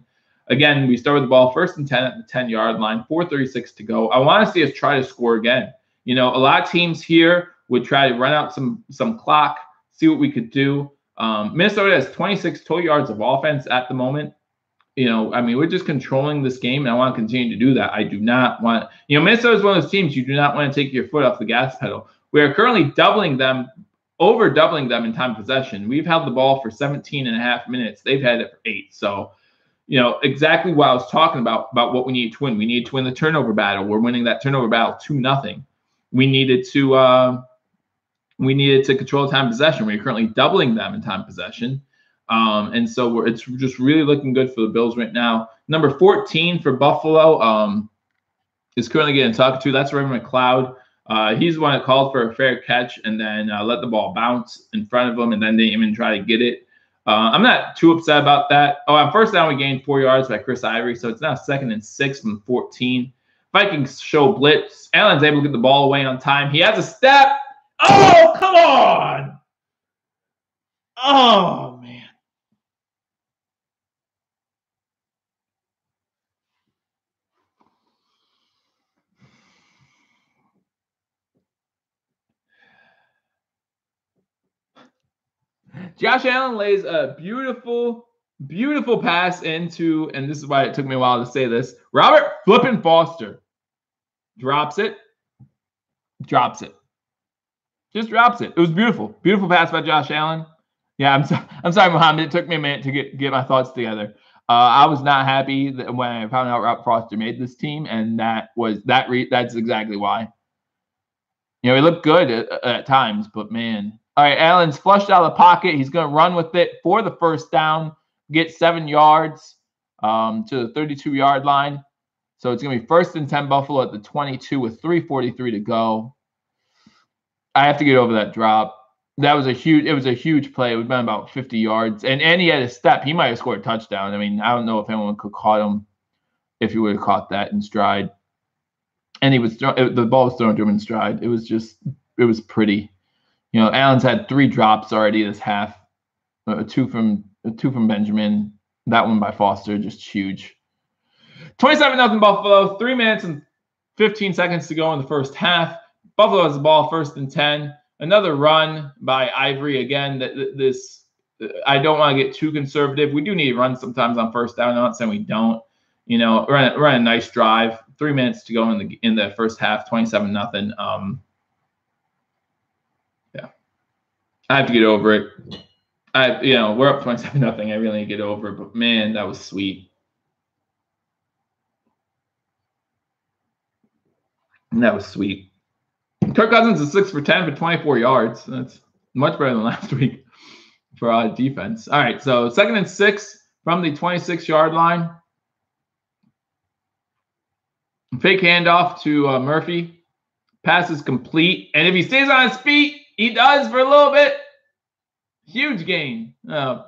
Again, we start with the ball 1st and 10 at the 10-yard line, 4:36 to go. I want to see us try to score again. A lot of teams here would try to run out some clock, see what we could do. Minnesota has 26 total yards of offense at the moment. We're just controlling this game, and I want to continue to do that. I do not want, Minnesota is one of those teams you do not want to take your foot off the gas pedal. We are currently over doubling them in time of possession. We've held the ball for 17.5 minutes. They've had it for 8. So, exactly what I was talking about what we need to win. We need to win the turnover battle. We're winning that turnover battle 2-0. We needed to control time possession. We're currently doubling them in time possession. And so it's just really looking good for the Bills right now. Number 14 for Buffalo is currently getting talked to. That's Ray McLeod. He's the one that called for a fair catch and then let the ball bounce in front of him and then didn't even try to get it. I'm not too upset about that. Oh, on first down, we gained 4 yards by Chris Ivory, so it's now 2nd and 6 from 14. Vikings show blitz. Allen's able to get the ball away on time. He has a step. Oh, come on. Oh, man. Josh Allen lays a beautiful, beautiful pass into, and this is why it took me a while to say this, Robert flippin' Foster. Drops it. Drops it. Just drops it. It was beautiful. Beautiful pass by Josh Allen. Yeah, I'm sorry, Mohammed. It took me a minute to get my thoughts together. I was not happy when I found out Robert Foster made this team, and that's exactly why. You know, he looked good at times, but man. All right, Allen's flushed out of the pocket. He's going to run with it for the first down, get 7 yards to the 32-yard line. So it's going to be 1st and 10 Buffalo at the 22 with 3:43 to go. I have to get over that drop. It was a huge play. It would have been about 50 yards. And he had a step. He might have scored a touchdown. I mean, I don't know if anyone could caught him if he would have caught that in stride. And the ball was thrown to him in stride. It was pretty. You know, Allen's had 3 drops already this half. Two from Benjamin. That one by Foster, just huge. 27-0 Buffalo. 3 minutes and 15 seconds to go in the first half. Buffalo has the ball 1st and 10. Another run by Ivory. Again, I don't want to get too conservative. We do need to run sometimes on first down. I'm not saying we don't. You know, run a nice drive. 3 minutes to go in the first half. 27-0. Yeah, I have to get over it. We're up 27-0. I really need to get over it. But man, that was sweet. That was sweet. Kirk Cousins is 6 for 10 for 24 yards. That's much better than last week for defense. All right, so 2nd and 6 from the 26-yard line. Fake handoff to Murphy. Pass is complete. And if he stays on his feet, he does for a little bit. Huge gain.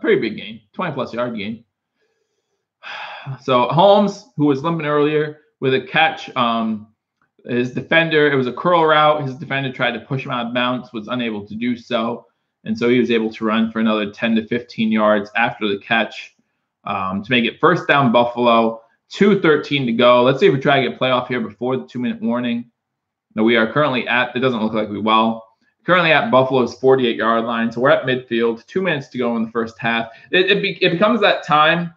Pretty big gain. 20-plus yard gain. So Holmes, who was limping earlier with a catch, his defender, it was a curl route. His defender tried to push him out of bounds, was unable to do so. And so he was able to run for another 10 to 15 yards after the catch to make it 1st down Buffalo, 2:13 to go. Let's see if we try to get playoff here before the 2-minute warning. Now we are currently it doesn't look like we will. Currently at Buffalo's 48-yard line. So we're at midfield, 2 minutes to go in the first half. It becomes that time.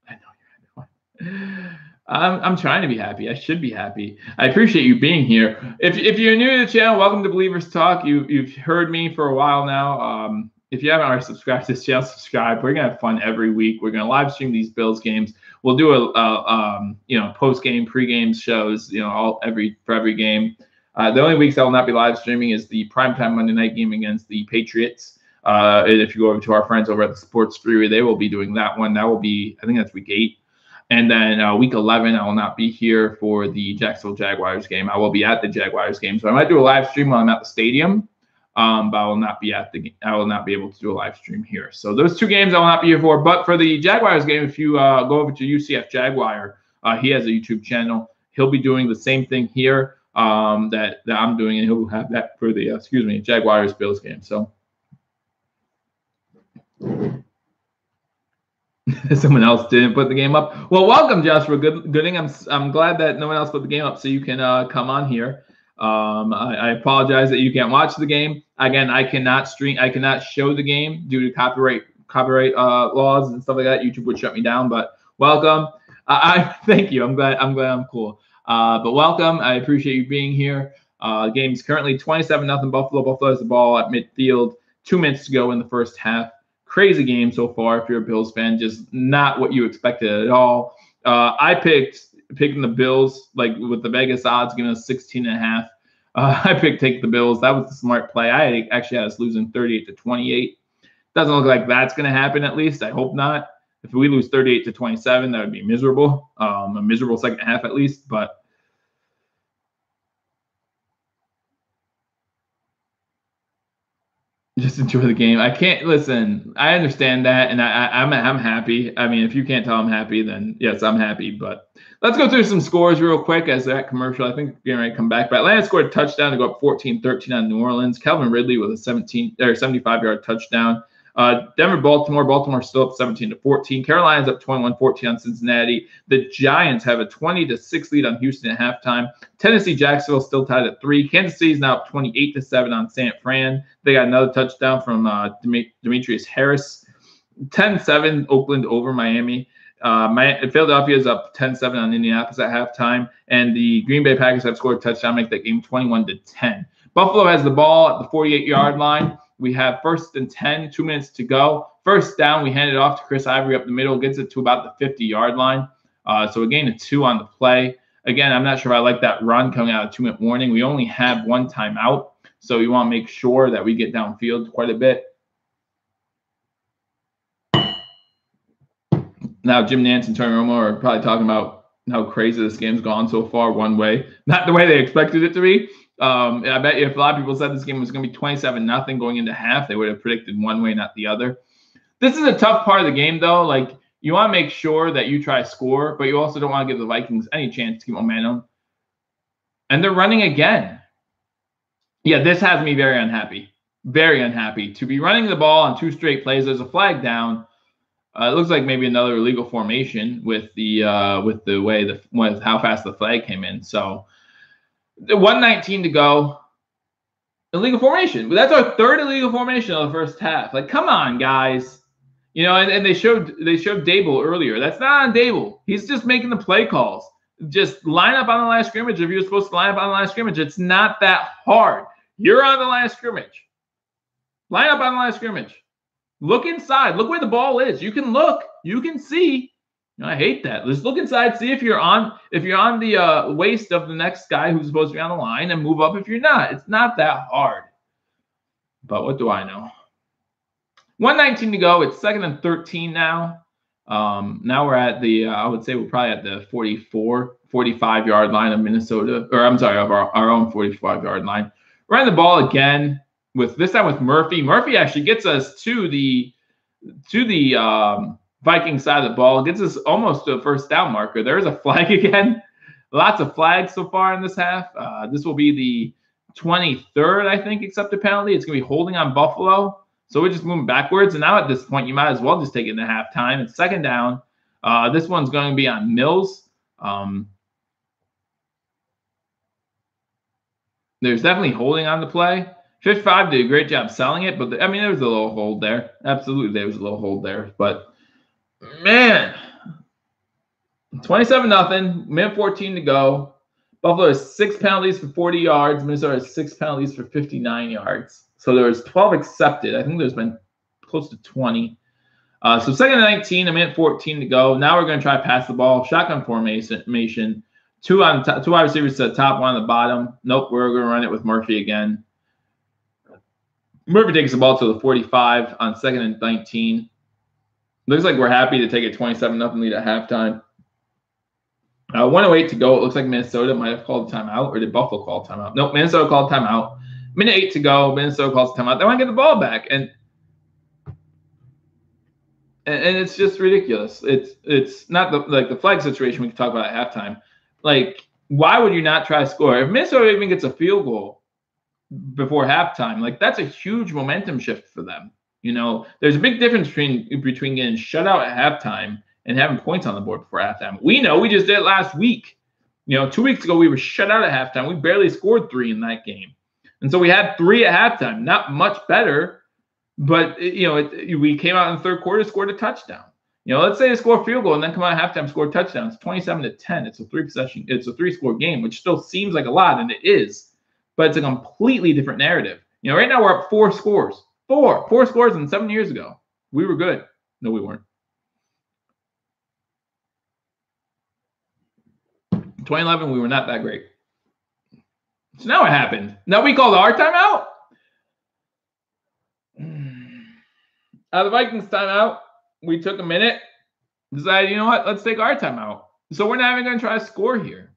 I know you're happy. I'm trying to be happy. I should be happy. I appreciate you being here. If you're new to the channel, welcome to Believers Talk. You've heard me for a while now. If you haven't already subscribed to this channel, subscribe. We're gonna have fun every week. We're gonna live stream these Bills games. We'll do a post game, pre game shows. For every game. The only weeks I will not be live streaming is the primetime Monday night game against the Patriots. If you go over to our friends over at the Sports Freeway, they will be doing that one. That will be, I think that's week 8. And then week 11, I will not be here for the Jacksonville Jaguars game. I will be at the Jaguars game. So I might do a live stream while I'm at the stadium, but I will not be able to do a live stream here. So those 2 games I will not be here for. But for the Jaguars game, if you go over to UCF Jaguar, he has a YouTube channel. He'll be doing the same thing here that I'm doing, and he'll have that for the Jaguars Bills game. So someone else didn't put the game up. Well, welcome, Joshua Gooding. I'm glad that no one else put the game up, so you can come on here. I apologize that you can't watch the game. Again, I cannot show the game due to copyright laws and stuff like that. YouTube would shut me down. But welcome. I thank you. I'm glad I'm cool. But welcome. I appreciate you being here. Game's currently 27-0 Buffalo. Buffalo has the ball at midfield. 2 minutes to go in the first half. Crazy game so far if you're a Bills fan. Just not what you expected at all. I picking the Bills, like with the Vegas odds giving us 16.5. I take the Bills. That was the smart play. I actually had us losing 38-28. Doesn't look like that's going to happen, at least. I hope not. If we lose 38-27, that would be miserable. A miserable second half at least. But just enjoy the game. I can't listen. I understand that, and I'm happy. I mean, if you can't tell I'm happy, then yes, I'm happy. But let's go through some scores real quick as that commercial. I think we're getting ready to come back. But Atlanta scored a touchdown to go up 14-13 on New Orleans. Calvin Ridley with a 75-yard touchdown. Denver, Baltimore. Baltimore still up 17-14. Carolina's up 21-14 on Cincinnati. The Giants have a 20-6 lead on Houston at halftime. Tennessee, Jacksonville still tied at 3. Kansas City's now up 28-7 on San Fran. They got another touchdown from Demetrius Harris. 10-7 Oakland over Miami. Philadelphia is up 10-7 on Indianapolis at halftime, and the Green Bay Packers have scored a touchdown, make that game 21-10. Buffalo has the ball at the 48-yard line. We have 1st and 10, 2 minutes to go. First down, we hand it off to Chris Ivory up the middle, gets it to about the 50-yard line. So a gain of 2 on the play. Again, I'm not sure if I like that run coming out of 2-minute warning. We only have 1 timeout, so we want to make sure that we get downfield quite a bit. Now, Jim Nantz and Tony Romo are probably talking about how crazy this game's gone so far one way. Not the way they expected it to be. I bet you if a lot of people said this game was going to be 27-0 going into half, they would have predicted one way, not the other. This is a tough part of the game, though. Like, you want to make sure that you try to score, but you also don't want to give the Vikings any chance to keep momentum. And they're running again. Yeah, this has me very unhappy. Very unhappy. To be running the ball on 2 straight plays, there's a flag down. It looks like maybe another illegal formation with the way with how fast the flag came in. So 1:19 to go. Illegal formation. But that's our 3rd illegal formation of the first half. Like, come on, guys. You know, and they showed Dable earlier. That's not on Dable. He's just making the play calls. Just line up on the line of scrimmage if you're supposed to line up on the line of scrimmage. It's not that hard. You're on the line of scrimmage. Line up on the line of scrimmage. Look inside. Look where the ball is. You can look. You can see. You know, I hate that. Let's look inside. See if you're on the waist of the next guy who's supposed to be on the line, and move up if you're not. It's not that hard. But what do I know? 1:19 to go. It's 2nd and 13 now. Now we're at the I would say we're probably at the 45-yard line of Minnesota, or I'm sorry, of our own 45-yard line. We're on the ball again. This time with Murphy. Murphy actually gets us to the Viking side of the ball. Gets us almost to a first down marker. There's a flag again. Lots of flags so far in this half. This will be the 23rd, I think, except a penalty. It's going to be holding on Buffalo. So we're just moving backwards. And now at this point, you might as well just take it into halftime. It's 2nd down. This one's going to be on Mills. There's definitely holding on the play. 55 did a great job selling it, but I mean, there was a little hold there. Absolutely, there was a little hold there. But, man, 27-0, minute 14 to go. Buffalo has 6 penalties for 40 yards. Minnesota has 6 penalties for 59 yards. So there was 12 accepted. I think there's been close to 20. So 2nd and 19, a minute 14 to go. Now we're going to try to pass the ball. Shotgun formation. 2 wide receivers to the top, 1 on the bottom. Nope, we're going to run it with Murphy again. Murphy takes the ball to the 45 on 2nd and 19. Looks like we're happy to take a 27-0 lead at halftime. 1:08 to go. It looks like Minnesota might have called a timeout, or did Buffalo call a timeout? Nope, Minnesota called a timeout. Minute 8 to go. Minnesota calls a timeout. They want to get the ball back, and it's just ridiculous. It's not the flag situation we can talk about at halftime. Like, why would you not try to score? If Minnesota even gets a field goal before halftime, like, that's a huge momentum shift for them. You know, there's a big difference between getting shut out at halftime and having points on the board before halftime. We know, we just did it last week. You know, 2 weeks ago we were shut out at halftime. We barely scored 3 in that game, and so we had 3 at halftime. Not much better, but we came out in the 3rd quarter, scored a touchdown. You know, let's say they score a field goal and then come out at halftime, score a touchdown. It's 27-10. It's a 3-score game, which still seems like a lot, and it is. But it's a completely different narrative. You know, right now we're up 4 scores. 4 scores than 7 years ago. We were good. No, we weren't. 2011, we were not that great. So now what happened? Now we called our timeout? Out of the Vikings timeout, we took a minute, decided, you know what, let's take our timeout. So we're not even going to try to score here.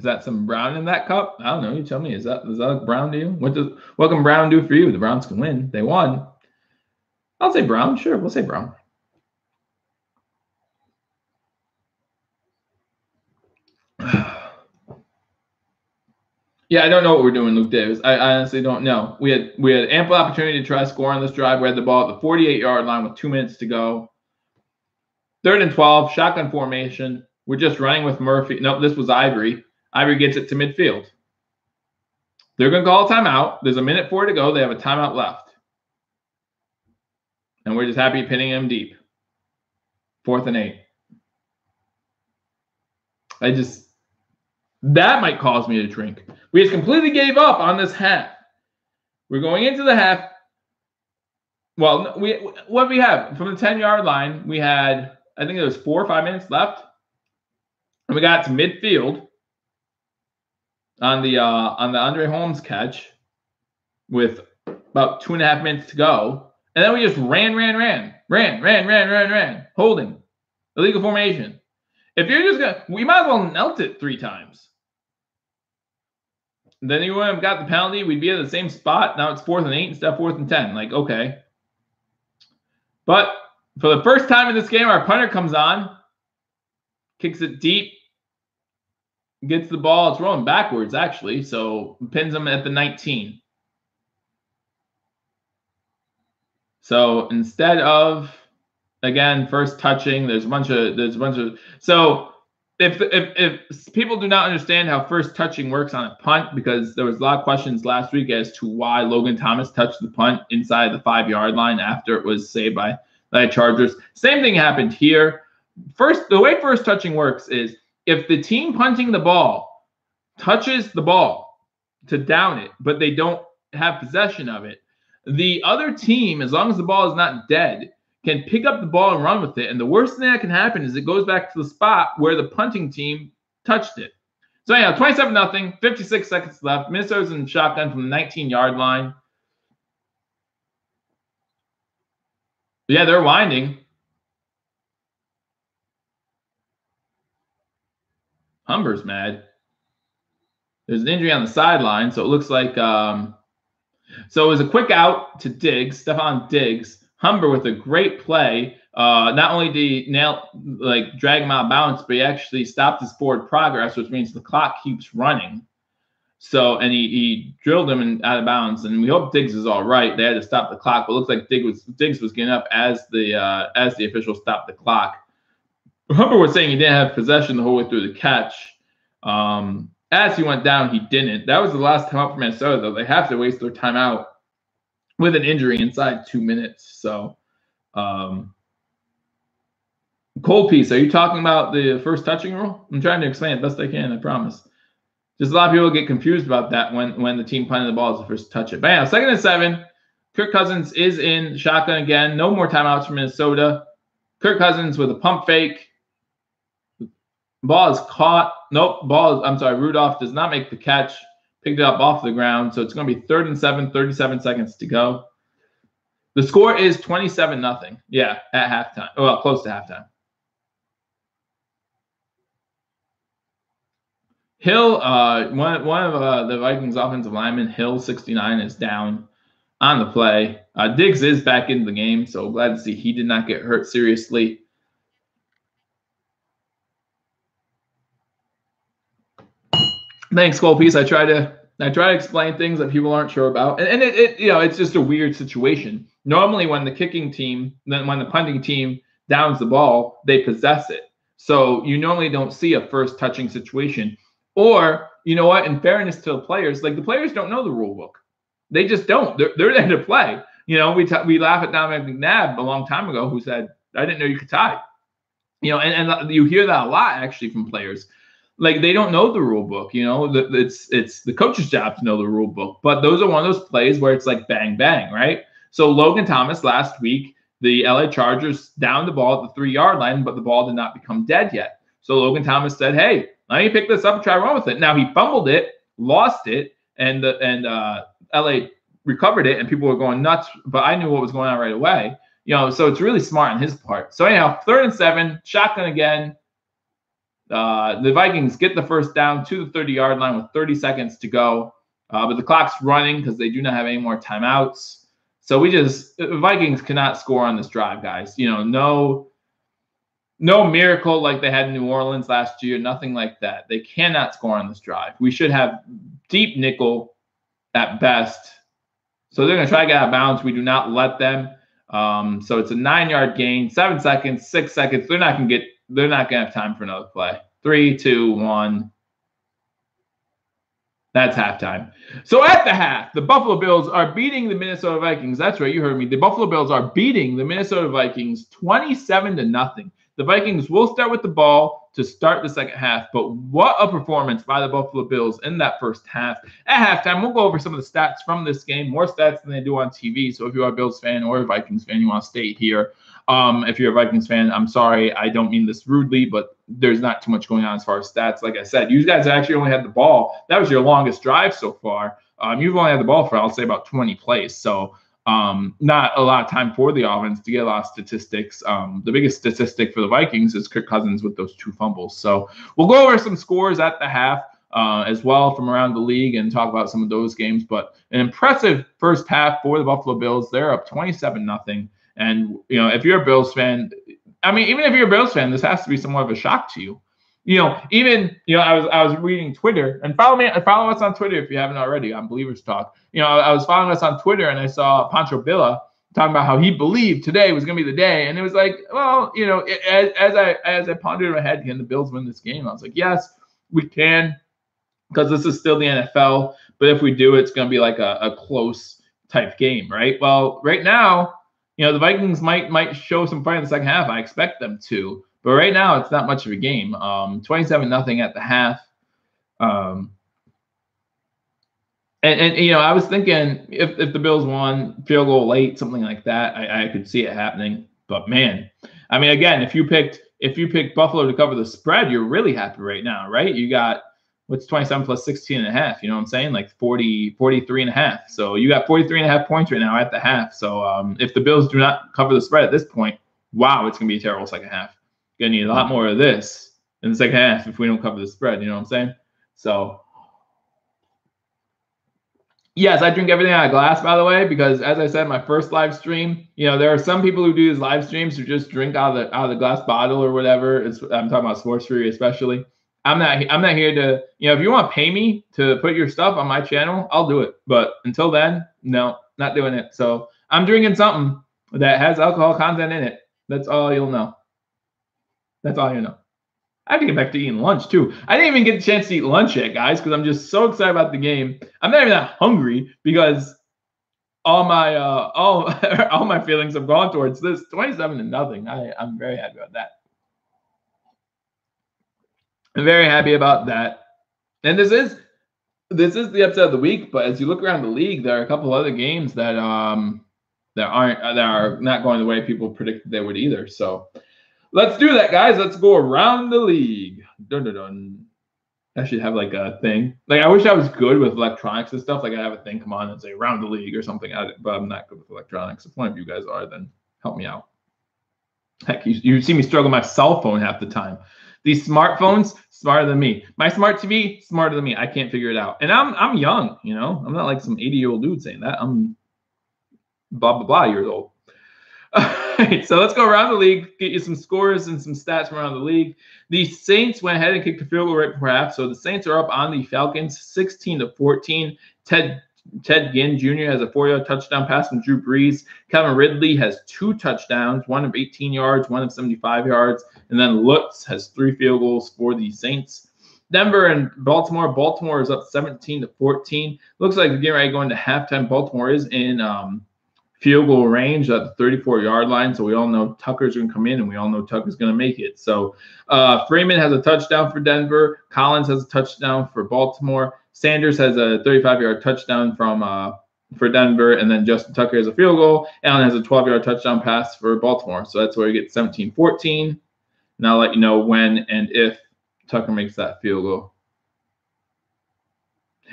Is that some brown in that cup? I don't know. You tell me. Does that look brown to you? What can brown do for you? The Browns can win. They won. I'll say brown. Sure, we'll say brown. Yeah, I don't know what we're doing, Luke Davis. I honestly don't know. We had ample opportunity to try to score on this drive. We had the ball at the 48-yard line with 2 minutes to go. 3rd and 12, shotgun formation. We're just running with Murphy. Nope, this was Ivory. Ivory gets it to midfield. They're going to call a timeout. There's a minute 4 to go. They have a timeout left. And we're just happy pinning him deep. 4th and 8. That might cause me to drink. We just completely gave up on this half. We're going into the half. Well, what we have from the 10-yard line, we had, I think it was 4 or 5 minutes left. And we got to midfield on the Andre Holmes catch with about 2.5 minutes to go. And then we just ran. Holding. Illegal formation. If you're just going to, we might as well knelt it 3 times. Then you would have got the penalty. We'd be at the same spot. Now it's 4th and 8 instead of 4th and 10. Like, okay. But for the first time in this game, our punter comes on, kicks it deep, gets the ball. It's rolling backwards, actually. So pins him at the 19. So instead of, again, first touching, there's a bunch of. So if people do not understand how first touching works on a punt, because there was a lot of questions last week as to why Logan Thomas touched the punt inside the 5-yard line after it was saved by the Chargers. Same thing happened here. The way first touching works is if the team punting the ball touches the ball to down it, but they don't have possession of it, the other team, as long as the ball is not dead, can pick up the ball and run with it. And the worst thing that can happen is it goes back to the spot where the punting team touched it. So anyhow, 27-0, 56 seconds left. Minnesota's in shotgun from the 19-yard line. Yeah, they're winding. Humber's mad. There's an injury on the sideline, so it looks like so it was a quick out to Diggs, Stephon Diggs. Humber with a great play. Not only did he drag him out of bounds, but he actually stopped his forward progress, which means the clock keeps running. So, and he drilled him out of bounds, and we hope Diggs is all right. They had to stop the clock, but it looks like Diggs was getting up as the official stopped the clock. Humber was saying he didn't have possession the whole way through the catch. As he went down, he didn't. That was the last time out for Minnesota, though. They have to waste their timeout with an injury inside 2 minutes. So, cold piece, are you talking about the first touching rule? I'm trying to explain it best I can, I promise. Just a lot of people get confused about that when the team punting the ball is the first to touch it. But yeah, 2nd and 7. Kirk Cousins is in shotgun again. No more timeouts for Minnesota. Kirk Cousins with a pump fake. Ball is caught. Nope, Rudolph does not make the catch. Picked it up off the ground. So it's going to be 3rd and 7, 37 seconds to go. The score is 27-0. Yeah, at halftime. Well, close to halftime. Hill, one of the Vikings offensive linemen, Hill 69, is down on the play. Diggs is back into the game, so glad to see he did not get hurt seriously. Thanks, Colpiece. I try to explain things that people aren't sure about, and it's just a weird situation. Normally, when the kicking team, when the punting team downs the ball, they possess it. So you normally don't see a first touching situation. Or, you know what, in fairness to the players, the players don't know the rule book. They just don't. They're there to play. We laugh at Dominic McNabb a long time ago who said, I didn't know you could tie. And you hear that a lot, actually, from players. They don't know the rule book. It's the coach's job to know the rule book. But those are one of those plays where it's like bang, bang, right? So Logan Thomas last week, the LA Chargers downed the ball at the 3-yard line, but the ball did not become dead yet. So Logan Thomas said, hey, let me pick this up and try to run with it. Now he fumbled it, lost it, and LA recovered it, and people were going nuts. But I knew what was going on right away. So it's really smart on his part. So anyhow, 3rd and 7, shotgun again. The Vikings get the first down to the 30-yard line with 30 seconds to go. But the clock's running because they do not have any more timeouts. So the Vikings cannot score on this drive, guys. No miracle like they had in New Orleans last year, nothing like that. They cannot score on this drive. We should have deep nickel at best. So they're going to try to get out of bounds. We do not let them. So it's a 9-yard gain, 7 seconds, 6 seconds. They're not going to have time for another play. 3, 2, 1. That's halftime. So at the half, the Buffalo Bills are beating the Minnesota Vikings. That's right, you heard me. The Buffalo Bills are beating the Minnesota Vikings 27-0. The Vikings will start with the ball to start the second half, but what a performance by the Buffalo Bills in that first half. At halftime, we'll go over some of the stats from this game, more stats than they do on TV. So if you are a Bills fan or a Vikings fan, you want to stay here. If you're a Vikings fan, I'm sorry, I don't mean this rudely, but there's not too much going on as far as stats. Like I said, you guys actually only had the ball. That was your longest drive so far. You've only had the ball for, I'll say, about 20 plays. So not a lot of time for the offense to get a lot of statistics. The biggest statistic for the Vikings is Kirk Cousins with those 2 fumbles. So we'll go over some scores at the half as well from around the league and talk about some of those games. But an impressive first half for the Buffalo Bills. They're up 27-0. And, if you're a Bills fan, even if you're a Bills fan, this has to be somewhat of a shock to you. I was reading Twitter, and follow us on Twitter if you haven't already on Believers Talk. I was following us on Twitter, and I saw Pancho Villa talking about how he believed today was going to be the day, and it was like, well, as I pondered in my head, can the Bills win this game? I was like, yes, we can, because this is still the NFL. But if we do, it's going to be like a close type game, right? Well, right now, the Vikings might show some fight in the second half. I expect them to. But right now, it's not much of a game. 27-0 at the half. I was thinking if the Bills won, field goal late, something like that, I could see it happening. But man, again, if you picked Buffalo to cover the spread, you're really happy right now, right? You got what's 27 plus 16.5? You know what I'm saying? Like 43.5. So you got 43.5 points right now at the half. So if the Bills do not cover the spread at this point, wow, it's gonna be a terrible second half. Gonna need a lot more of this in the second half if we don't cover the spread. You know what I'm saying? So yes, I drink everything out of glass, by the way, because as I said, my first live stream, there are some people who do these live streams who just drink out of the glass bottle or whatever. I'm talking about Sports Fury especially. I'm not here to, if you want to pay me to put your stuff on my channel, I'll do it. But until then, no, not doing it. So I'm drinking something that has alcohol content in it. That's all you'll know. That's all you know. I have to get back to eating lunch too. I didn't even get a chance to eat lunch yet, guys, because I'm just so excited about the game. I'm not even that hungry because all my all my feelings have gone towards this 27-0. I'm very happy about that. I'm very happy about that. And this is the upset of the week. But as you look around the league, there are a couple other games that are not going the way people predicted they would either. So let's do that, guys. Let's go around the league. Dun, dun, dun. I should have like a thing. Like I wish I was good with electronics and stuff. Like I have a thing come on and say around the league or something. But I'm not good with electronics. If one of you guys are, then help me out. Heck, you see me struggle with my cell phone half the time. These smartphones, smarter than me. My smart TV, smarter than me. I can't figure it out. And I'm young, I'm not like some 80-year-old dude saying that. I'm blah, blah, blah years old. All right, so let's go around the league, get you some scores and some stats from around the league. The Saints went ahead and kicked the field goal right before half. So the Saints are up on the Falcons 16-14. Ted Ginn Jr. has a 4-yard touchdown pass from Drew Brees. Calvin Ridley has 2 touchdowns, one of 18 yards, one of 75 yards. And then Lutz has 3 field goals for the Saints. Denver and Baltimore. Baltimore is up 17-14. Looks like getting ready to go into halftime. Baltimore is in field goal range at the 34-yard line. So we all know Tucker's going to come in, and we all know Tucker's going to make it. So Freeman has a touchdown for Denver. Collins has a touchdown for Baltimore. Sanders has a 35-yard touchdown for Denver, and then Justin Tucker has a field goal. Allen has a 12-yard touchdown pass for Baltimore. So that's where we get 17-14. And I'll let you know when and if Tucker makes that field goal.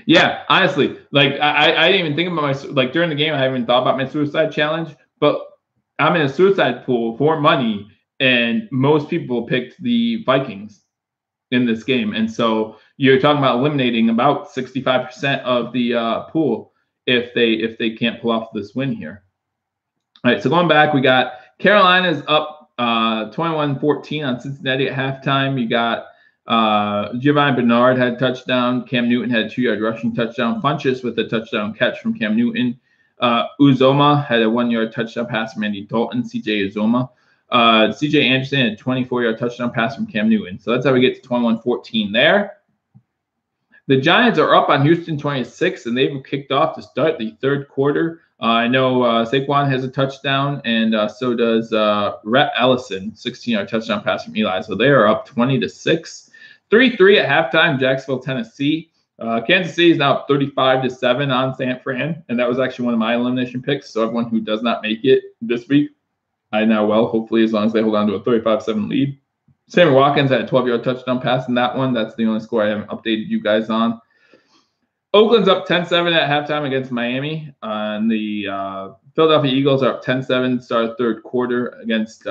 Yeah, honestly, like I didn't even think about during the game, I haven't even thought about my suicide challenge, but I'm in a suicide pool for money, and most people picked the Vikings. in this game. And so you're talking about eliminating about 65% of the pool if they can't pull off this win here. All right, so going back, we got Carolina's up 21-14 on Cincinnati at halftime. You got Giovanni Bernard had a touchdown. Cam Newton had a 2-yard rushing touchdown. Funchess with a touchdown catch from Cam Newton. Uzoma had a 1-yard touchdown pass from Andy Dalton. CJ Uzoma. CJ Anderson had a 24-yard touchdown pass from Cam Newton. So that's how we get to 21-14 there. The Giants are up on Houston 26, and they've kicked off to start the third quarter. I know Saquon has a touchdown, and so does Rhett Ellison, 16-yard touchdown pass from Eli. So they are up 20-6. 3-3 at halftime, Jacksonville, Tennessee. Kansas City is now up 35-7 on San Fran, and that was actually one of my elimination picks. So everyone who does not make it this week, I now will, hopefully, as long as they hold on to a 35-7 lead. Sammy Watkins had a 12-yard touchdown pass in that one. That's the only score I haven't updated you guys on. Oakland's up 10-7 at halftime against Miami. And the Philadelphia Eagles are up 10-7, start third quarter against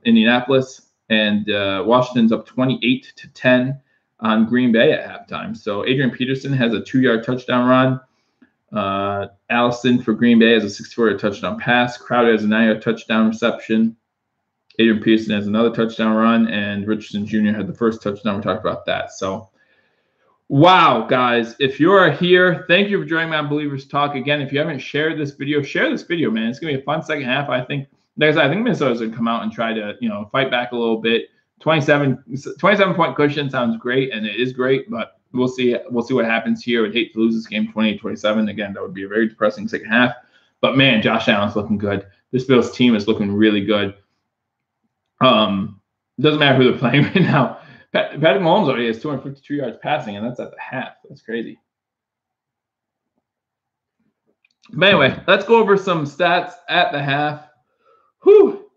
Indianapolis. And Washington's up 28-10 on Green Bay at halftime. So Adrian Peterson has a 2-yard touchdown run. Allison for Green Bay has a 64-yard touchdown pass. Crowder has a 9-yard touchdown reception. Adrian Peterson has another touchdown run, and Richardson Jr. had the first touchdown. We talked about that. So, wow, guys. If you are here, thank you for joining me on Believers Talk. Again, if you haven't shared this video, share this video, man. It's going to be a fun second half. I think Minnesota's going to come out and try to, fight back a little bit. 27-point cushion sounds great, and it is great, but we'll see what happens here. I'd hate to lose this game 28-27. Again, that would be a very depressing second half. But, man, Josh Allen's looking good. This Bills team is looking really good. Doesn't matter who they're playing right now. Patrick Mahomes already has 252 yards passing, and that's at the half. That's crazy. But anyway, let's go over some stats at the half. Whew.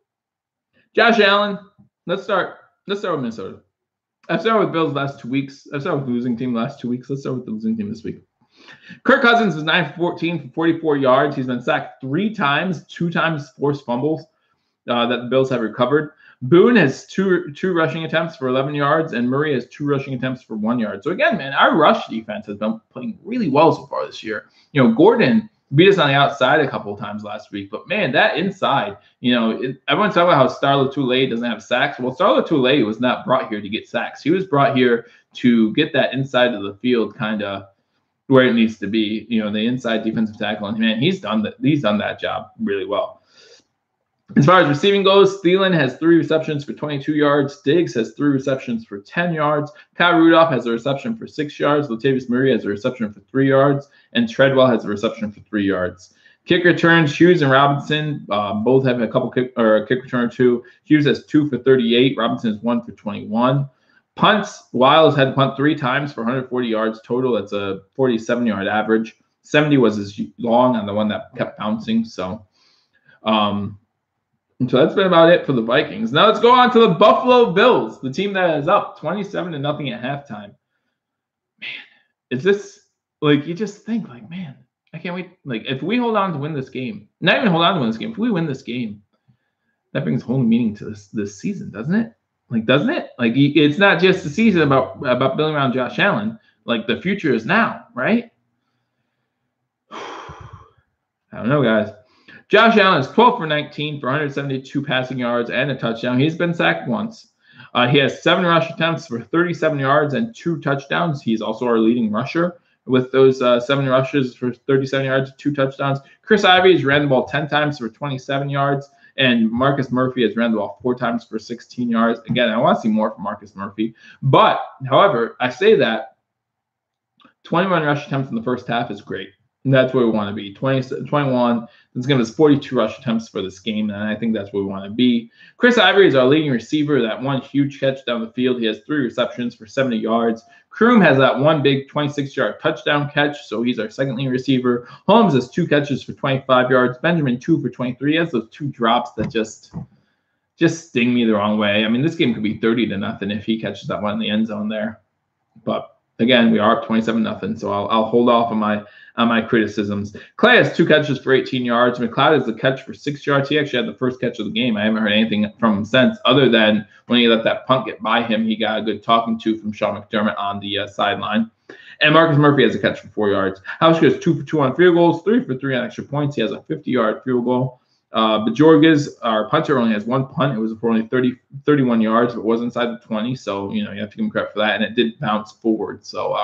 Josh Allen. Let's start with Minnesota. I've started with Bills last 2 weeks. I've started with the losing team last 2 weeks. Let's start with the losing team this week. Kirk Cousins is 9-14 for 44 yards. He's been sacked 3 times, 2 times forced fumbles that the Bills have recovered. Boone has two rushing attempts for 11 yards, and Murray has 2 rushing attempts for 1 yard. So again, man, our rush defense has been playing really well so far this year. Gordon beat us on the outside a couple of times last week, but man, that inside, everyone's talking about how Starla Tulane doesn't have sacks. Well, Starla Tulane was not brought here to get sacks. He was brought here to get that inside of the field kind of where it needs to be. The inside defensive tackle, and man, he's done that job really well. As far as receiving goes, Thielen has 3 receptions for 22 yards. Diggs has 3 receptions for 10 yards. Kyle Rudolph has a reception for 6 yards. Latavius Murray has a reception for 3 yards. And Treadwell has a reception for 3 yards. Kick returns, Hughes and Robinson both have a kick return or 2. Hughes has 2 for 38. Robinson has 1 for 21. Punts, Wiles had to punt 3 times for 140 yards total. That's a 47-yard average. 70 was as long on the one that kept bouncing. So that's been about it for the Vikings. Now let's go on to the Buffalo Bills, the team that is up 27-0 at halftime. Man, is this you just think man, I can't wait. If we hold on to win this game, not even hold on to win this game, if we win this game, that brings a whole meaning to this season, doesn't it? Doesn't it? It's not just the season about building around Josh Allen. The future is now, right? I don't know, guys. Josh Allen is 12 for 19 for 172 passing yards and a touchdown. He's been sacked once. He has 7 rush attempts for 37 yards and 2 touchdowns. He's also our leading rusher with those 7 rushes for 37 yards, 2 touchdowns. Chris Ivory has ran the ball 10 times for 27 yards, and Marcus Murphy has ran the ball 4 times for 16 yards. Again, I want to see more from Marcus Murphy. But, however, I say that 21 rush attempts in the first half is great. And that's where we want to be. 21. It's going to be 42 rush attempts for this game, and I think that's where we want to be. Chris Ivory is our leading receiver. That one huge catch down the field. He has 3 receptions for 70 yards. Kroom has that one big 26-yard touchdown catch, so he's our second leading receiver. Holmes has 2 catches for 25 yards. Benjamin 2 for 23. He has those 2 drops that just sting me the wrong way. I mean, this game could be 30-0 if he catches that one in the end zone there. But again, we are up 27-0, so I'll hold off on my criticisms. Clay has 2 catches for 18 yards. McLeod has a catch for 6 yards. He actually had the first catch of the game. I haven't heard anything from him since, other than when he let that punt get by him. He got a good talking to from Sean McDermott on the sideline. And Marcus Murphy has a catch for 4 yards. Hauschka has 2 for 2 on field goals, 3 for 3 on extra points. He has a 50-yard field goal. Bajorges, our punter, only has 1 punt. It was for only 31 yards, but it was inside the 20. So, you have to give him credit for that. And it did bounce forward. So,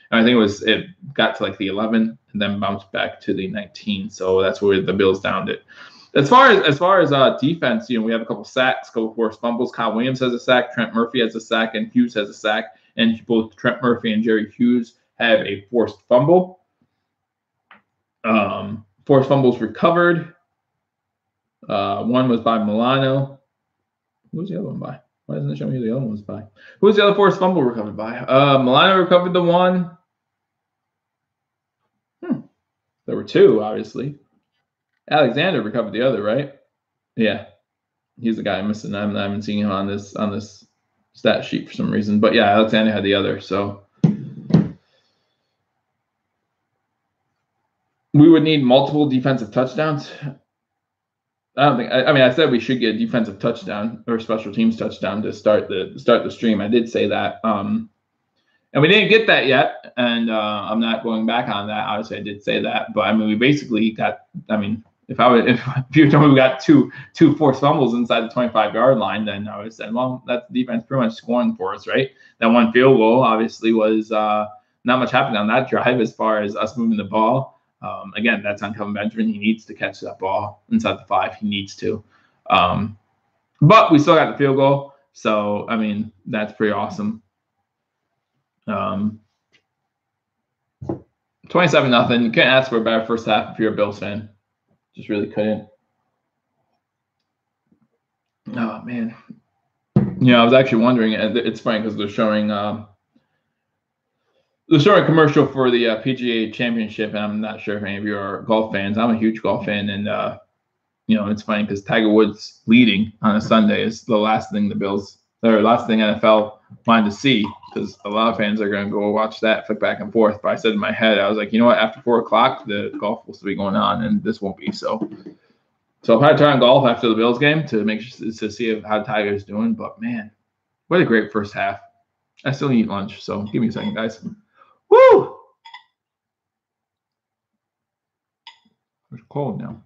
I think it got to like the 11 and then bounced back to the 19. So that's where the Bills downed it. As far as defense, we have a couple sacks, a couple forced fumbles. Kyle Williams has a sack, Trent Murphy has a sack, and Hughes has a sack. And both Trent Murphy and Jerry Hughes have a forced fumble. Forced fumbles recovered. One was by Milano. Who was the other one by? Why doesn't it show me who the other one was by? Who was the other forced fumble recovered by? Milano recovered the one. There were 2, obviously. Alexander recovered the other, right? Yeah. He's the guy I'm missing. I haven't seen him on this stat sheet for some reason. But yeah, Alexander had the other. So we would need multiple defensive touchdowns. I said we should get a defensive touchdown or special teams touchdown to start the stream. I did say that. And we didn't get that yet, and I'm not going back on that. Obviously, I did say that, but we basically got. If you told me we got two forced fumbles inside the 25-yard line, then I would have said, well, that's the defense pretty much scoring for us, right? That one field goal obviously was not much happened on that drive as far as us moving the ball. Again, that's on Kelvin Benjamin. He needs to catch that ball inside the 5. He needs to. But we still got the field goal, so that's pretty awesome. 27-0. You can't ask for a better first half if you're a Bills fan. Just really couldn't. Oh man. I was actually wondering. It's funny because they're showing a commercial for the PGA Championship, and I'm not sure if any of you are golf fans. I'm a huge golf fan, and it's funny because Tiger Woods leading on a Sunday is the last thing NFL wanted to see, because a lot of fans are going to go watch that, flick back and forth. But I said in my head, I was like, you know what? After 4 o'clock, the golf will still be going on, and this won't be. So I'll probably turn on golf after the Bills game to see how Tiger's doing. But man, what a great first half! I still need lunch, so give me a second, guys. Woo! It's cold now.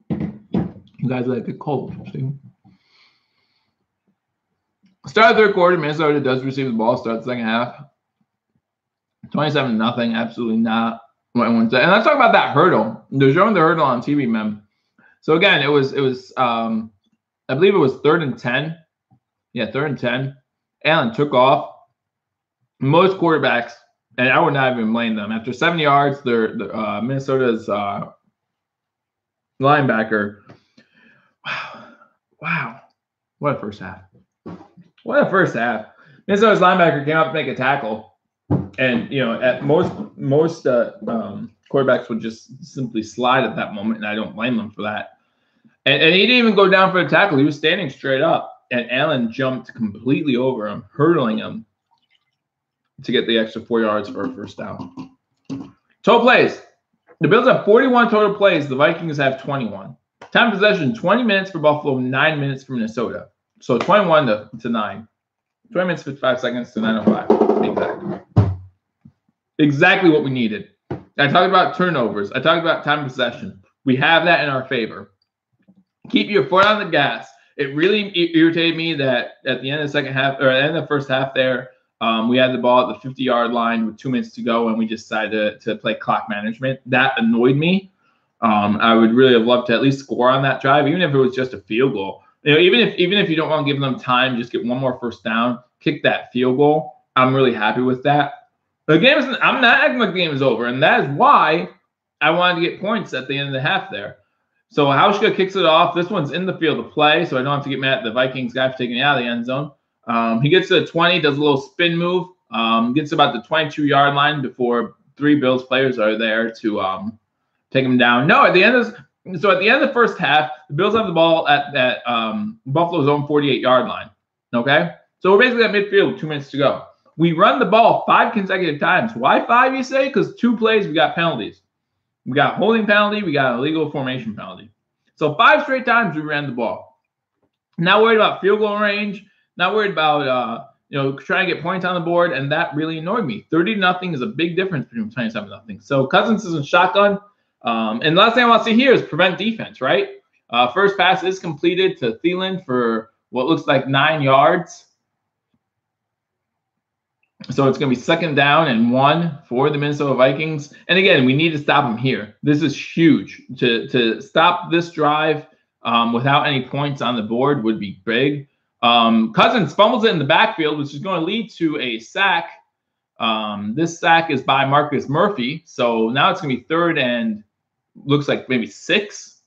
You guys like it cold, see? Start the third quarter, Minnesota does receive the ball. Start the second half. 27-0. Absolutely not what I want to say. And let's talk about that hurdle. They're showing the hurdle on TV, man. So again, it was I believe it was 3rd and 10. Yeah, 3rd and 10. Allen took off. Most quarterbacks, and I would not even blame them. After 7 yards, Minnesota's linebacker. Wow. What a first half. What a first half. Minnesota's linebacker came up to make a tackle. And, at most quarterbacks would just simply slide at that moment, and I don't blame them for that. And he didn't even go down for a tackle. He was standing straight up, and Allen jumped completely over him, hurdling him to get the extra 4 yards for a first down. Total plays. The Bills have 41 total plays. The Vikings have 21. Time of possession, 20 minutes for Buffalo, 9 minutes for Minnesota. So 21 to 9. 20 minutes, 55 seconds to 9:05. Exactly what we needed. I talked about turnovers. I talked about time of possession. We have that in our favor. Keep your foot on the gas. It really irritated me that at the end of the second half, or at the end of the first half there, we had the ball at the 50-yard line with 2 minutes to go, and we just decided to play clock management. That annoyed me. I would really have loved to at least score on that drive, even if it was just a field goal. Even if you don't want to give them time, just get one more first down, kick that field goal. I'm really happy with that. The game is. I'm not acting like the game is over, and that is why I wanted to get points at the end of the half there. So Hauschka kicks it off. This one's in the field of play, so I don't have to get mad at the Vikings guy for taking it out of the end zone. He gets to the 20, does a little spin move, gets about the 22-yard line before 3 Bills players are there to take him down. No, at the end of the first half, the Bills have the ball at Buffalo's own 48-yard line. Okay, so we're basically at midfield with 2 minutes to go. We run the ball 5 consecutive times. Why 5, you say? Because 2 plays, we got penalties. We got holding penalty. We got illegal formation penalty. So 5 straight times we ran the ball. Not worried about field goal range. Not worried about trying to get points on the board, and that really annoyed me. 30-0 is a big difference between 27-0. So Cousins is in shotgun. And the last thing I want to see here is prevent defense, right? First pass is completed to Thielen for what looks like 9 yards. So it's going to be 2nd down and 1 for the Minnesota Vikings. And again, we need to stop them here. This is huge. To stop this drive without any points on the board would be big. Cousins fumbles it in the backfield, which is going to lead to a sack. This sack is by Marcus Murphy. So now it's going to be 3rd and looks like maybe 6.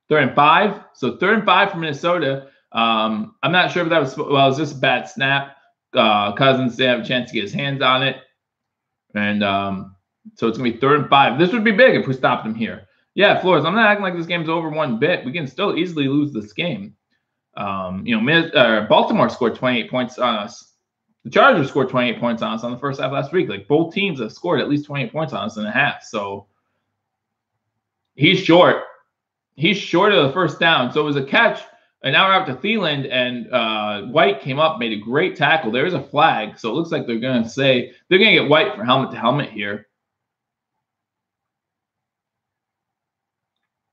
3rd and 5. So 3rd and 5 for Minnesota. I'm not sure if that was, well, it was just a bad snap. Cousins didn't have a chance to get his hands on it. And so it's going to be 3rd and 5. This would be big if we stopped him here. Yeah, Flores, I'm not acting like this game's over one bit. We can still easily lose this game. Baltimore scored 28 points on us. The Chargers scored 28 points on us on the first half last week. Like, both teams have scored at least 28 points on us in a half. So he's short. He's short of the first down. So it was a catch. And now we're out to Thielen, and White came up, made a great tackle. There is a flag, so it looks like they're going to say they're going to get White for helmet to helmet here.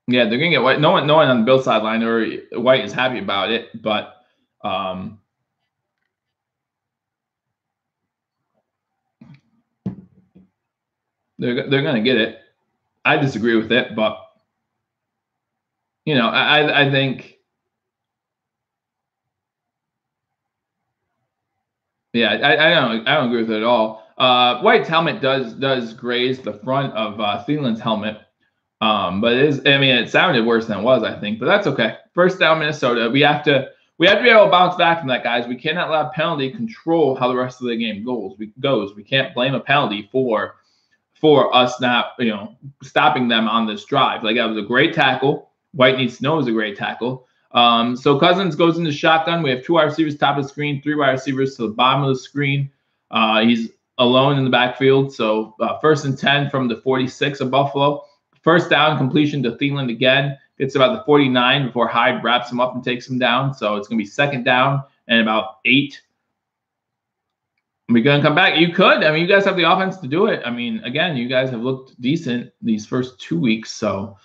Yeah, they're going to get White. No one on the Bill sideline or White is happy about it, but they're going to get it. I disagree with it, but I think. Yeah, I don't agree with it at all. White's helmet does graze the front of Thielen's helmet, but it sounded worse than it was, I think, but that's okay. First down, Minnesota. We have to be able to bounce back from that, guys. We cannot let penalty control how the rest of the game goes. We can't blame a penalty for us not stopping them on this drive. Like, that was a great tackle. White needs to know it was a great tackle. So Cousins goes into shotgun. We have 2 wide receivers top of the screen, 3 wide receivers to the bottom of the screen. He's alone in the backfield. So 1st and 10 from the 46 of Buffalo. First down, completion to Thielen again. It's about the 49 before Hyde wraps him up and takes him down. So it's going to be 2nd down and about 8. We're going to come back. You could. You guys have the offense to do it. Again, you guys have looked decent these first 2 weeks. So.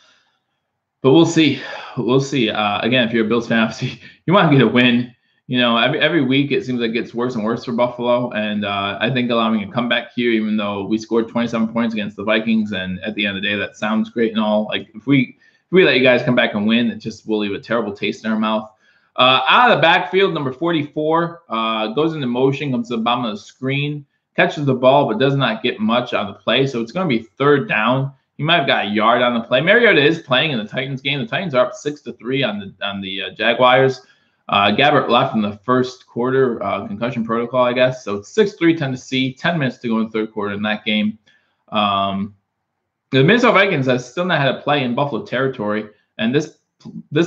But we'll see. We'll see. Again, if you're a Bills fan, obviously you want to get a win. Every week it seems like it gets worse and worse for Buffalo. And I think allowing a comeback here, even though we scored 27 points against the Vikings, and at the end of the day, that sounds great and all. Like, if we let you guys come back and win, it just will leave a terrible taste in our mouth. Out of the backfield, number 44 goes into motion, comes to the bottom of the screen, catches the ball, but does not get much on the play. So it's going to be 3rd down. He might have got a yard on the play. Mariota is playing in the Titans game. The Titans are up 6-3 on the Jaguars. Gabbert left in the first quarter, concussion protocol, I guess. So it's 6-3 Tennessee. 10 minutes to go in the 3rd quarter in that game. The Minnesota Vikings have still not had a play in Buffalo territory, and this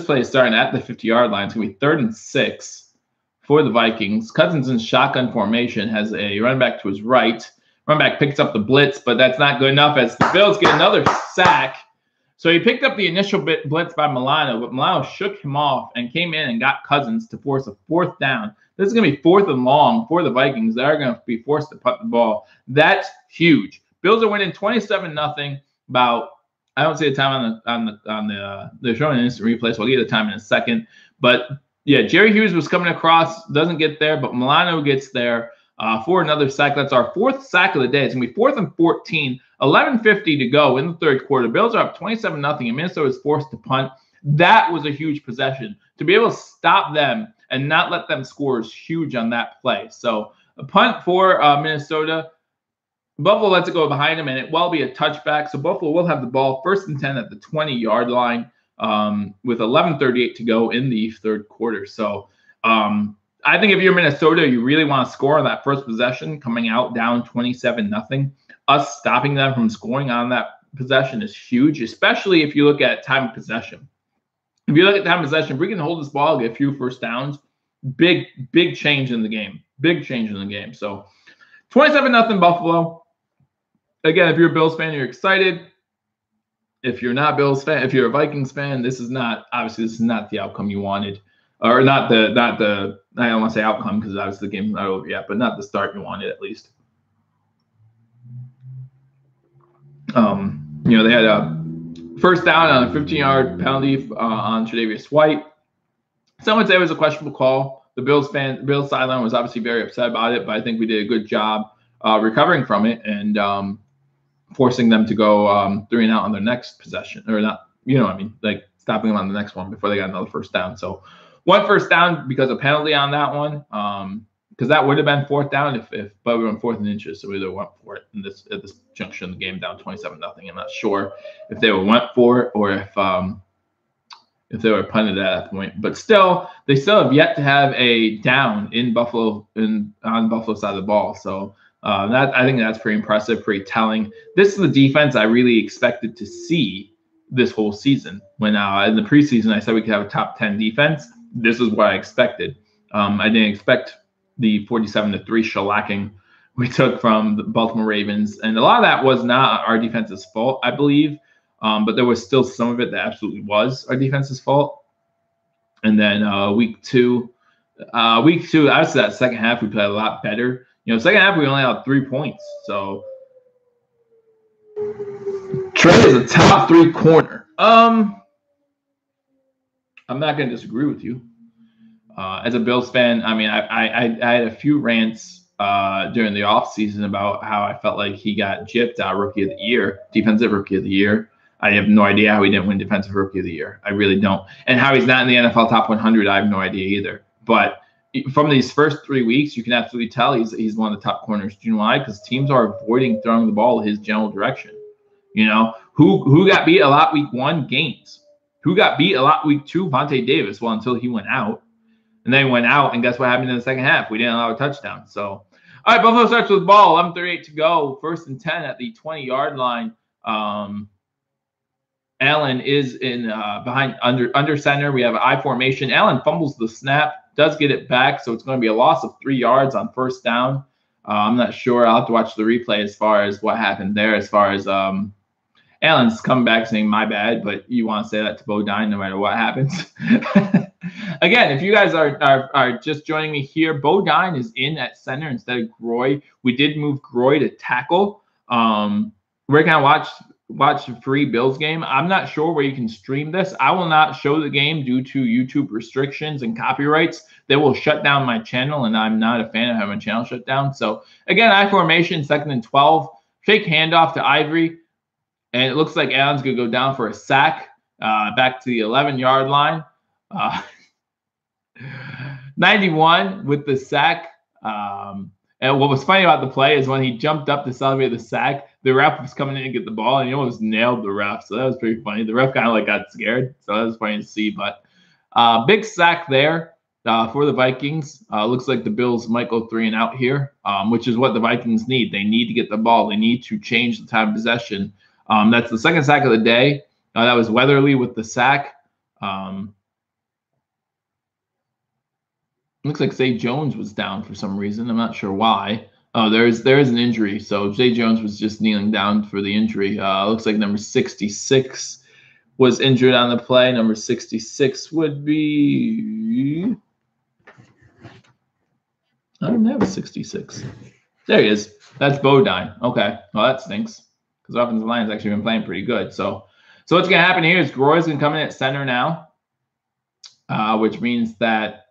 play is starting at the 50-yard line. It's going to be 3rd and 6 for the Vikings. Cousins in shotgun formation has a running back to his right. Running back picks up the blitz, but that's not good enough as the Bills get another sack. So he picked up the initial blitz by Milano, but Milano shook him off and came in and got Cousins to force a 4th down. This is going to be 4th and long for the Vikings. They are going to be forced to punt the ball. That's huge. Bills are winning 27-0. I don't see the time they're showing an instant replay, so I'll get the time in a second. But yeah, Jerry Hughes was coming across, doesn't get there, but Milano gets there. For another sack. That's our 4th sack of the day. It's going to be 4th and 14, 11:50 to go in the 3rd quarter. Bills are up 27-0, and Minnesota is forced to punt. That was a huge possession. To be able to stop them and not let them score is huge on that play. So a punt for Minnesota. Buffalo lets it go behind them, and it will be a touchback. So Buffalo will have the ball 1st and 10 at the 20-yard line with 11:38 to go in the 3rd quarter. So I think if you're Minnesota, you really want to score on that first possession, coming out down 27-0. Us stopping them from scoring on that possession is huge, especially if you look at time of possession. If you look at time of possession, if we can hold this ball, get a few first downs, big change in the game. Big change in the game. So 27-0 Buffalo. Again, if you're a Bills fan, you're excited. If you're not Bills fan, if you're a Vikings fan, this is not the outcome you wanted, or not the I don't want to say outcome because obviously the game's not over yet, but not the start you wanted at least. They had a first down on a 15-yard penalty on Tre'Davious White. Some would say it was a questionable call. The Bills sideline was obviously very upset about it, but I think we did a good job recovering from it and forcing them to go 3 and out on their next possession, or not, like stopping them on the next one before they got another first down. So 1 first down because of penalty on that one, because that would have been 4th down but we were on 4th and inches, so we either went for it at this junction of the game, down 27-0. I'm not sure if they went for it or if they were punted at that point, but still, they still have yet to have a down in Buffalo on Buffalo's side of the ball. So I think that's pretty impressive, pretty telling. This is the defense I really expected to see this whole season. When in the preseason I said we could have a top 10 defense, this is what I expected. I didn't expect the 47-3 shellacking we took from the Baltimore Ravens, and a lot of that was not our defense's fault, I believe. But there was still some of it that absolutely was our defense's fault. And then week two, obviously that second half we played a lot better. Second half we only had 3 points. So Trey is a top 3 corner. I'm not going to disagree with you. As a Bills fan, I mean, I had a few rants during the offseason about how I felt like he got gypped out Rookie of the Year, Defensive Rookie of the Year. I have no idea how he didn't win Defensive Rookie of the Year. I really don't. And how he's not in the NFL Top 100, I have no idea either. But from these first 3 weeks, you can absolutely tell he's one of the top corners. Do you know why? Because teams are avoiding throwing the ball his general direction. Who got beat a lot week 1? Gaines. Who got beat a lot week 2? Vontae Davis. Well, until he went out. And then he went out, and guess what happened in the second half? We didn't allow a touchdown. So, all right, Buffalo starts with the ball. 11:38 to go. 1st and 10 at the 20-yard line. Allen is in behind under center. We have an I formation. Allen fumbles the snap, does get it back, so it's going to be a loss of 3 yards on 1st down. I'm not sure. I'll have to watch the replay as far as what happened there. As far as Allen's coming back saying my bad, but you want to say that to Bodine no matter what happens. Again, if you guys are just joining me here, Bodine is in at center instead of Groy. We did move Groy to tackle. We're going to watch a free Bills game. I'm not sure where you can stream this. I will not show the game due to YouTube restrictions and copyrights. They will shut down my channel, and I'm not a fan of having my channel shut down. So, again, I formation, 2nd and 12. Fake handoff to Ivory, and it looks like Allen's going to go down for a sack back to the 11-yard line. 91 with the sack. And what was funny about the play is when he jumped up to celebrate the sack, the ref was coming in to get the ball, and he almost nailed the ref. So that was pretty funny. The ref kind of got scared. So that was funny to see. But big sack there for the Vikings. Looks like the Bills might go 3 and out here, which is what the Vikings need. They need to get the ball. They need to change the time of possession. That's the 2nd sack of the day. That was Weatherly with the sack. Looks like Zay Jones was down for some reason. I'm not sure why. Oh, there is an injury. So Zay Jones was just kneeling down for the injury. Looks like number 66 was injured on the play. Number 66 would be... I don't have a 66. There he is. That's Bodine. Okay. Well, that stinks because the offensive line has actually been playing pretty good. So what's going to happen here is Groy's going to come in at center now, which means that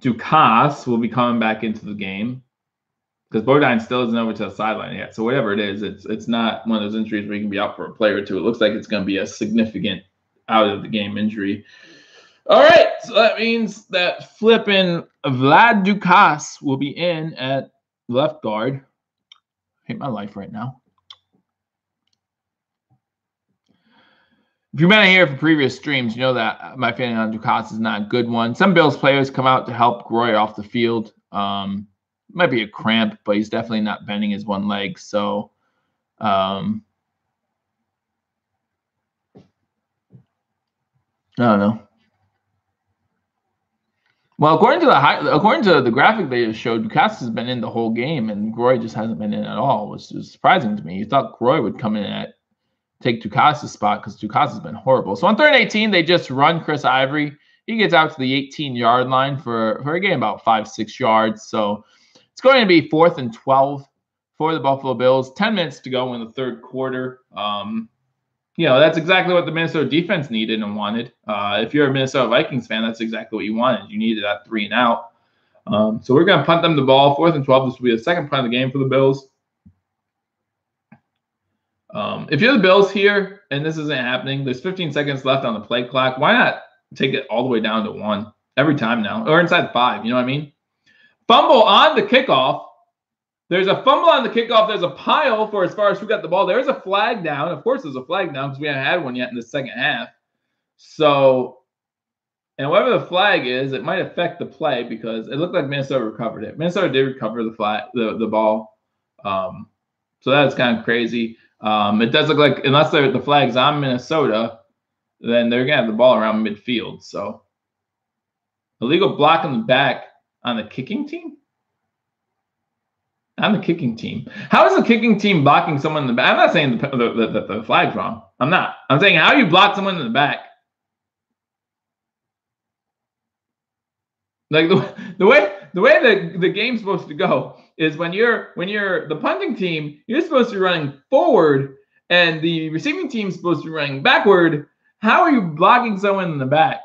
Ducasse will be coming back into the game because Bodine still isn't over to the sideline yet. So whatever it is, it's not one of those injuries where you can be out for a play or two. It looks like it's going to be a significant out of the game injury. All right, so that means that flipping Vlad Ducasse will be in at left guard. I hate my life right now. If you've been here for previous streams, you know that my feeling on Ducasse is not a good one. Some Bills players come out to help Groy off the field. Might be a cramp, but he's definitely not bending his one leg. So, I don't know. Well, according to the graphic they just showed, Dukas has been in the whole game, and Groy just hasn't been in at all, which is surprising to me. You thought Groy would come in at take Dukas' spot because Dukas has been horrible. So on 3rd and 18, they just run Chris Ivory. He gets out to the 18-yard line for a gain about 5-6 yards. So it's going to be 4th and 12 for the Buffalo Bills. 10 minutes to go in the 3rd quarter. That's exactly what the Minnesota defense needed and wanted. If you're a Minnesota Vikings fan, that's exactly what you wanted. You needed that 3 and out. So we're going to punt them the ball. 4th and 12. This will be the second punt of the game for the Bills. If you're the Bills here and this isn't happening, there's 15 seconds left on the play clock. Why not take it all the way down to 1 every time now, or inside 5? You know what I mean? Fumble on the kickoff. There's a fumble on the kickoff. There's a pile for as far as who got the ball. There's a flag down. Of course, there's a flag down because we haven't had one yet in the second half. So, and whatever the flag is, it might affect the play because it looked like Minnesota recovered it. Minnesota did recover the ball. So that's kind of crazy. It does look like, unless the flag's on Minnesota, then they're going to have the ball around midfield. So, illegal block in the back on the kicking team? On the kicking team. How is the kicking team blocking someone in the back? I'm not saying the flag's wrong. I'm not. I'm saying how you block someone in the back. Like the way the game's supposed to go is when you're the punting team, you're supposed to be running forward, and the receiving team's supposed to be running backward. How are you blocking someone in the back?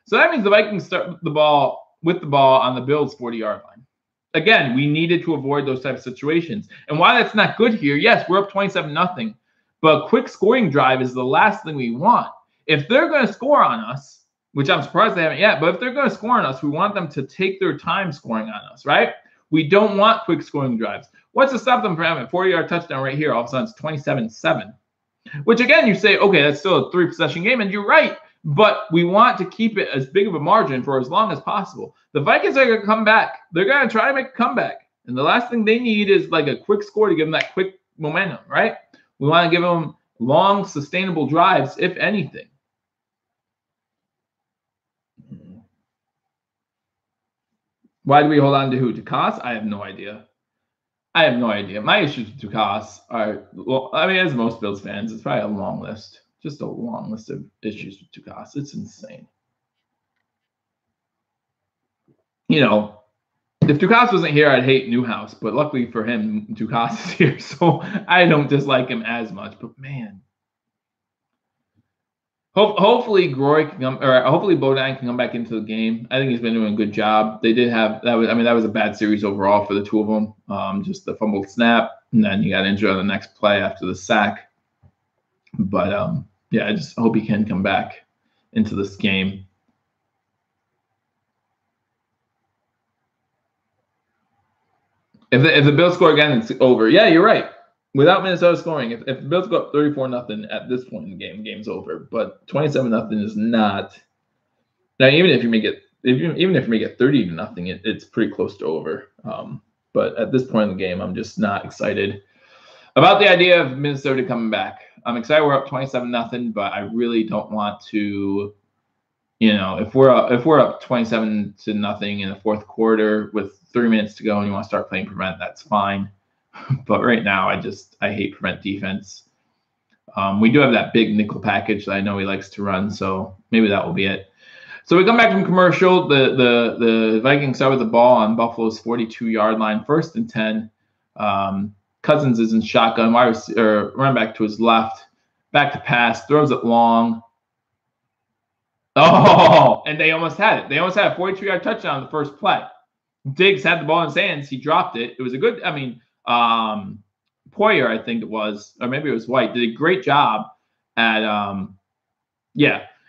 So that means the Vikings start with the ball on the Bills' 40-yard line. Again, we needed to avoid those types of situations. And while that's not good here, yes, we're up 27-0, but a quick scoring drive is the last thing we want. If they're going to score on us, which I'm surprised they haven't yet, but if they're going to score on us, we want them to take their time scoring on us, right? We don't want quick scoring drives. What's to stop them from having a 40-yard touchdown right here? All of a sudden, it's 27-7, which, again, you say, okay, that's still a 3-possession game, and you're right, but we want to keep it as big of a margin for as long as possible. The Vikings are going to come back. They're going to try to make a comeback, and the last thing they need is like a quick score to give them that quick momentum, right? We want to give them long, sustainable drives, if anything. Why do we hold on to who? Dukas? I have no idea. My issues with Dukas are, well, I mean, as most Bills fans, it's probably a long list. Just a long list of issues with Dukas. It's insane. You know, if Dukas wasn't here, I'd hate Newhouse. But luckily for him, Dukas is here. So I don't dislike him as much. But, man. Hopefully Groy can come, or hopefully Bodine can come back into the game. I think he's been doing a good job. They did have that was a bad series overall for the two of them. Just the fumbled snap, and then he got injured on the next play after the sack. But yeah, I just hope he can come back into this game. If the Bills score again, it's over. Yeah, you're right. Without Minnesota scoring, if the Bills go up 34-0 at this point in the game, the game's over. But 27-0 is not. Now, even if you make it 30-0, it's pretty close to over. But at this point in the game, I'm just not excited about the idea of Minnesota coming back. I'm excited we're up 27-0, but I really don't want to. You know, if we're up 27-0 in the fourth quarter with 3 minutes to go, and you want to start playing prevent, that's fine. But right now, I hate prevent defense. We do have that big nickel package that I know he likes to run, so maybe that will be it. So we come back from commercial. The Vikings start with the ball on Buffalo's 42-yard line, 1st and 10. Cousins is in shotgun, run back to his left, back to pass, throws it long. Oh, and they almost had it. They almost had a 42-yard touchdown on the first play. Diggs had the ball in his hands. He dropped it. It was a good, Poyer, I think it was, or maybe it was White, did a great job at,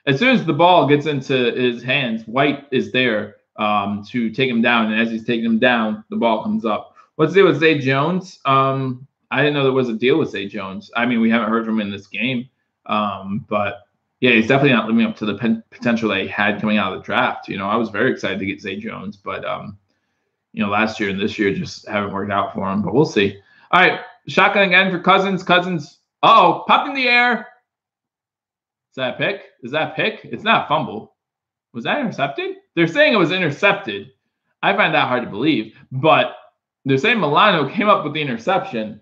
as soon as the ball gets into his hands, White is there to take him down. And as he's taking him down, the ball comes up. What's the deal with Zay Jones? I didn't know there was a deal with Zay Jones. I mean, we haven't heard from him in this game. But, yeah, he's definitely not living up to the potential that he had coming out of the draft. You know, I was very excited to get Zay Jones, but, last year and this year just haven't worked out for him. But we'll see. All right, shotgun again for Cousins. Cousins, popped in the air. Is that a pick? It's not a fumble. Was that intercepted? They're saying it was intercepted. I find that hard to believe, but they're saying Milano came up with the interception.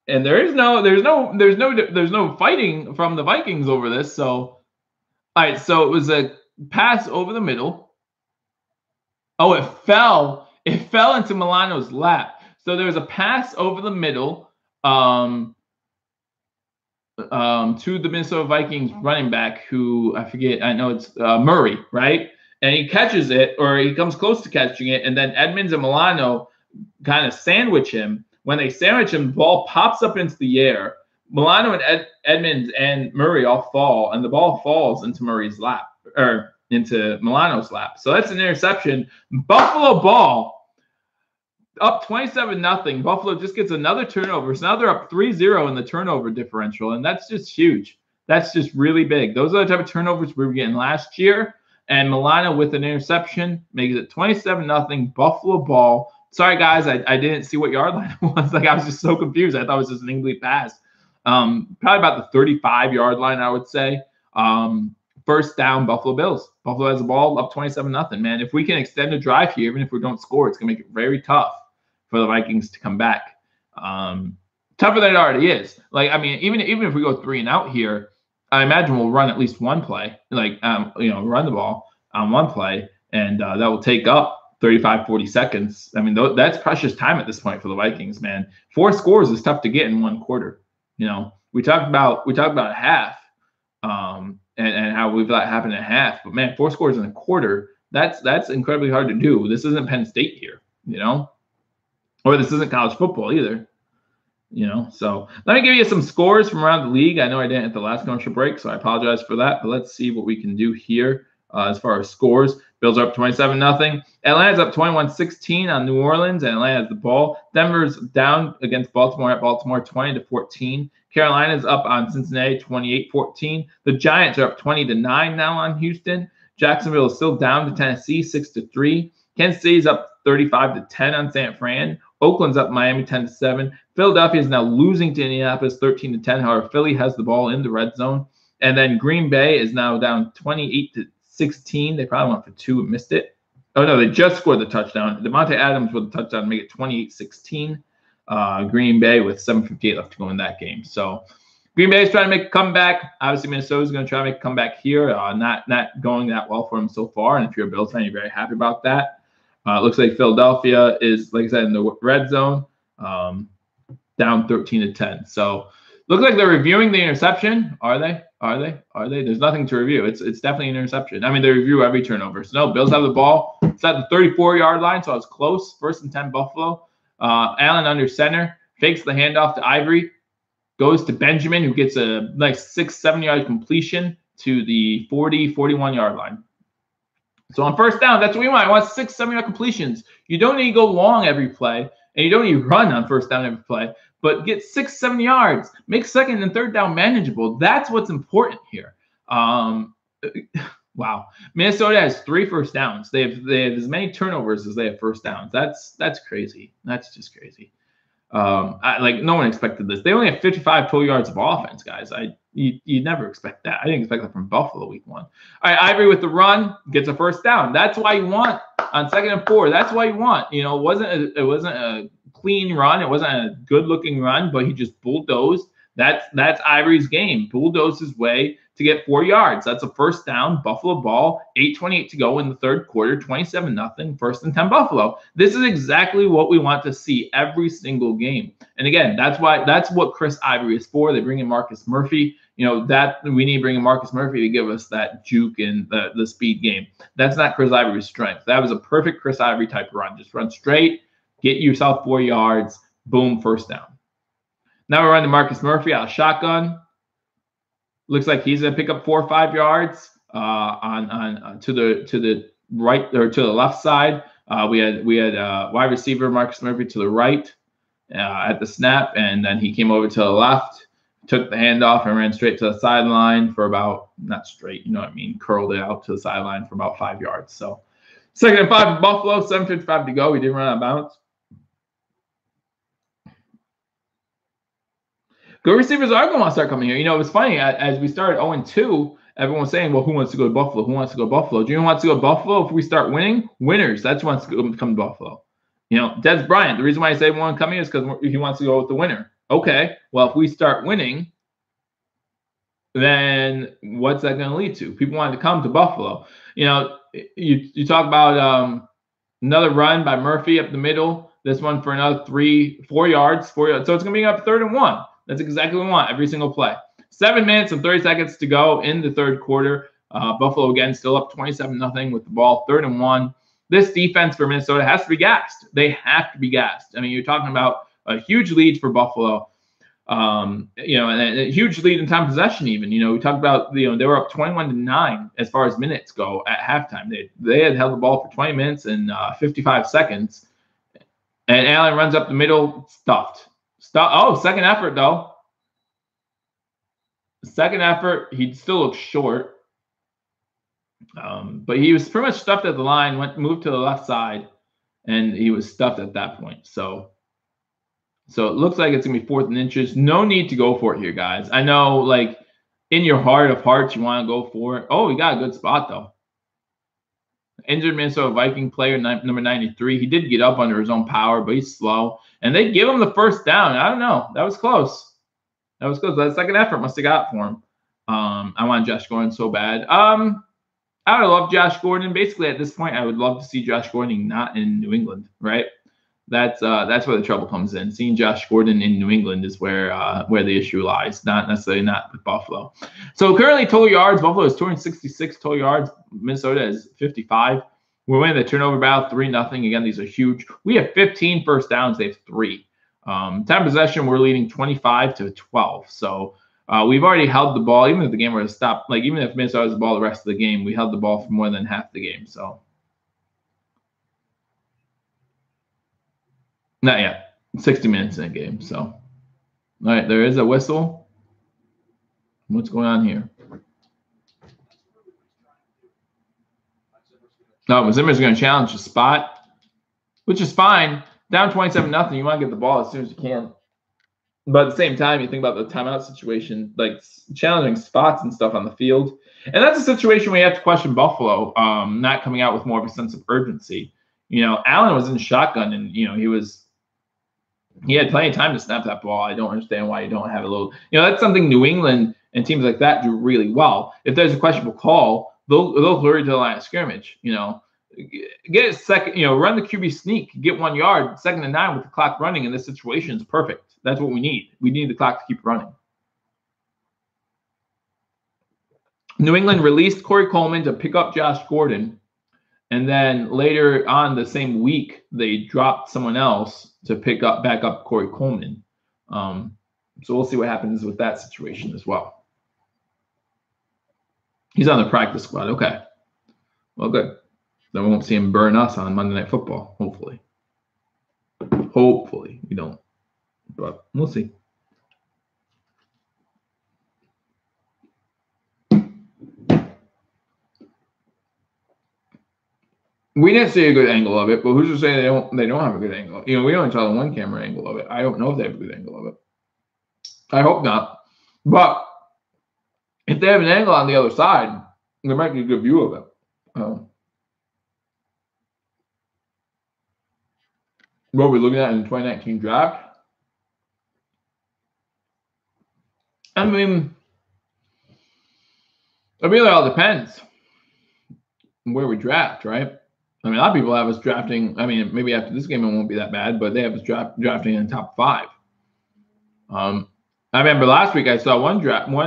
And there's no fighting from the Vikings over this. So, all right, so it was a pass over the middle. Oh, it fell. It fell into Milano's lap. So there was a pass over the middle to the Minnesota Vikings running back who I forget. I know it's Murray, right? And he catches it, or he comes close to catching it, and then Edmonds and Milano kind of sandwich him. When they sandwich him, the ball pops up into the air. Milano and Edmonds and Murray all fall, and the ball falls into Murray's lap, or into Milano's lap. So that's an interception. Buffalo ball up 27-0. Buffalo just gets another turnover. So now they're up 3-0 in the turnover differential, and that's just huge. That's just really big. Those are the type of turnovers we were getting last year. And Milano with an interception makes it 27-0. Buffalo ball. Sorry, guys, I didn't see what yard line it was. Like, I was just so confused. I thought it was just an incomplete pass. Probably about the 35-yard line, I would say. First down, Buffalo Bills. Buffalo has the ball up 27-0, man. If we can extend the drive here, even if we don't score, it's going to make it very tough for the Vikings to come back. Tougher than it already is. Like, I mean, even if we go 3 and out here, I imagine we'll run at least one play, like, run the ball on one play, and that will take up 35, 40 seconds. I mean, that's precious time at this point for the Vikings, man. 4 scores is tough to get in one quarter. We talked about a half, and how we've let happen at half. But man, 4 scores in a quarter, that's incredibly hard to do. This isn't Penn State here, or this isn't college football either. So let me give you some scores from around the league. I know I didn't at the last commercial break, so I apologize for that. But let's see what we can do here as far as scores. Bills are up 27-0. Atlanta's up 21-16 on New Orleans, and Atlanta has the ball. Denver's down against Baltimore at Baltimore 20-14. Carolina's up on Cincinnati 28-14. The Giants are up 20-9 now on Houston. Jacksonville is still down to Tennessee 6-3. Kansas City's up 35-10 on San Fran. Oakland's up Miami 10-7. Philadelphia is now losing to Indianapolis 13-10. However, Philly has the ball in the red zone. And then Green Bay is now down 28-16. They probably went for 2 and missed it. Oh, no, they just scored the touchdown. Devontae Adams with the touchdown to make it 28-16. Green Bay with 7:58 left to go in that game. So Green Bay is trying to make a comeback. Obviously, Minnesota's going to try to make a comeback here. Not going that well for them so far. And if you're a Bills fan, you're very happy about that. Looks like Philadelphia is, like I said, in the red zone, down 13-10. So looks like they're reviewing the interception. Are they? There's nothing to review. It's definitely an interception. I mean, they review every turnover. So no, Bills have the ball. It's at the 34-yard line, so it's close. 1st and 10 Buffalo. Allen under center, fakes the handoff to Ivory, goes to Benjamin, who gets a nice 6-7 yard completion to the 41-yard line. So on first down, that's what we want. I want 6-7 yard completions. You don't need to go long every play, and you don't need to run on first down every play, but get 6-7 yards. Make second and third down manageable. That's what's important here. Wow. Minnesota has 3 first downs. They have as many turnovers as they have first downs. That's crazy. That's just crazy. No one expected this. They only have 55 total yards of offense, guys. You'd never expect that. I didn't expect that from Buffalo week 1. All right, Ivory with the run gets a first down. That's why you want on 2nd and 4. That's why you want. It wasn't a clean run. It wasn't a good looking run, but he just bulldozed. That's Ivory's game. Bulldozed his way to get 4 yards. That's a first down. Buffalo ball. 8:28 to go in the third quarter. 27-0. 1st and 10 Buffalo. This is exactly what we want to see every single game. And again, that's what Chris Ivory is for. They bring in Marcus Murphy. That we need to bring in Marcus Murphy to give us that juke and the speed game. That's not Chris Ivory's strength. That was a perfect Chris Ivory type run. Just run straight, get yourself 4 yards, boom, first down. Now we're on to Marcus Murphy out of shotgun. Looks like he's gonna pick up 4 or 5 yards to the right or to the left side. We had wide receiver Marcus Murphy to the right at the snap, and then he came over to the left, took the handoff and ran straight to the sideline for about, not straight, you know what I mean, curled it out to the sideline for about 5 yards. So 2nd and 5 for Buffalo, 7:55 to go. We didn't run out of bounds. Good receivers are going to want to start coming here. It was funny. As we started 0-2, everyone's saying, well, who wants to go to Buffalo? Who wants to go to Buffalo? Do you know who wants to go to Buffalo if we start winning? Winners. That's who wants to come to Buffalo. You know, Des Bryant, the reason why I say everyone coming is because he wants to go with the winner. Okay, well, if we start winning, then what's that going to lead to? People want to come to Buffalo. You know, you talk about another run by Murphy up the middle. This one for another 4 yards. So it's going to be up 3rd and 1. That's exactly what we want every single play. 7 minutes and 30 seconds to go in the third quarter. Buffalo, again, still up 27-0 with the ball, 3rd and 1. This defense for Minnesota has to be gassed. They have to be gassed. I mean, you're talking about a huge lead for Buffalo. You know, and a huge lead in time possession even. You know, we talked about, you know, they were up 21-9 as far as minutes go at halftime. They had held the ball for 20 minutes and 55 seconds. And Allen runs up the middle, stuffed. Oh, second effort, though. Second effort, he still looks short. But he was pretty much stuffed at the line, moved to the left side, and he was stuffed at that point. So it looks like it's going to be 4th and inches. No need to go for it here, guys. I know, like, in your heart of hearts, you want to go for it. Oh, he got a good spot, though. Injured Minnesota Viking player, number 93. He did get up under his own power, but he's slow. And they give him the first down. I don't know. That was close. That was close. That second effort must have got for him. I want Josh Gordon so bad. I would love Josh Gordon. Basically, at this point, I would love to see Josh Gordon not in New England, right? That's where the trouble comes in. Seeing Josh Gordon in New England is where the issue lies, not necessarily not with Buffalo. So currently total yards, Buffalo is 266 total yards. Minnesota is 55. We're winning the turnover battle 3-0. Again, these are huge. We have 15 first downs. They have 3. Time possession, we're leading 25-12. So we've already held the ball. Even if the game were to stop, like even if Minnesota has the ball the rest of the game, we held the ball for more than half the game. So. Not yet. 60 minutes in a game. So, all right, there is a whistle. What's going on here? No, Zimmer's going to challenge the spot, which is fine. Down 27-0. You want to get the ball as soon as you can. But at the same time, you think about the timeout situation, like challenging spots and stuff on the field. And that's a situation where you have to question Buffalo not coming out with more of a sense of urgency. You know, Allen was in shotgun, and, you know, he had plenty of time to snap that ball. I don't understand why you don't have a little, you know, that's something New England and teams like that do really well. If there's a questionable call, they'll hurry to the line of scrimmage, you know, get a second, you know, run the QB sneak, get 1 yard, 2nd and 9 with the clock running in this situation is perfect. That's what we need. We need the clock to keep running. New England released Corey Coleman to pick up Josh Gordon. And then later on the same week, they dropped someone else to back up Corey Coleman. So we'll see what happens with that situation as well. He's on the practice squad. Okay. Well, good. Then we won't see him burn us on Monday Night Football, hopefully. Hopefully we don't. But we'll see. We didn't see a good angle of it, but who's to say they don't have a good angle? You know, we only saw the 1 camera angle of it. I don't know if they have a good angle of it. I hope not. But if they have an angle on the other side, there might be a good view of it. What are we looking at in the 2019 draft? I mean, it really all depends on where we draft, right? I mean, a lot of people have us drafting. I mean, maybe after this game it won't be that bad, but they have us drafting in the top 5. I remember last week I saw one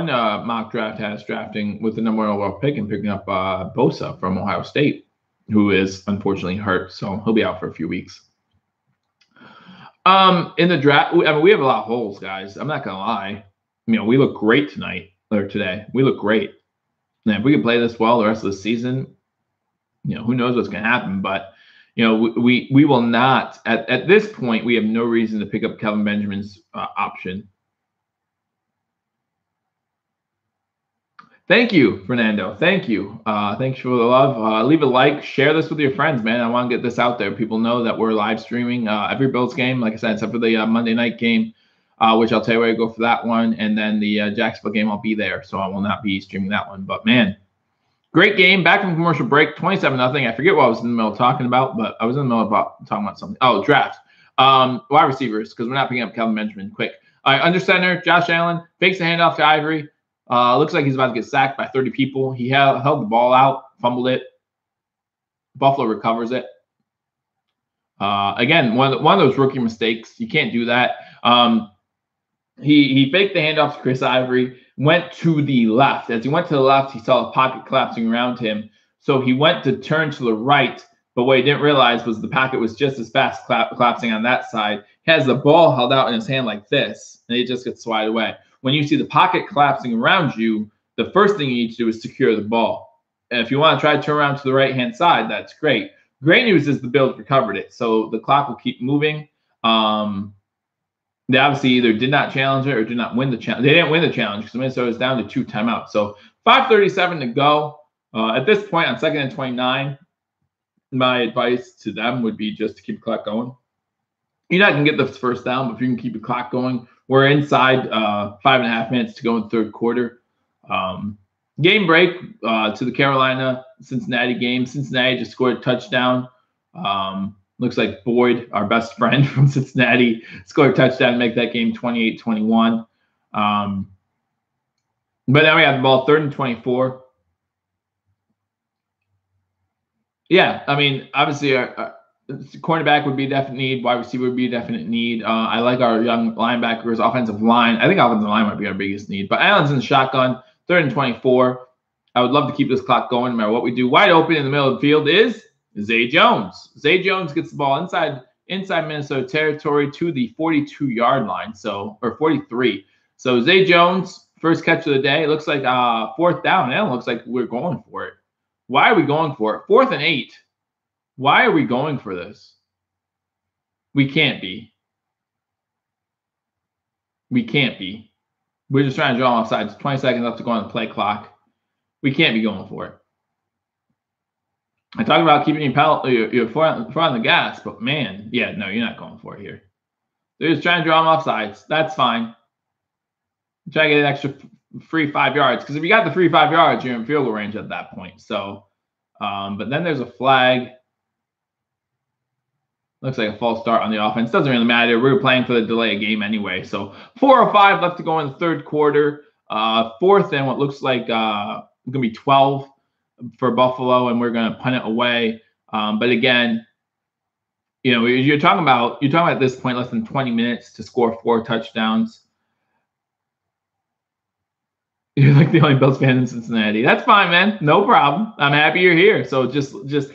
mock draft has drafting with the number 1 overall pick and picking up Bosa from Ohio State, who is unfortunately hurt, so he'll be out for a few weeks. In the draft, I mean, we have a lot of holes, guys. I'm not gonna lie. You know, we look great today. We look great. And if we can play this well the rest of the season, you know, who knows what's going to happen. But, you know, we will not, at this point, we have no reason to pick up Kelvin Benjamin's option. Thank you, Fernando. Thank you. Thanks for the love. Leave a like. Share this with your friends, man. I want to get this out there. People know that we're live streaming every Bills game, like I said, except for the Monday night game. which I'll tell you where to go for that one. And then the Jacksonville game, I'll be there, so I will not be streaming that one. But man, great game. Back from commercial break, 27-0. I forget what I was in the middle of talking about, but I was in the middle of talking about something. Oh, draft. Wide receivers, because we're not picking up Kelvin Benjamin quick. All right, under center, Josh Allen fakes the handoff to Ivory. Looks like he's about to get sacked by 30 people. He held the ball out, fumbled it. Buffalo recovers it. Again, one of those rookie mistakes. You can't do that. He faked the handoff to Chris Ivory, went to the left. As he went to the left, he saw the pocket collapsing around him. So he went to turn to the right, but what he didn't realize was the pocket was just as fast collapsing on that side. He has the ball held out in his hand like this, and it just gets swatted away. When you see the pocket collapsing around you, the first thing you need to do is secure the ball. And if you want to try to turn around to the right-hand side, that's great. Great news is the Bills recovered it, so the clock will keep moving. They obviously either did not challenge it or did not win the challenge. They didn't win the challenge because Minnesota is down to 2 timeouts. So 5:37 to go. At this point, on 2nd and 29, my advice to them would be just to keep the clock going. You're not going to get the first down, but if you can keep the clock going, we're inside 5.5 minutes to go in the third quarter. Game break to the Carolina-Cincinnati game. Cincinnati just scored a touchdown. Looks like Boyd, our best friend from Cincinnati, scored a touchdown to make that game 28-21. But now we have the ball 3rd and 24. Yeah, I mean, obviously, our cornerback would be a definite need. Wide receiver would be a definite need. I like our young linebackers, offensive line. I think offensive line might be our biggest need. But Allen's in the shotgun, 3rd and 24. I would love to keep this clock going no matter what we do. Wide open in the middle of the field is Zay Jones. Zay Jones gets the ball inside Minnesota territory to the 42-yard line, or 43. So Zay Jones, first catch of the day. It looks like 4th down. It looks like we're going for it. Why are we going for it? 4th and 8. Why are we going for this? We can't be. We can't be. We're just trying to draw offside. It's 20 seconds left to go on the play clock. We can't be going for it. I talked about keeping your foot on the gas, but man, yeah, no, you're not going for it here. They're just trying to draw them offsides. That's fine. Try to get an extra free 5 yards, because if you got the free 5 yards, you're in field goal range at that point. So, but then there's a flag. Looks like a false start on the offense. Doesn't really matter. We were playing for the delay of game anyway. So 4:05 left to go in the third quarter. 4th and what looks like going to be 12 for Buffalo, and we're going to punt it away. But again, you're talking about at this point less than 20 minutes to score 4 touchdowns. You're like the only Bills fan in Cincinnati. That's fine, man. No problem. I'm happy you're here. So just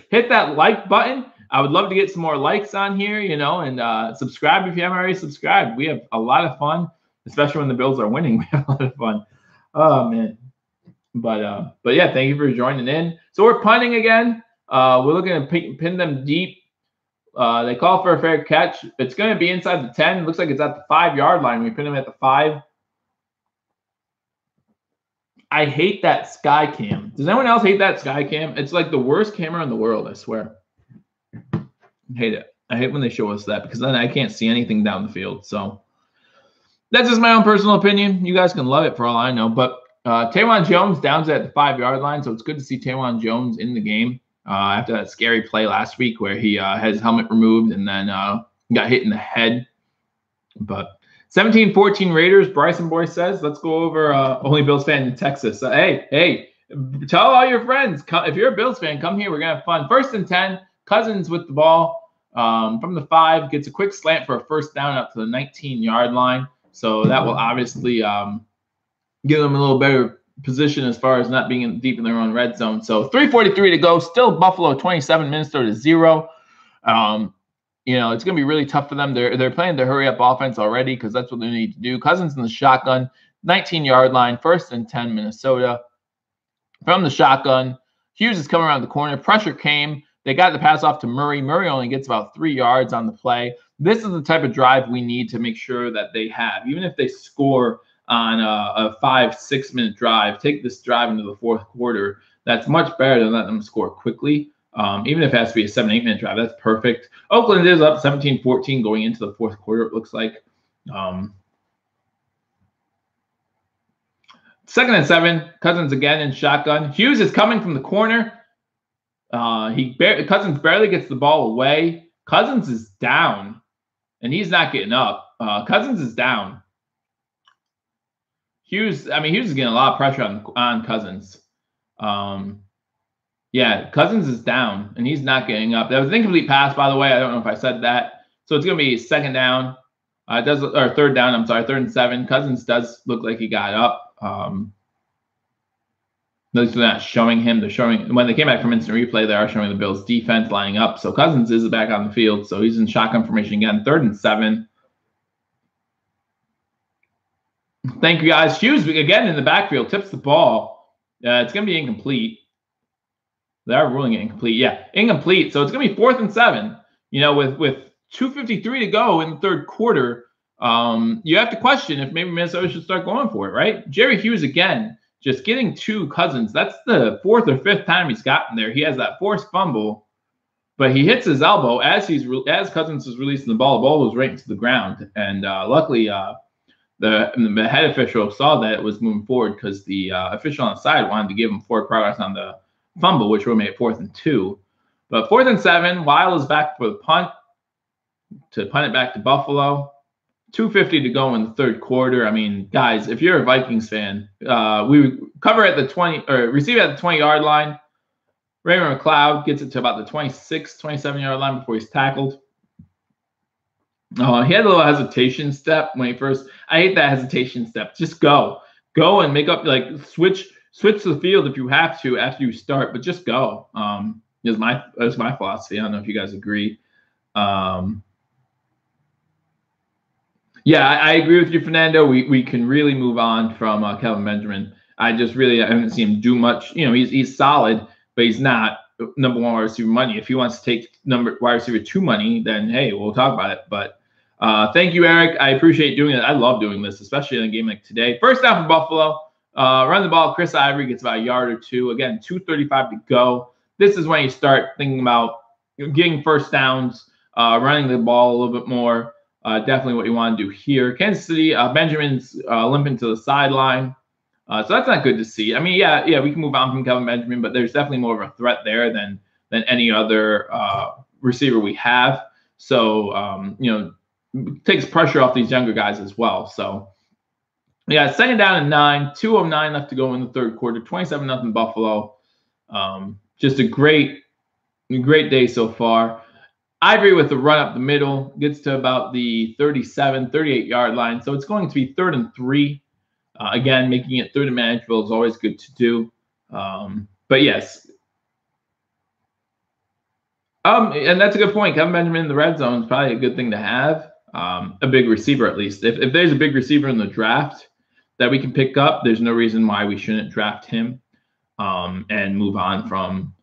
hit that like button. I would love to get some more likes on here, and subscribe if you haven't already subscribed. We have a lot of fun, especially when the Bills are winning. We have a lot of fun. Oh, man. But yeah, thank you for joining in. So we're punting again. We're looking to pin them deep. They call for a fair catch. It's going to be inside the 10. It looks like it's at the 5-yard line. We pin them at the 5. I hate that sky cam. Does anyone else hate that sky cam? It's like the worst camera in the world, I swear. I hate it. I hate when they show us that, because then I can't see anything down the field. So that's just my own personal opinion. You guys can love it for all I know. But Taewon Jones downs at the 5-yard line, so it's good to see Taewon Jones in the game after that scary play last week where he had his helmet removed and then got hit in the head. But 17-14 Raiders, Bryson Boy says. Let's go over only Bills fan in Texas. Hey, tell all your friends. If you're a Bills fan, come here. We're going to have fun. 1st and 10, Cousins with the ball from the 5. Gets a quick slant for a first down up to the 19-yard line. So that will obviously give them a little better position as far as not being deep in their own red zone. So 3:43 to go. Still Buffalo 27, Minnesota 0. It's going to be really tough for them. They're playing the hurry up offense already because that's what they need to do. Cousins in the shotgun, 19-yard line, 1st and 10 Minnesota. From the shotgun, Hughes is coming around the corner. Pressure came. They got the pass off to Murray. Murray only gets about 3 yards on the play. This is the type of drive we need to make sure that they have. Even if they score on a 5-6 minute drive, take this drive into the 4th quarter. That's much better than letting them score quickly. Even if it has to be a 7-8 minute drive, that's perfect. Oakland is up 17-14 going into the 4th quarter, it looks like. 2nd and 7. Cousins again in shotgun. Hughes is coming from the corner. Cousins barely gets the ball away. Cousins is down, and he's not getting up. Cousins is down. Hughes is getting a lot of pressure on Cousins. Yeah, Cousins is down, and he's not getting up. That was an incomplete pass, by the way. I don't know if I said that. So it's going to be 2nd down. Or 3rd down. I'm sorry, 3rd and 7. Cousins does look like he got up. They're not showing him. They're showing when they came back from instant replay. They are showing the Bills' defense lining up. So Cousins is back on the field. So he's in shotgun formation again. 3rd and 7. Thank you, guys. Hughes again in the backfield tips the ball. It's going to be incomplete. They are ruling it incomplete. Yeah, incomplete. So it's going to be 4th and 7. With 2:53 to go in the 3rd quarter, you have to question if maybe Minnesota should start going for it, right? Jerry Hughes again, just getting to Cousins. That's the 4th or 5th time he's gotten there. He has that forced fumble, but he hits his elbow as Cousins was releasing the ball was right into the ground. And luckily, the head official saw that it was moving forward because the official on the side wanted to give him forward progress on the fumble, which would make it 4th and 2. But 4th and 7, Weil is back for the punt to punt it back to Buffalo. 2:50 to go in the 3rd quarter. Guys, if you're a Vikings fan, we cover at the 20 or receive at the 20-yard line. Raymond McLeod gets it to about the 26, 27-yard line before he's tackled. He had a little hesitation step when he first. I hate that hesitation step. Just go and make up, switch the field if you have to after you start, but just go. That's my philosophy. I don't know if you guys agree. Yeah, I agree with you, Fernando. We can really move on from Kelvin Benjamin. I haven't seen him do much. He's solid, but he's not number 1 wide receiver money. If he wants to take wide receiver 2 money, then hey, we'll talk about it. But thank you, Eric. I appreciate doing it. I love doing this, especially in a game like today. 1st down for Buffalo. Run the ball. Chris Ivory gets about a yard or 2. Again, 2:35 to go. This is when you start thinking about getting 1st downs, running the ball a little bit more. Definitely what you want to do here. Kansas City, Benjamin's limping to the sideline. So that's not good to see. Yeah, we can move on from Kelvin Benjamin, but there's definitely more of a threat there than any other receiver we have. So, takes pressure off these younger guys as well. So, yeah, 2nd down and 9, 2:09 left to go in the 3rd quarter, 27-0 Buffalo. Just a great day so far. Ivory with the run up the middle gets to about the 37, 38-yard line. So it's going to be 3rd and 3. Again, making it 3rd and manageable is always good to do. But yes. And that's a good point. Kevin Benjamin in the red zone is probably a good thing to have. A big receiver, at least. If there's a big receiver in the draft that we can pick up, there's no reason why we shouldn't draft him and move on from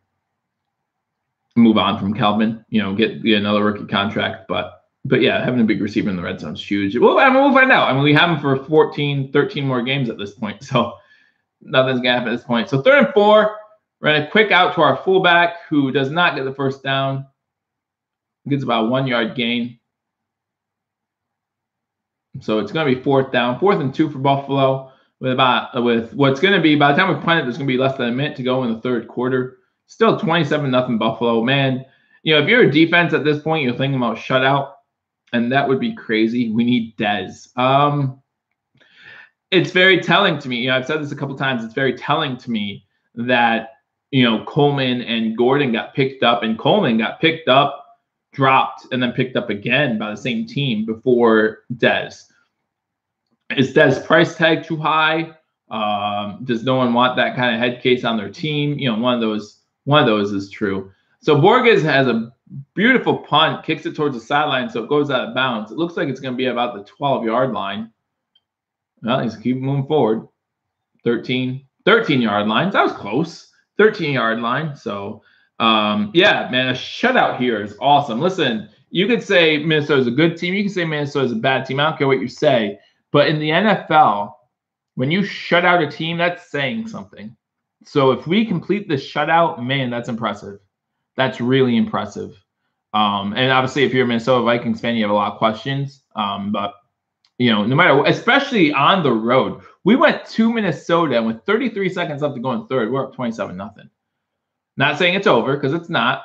Kelvin, get another rookie contract. But yeah, having a big receiver in the red zone is huge. Well, we'll find out. We have him for 14, 13 more games at this point. So nothing's going to happen at this point. So 3rd and 4, run a quick out to our fullback who does not get the 1st down. Gets about a 1-yard gain. So it's going to be 4th down, 4th and 2 for Buffalo with what's going to be, by the time we punt it, there's going to be less than a minute to go in the 3rd quarter. Still 27-0 Buffalo. Man, if you're a defense at this point, you're thinking about shutout, and that would be crazy. We need Dez. It's very telling to me. I've said this a couple times. It's very telling to me that, Coleman and Gordon got picked up, and Coleman got picked up, dropped, and then picked up again by the same team before Dez. Is Dez's price tag too high? Does no one want that kind of head case on their team? One of those is true. So Borges has a beautiful punt, kicks it towards the sideline, so it goes out of bounds. It looks like it's going to be about the 12-yard line. Well, he's keep moving forward. 13-yard lines. That was close. 13-yard line. So, yeah, man, a shutout here is awesome. Listen, you could say Minnesota's a good team. You can say Minnesota's a bad team. I don't care what you say. But in the NFL, when you shut out a team, that's saying something. So if we complete this shutout, man, that's impressive. That's really impressive. And obviously, if you're a Minnesota Vikings fan, you have a lot of questions. But No matter what, especially on the road. We went to Minnesota, and with 33 seconds left to go in third, we're up 27-0. Not saying it's over, because it's not.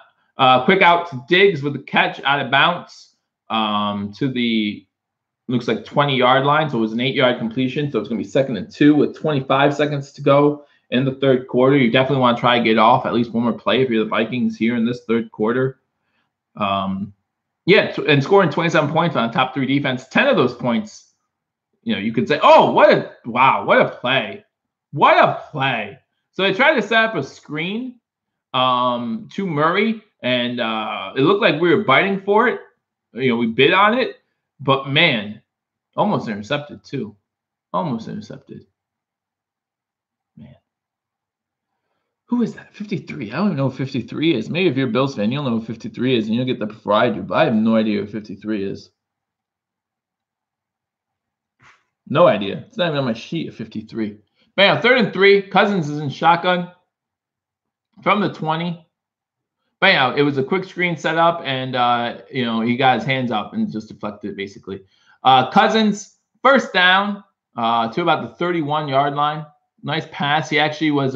Quick out to Diggs with the catch out of bounds to the, looks like 20-yard line. So it was an 8-yard completion. So it's going to be 2nd and 2 with 25 seconds to go in the third quarter. You definitely want to try to get off at least one more play if you're the Vikings here in this third quarter. Yeah, and scoring 27 points on a top 3 defense. 10 of those points, you could say, oh, what a play. What a play. So they tried to set up a screen to Murray, and it looked like we were biting for it. We bid on it, but man, almost intercepted too. Almost intercepted. Man. Who is that? 53. I don't even know what 53 is. Maybe if you're a Bills fan, you'll know what 53 is, and you'll get that before I do, but I have no idea what 53 is. No idea. It's not even on my sheet of 53. But yeah, 3rd and 3. Cousins is in shotgun from the 20. But yeah, it was a quick screen set up, and he got his hands up and just deflected it basically. Cousins, first down to about the 31-yard line. Nice pass. He actually was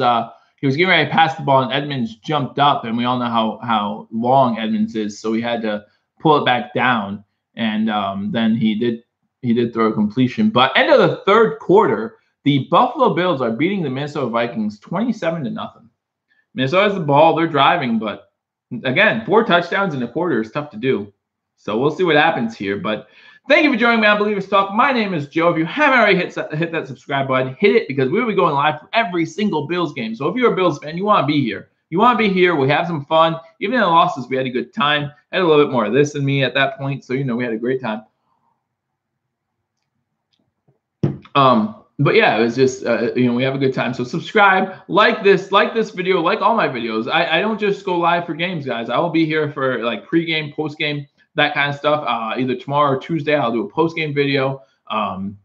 getting ready to pass the ball, and Edmonds jumped up, and we all know how long Edmonds is, so he had to pull it back down, and then he did throw a completion. But end of the third quarter, the Buffalo Bills are beating the Minnesota Vikings 27-0. Minnesota has the ball. They're driving, but again, 4 touchdowns in a quarter is tough to do. So we'll see what happens here. But thank you for joining me on Believers Talk. My name is Joe. If you haven't already hit that subscribe button, hit it, because we'll be going live for every single Bills game. So if you're a Bills fan, you want to be here. You want to be here. We have some fun. Even in the losses, we had a good time. Had a little bit more of this than me at that point. So, we had a great time. But yeah, it was just, we have a good time. So subscribe, like this video, like all my videos. I don't just go live for games, guys. I will be here for like pregame, postgame, that kind of stuff. Either tomorrow or Tuesday, I'll do a postgame video. And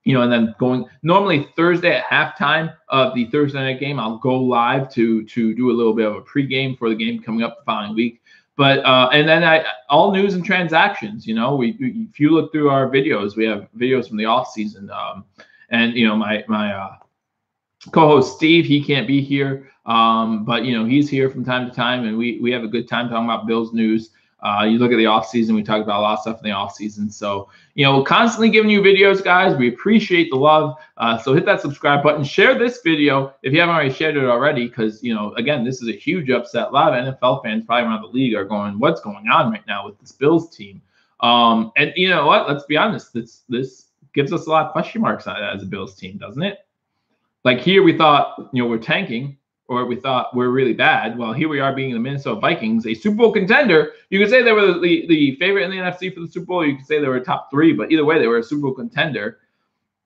then normally Thursday at halftime of the Thursday night game, I'll go live to do a little bit of a pregame for the game coming up the following week. But and then all news and transactions. If you look through our videos, we have videos from the off season. And my co-host Steve, he can't be here, but he's here from time to time, and we have a good time talking about Bills news. You look at the off season, we talk about a lot of stuff in the off season. So constantly giving you videos, guys. We appreciate the love. So hit that subscribe button, share this video if you haven't already shared it already, because again, this is a huge upset. A lot of NFL fans probably around the league are going, "What's going on right now with this Bills team?" And you know what? Let's be honest. This gives us a lot of question marks as a Bills team, doesn't it? Like here we thought, we're tanking, or we thought we're really bad. Well, here we are being the Minnesota Vikings, a Super Bowl contender. You could say they were the favorite in the NFC for the Super Bowl. You could say they were top 3, but either way, they were a Super Bowl contender.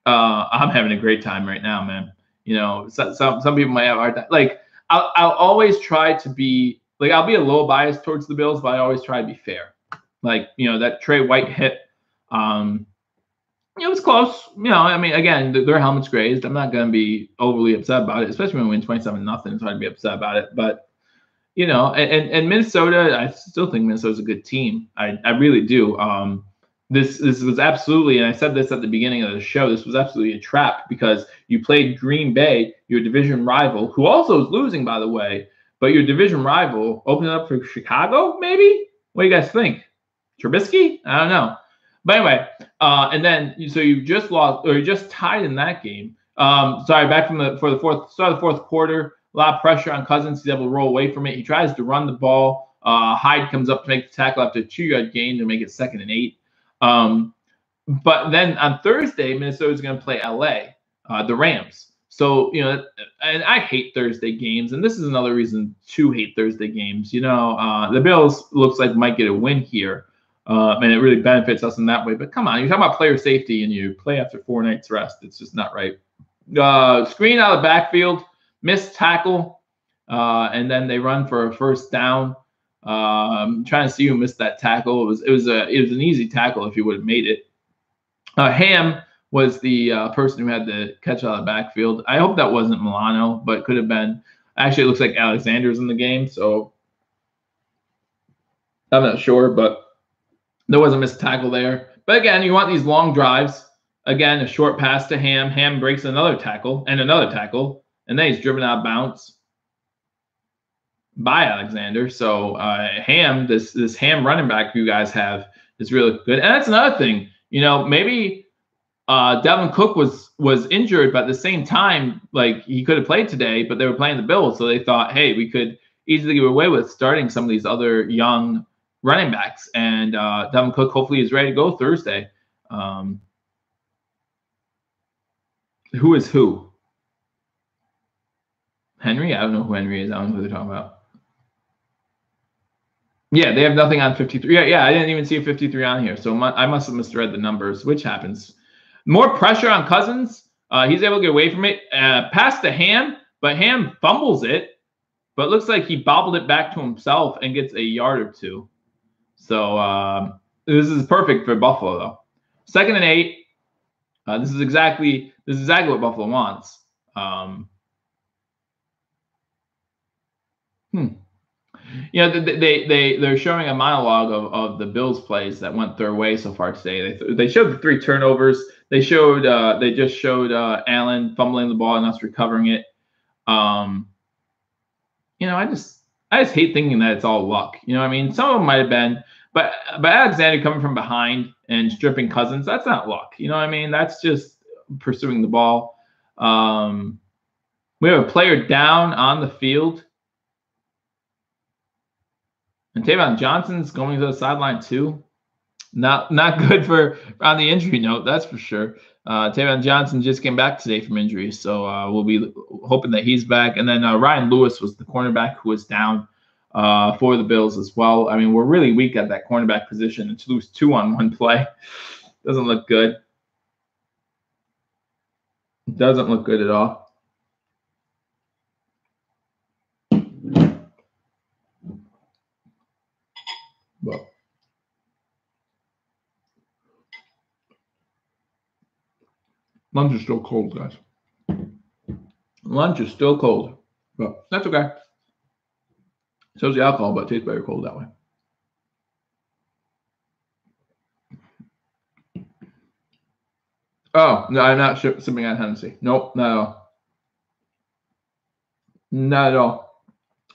I'm having a great time right now, man. Some people might have a hard time. Like I'll always try to be like, I'll be a little biased towards the Bills, but I always try to be fair. Like that Trey White hit. It was close. Again, their helmet's grazed. I'm not going to be overly upset about it, especially when we win 27-0. It's hard to be upset about it. But, and Minnesota, I still think Minnesota's a good team. I really do. This was absolutely, and I said this at the beginning of the show, this was absolutely a trap, because you played Green Bay, your division rival, who also is losing, by the way, but your division rival opened up for Chicago, maybe? What do you guys think? Trubisky? I don't know. But anyway, and then so you just lost, or you just tied in that game. Back from the start of the fourth quarter, a lot of pressure on Cousins. He's able to roll away from it. He tries to run the ball. Hyde comes up to make the tackle after a 2-yard gain to make it 2nd and 8. But then on Thursday, Minnesota's going to play LA, the Rams. So, and I hate Thursday games, and this is another reason to hate Thursday games. The Bills looks like might get a win here. And it really benefits us in that way. But come on, you're talking about player safety, and you play after 4 nights rest. It's just not right. Screen out of the backfield, missed tackle, and then they run for a first down. I'm trying to see who missed that tackle. It was an easy tackle if you would have made it. Ham was the person who had the catch out of the backfield. I hope that wasn't Milano, but it could have been. Actually, it looks like Alexander's in the game, so I'm not sure, but there was a missed tackle there. But again, you want these long drives. Again, a short pass to Ham. Ham breaks another tackle, and then he's driven out of bounds by Alexander. So Ham, this Ham running back you guys have is really good. And that's another thing. Maybe Dalvin Cook was injured, but at the same time, like he could have played today, but they were playing the Bills, so they thought, hey, we could easily get away with starting some of these other young running backs. And Dalvin Cook hopefully is ready to go Thursday. Who is who? Henry? I don't know who Henry is. I don't know who they're talking about. Yeah, they have nothing on 53. Yeah, I didn't even see a 53 on here. So I must have misread the numbers, which happens. More pressure on Cousins. He's able to get away from it. Pass to Ham, but Ham fumbles it. But it looks like he bobbled it back to himself and gets a yard or two. So this is perfect for Buffalo, though. 2nd and 8. This is exactly what Buffalo wants. They're showing a monologue of the Bills plays that went their way so far today. They showed the 3 turnovers. They just showed Allen fumbling the ball and us recovering it. I just hate thinking that it's all luck. You know what I mean? Some of them might have been, but Alexander coming from behind and stripping Cousins, that's not luck. You know what I mean? That's just pursuing the ball. We have a player down on the field. And Tavon Johnson's going to the sideline too. Not good for on the injury note, that's for sure. Tavon Johnson just came back today from injury, so we'll be hoping that he's back. And then Ryan Lewis was the cornerback who was down for the Bills as well. I mean, we're really weak at that cornerback position. And to lose 2 on one play doesn't look good. It doesn't look good at all. Well, lunch is still cold, guys. Lunch is still cold, but that's okay. So's the alcohol, but it tastes better cold that way. Oh, no, I'm not sipping on Hennessy. Nope, not at all. Not at all.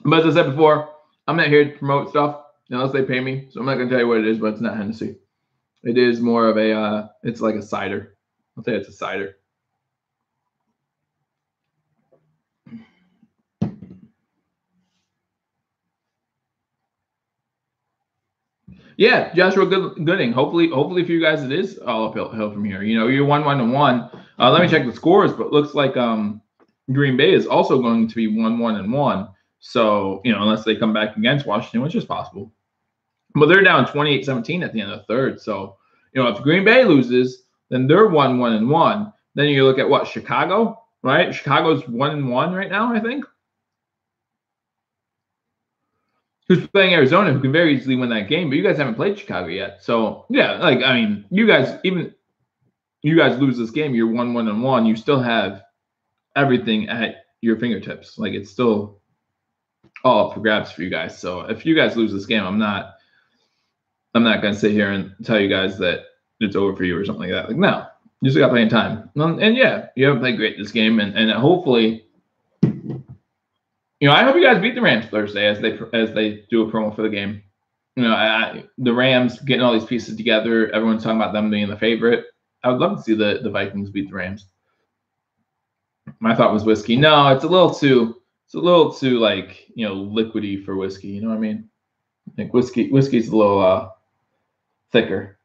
But as I said before, I'm not here to promote stuff unless they pay me. So I'm not going to tell you what it is, but it's not Hennessy. It is more of a, it's like a cider. I'll say it's a cider. Yeah, Joshua Gooding. Hopefully for you guys it is all uphill from here. You're 1-1-1. Let me check the scores, but it looks like Green Bay is also going to be 1-1-1. So unless they come back against Washington, which is possible, but they're down 28-17 at the end of the third. So if Green Bay loses, then they're 1-1-1. Then you look at what Chicago, right? Chicago's 1-1 right now, I think. Who's playing Arizona, who can very easily win that game, but you guys haven't played Chicago yet. So yeah, you guys lose this game, you're 1-1-1. You still have everything at your fingertips. Like it's still all up for grabs for you guys. So if you guys lose this game, I'm not gonna sit here and tell you guys that it's over for you or something like that. Like no, you just got plenty of time. And yeah, you haven't played great this game, and hopefully. I hope you guys beat the Rams Thursday as they do a promo for the game. The Rams getting all these pieces together. Everyone's talking about them being the favorite. I would love to see the Vikings beat the Rams. My thought was whiskey. No, it's a little too like liquidy for whiskey. You know what I mean? I think whiskey's a little thicker.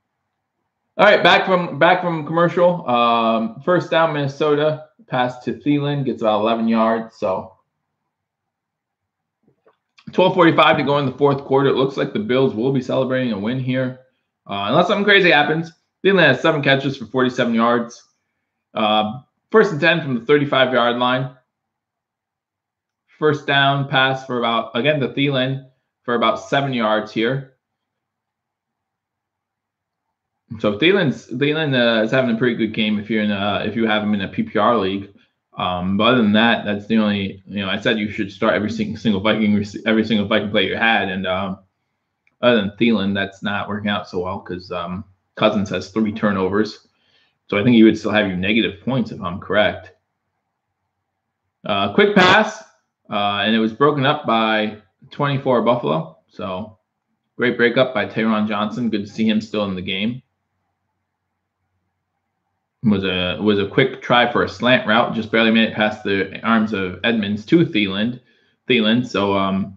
All right, back from commercial. First down, Minnesota. Pass to Thielen gets about 11 yards. So. 12:45 to go in the fourth quarter. It looks like the Bills will be celebrating a win here. Unless something crazy happens. Thielen has 7 catches for 47 yards. First and 10 from the 35-yard line. First down pass for to Thielen for about 7 yards here. So Thielen is having a pretty good game if you have him in a PPR league. But other than that, that's the only, I said you should start every single Viking player you had. And other than Thielen, that's not working out so well because Cousins has 3 turnovers. So I think he would still have you negative points if I'm correct. Quick pass, and it was broken up by 24 Buffalo. So great breakup by Taron Johnson. Good to see him still in the game. Was a quick try for a slant route, just barely made it past the arms of Edmonds to Thielen. So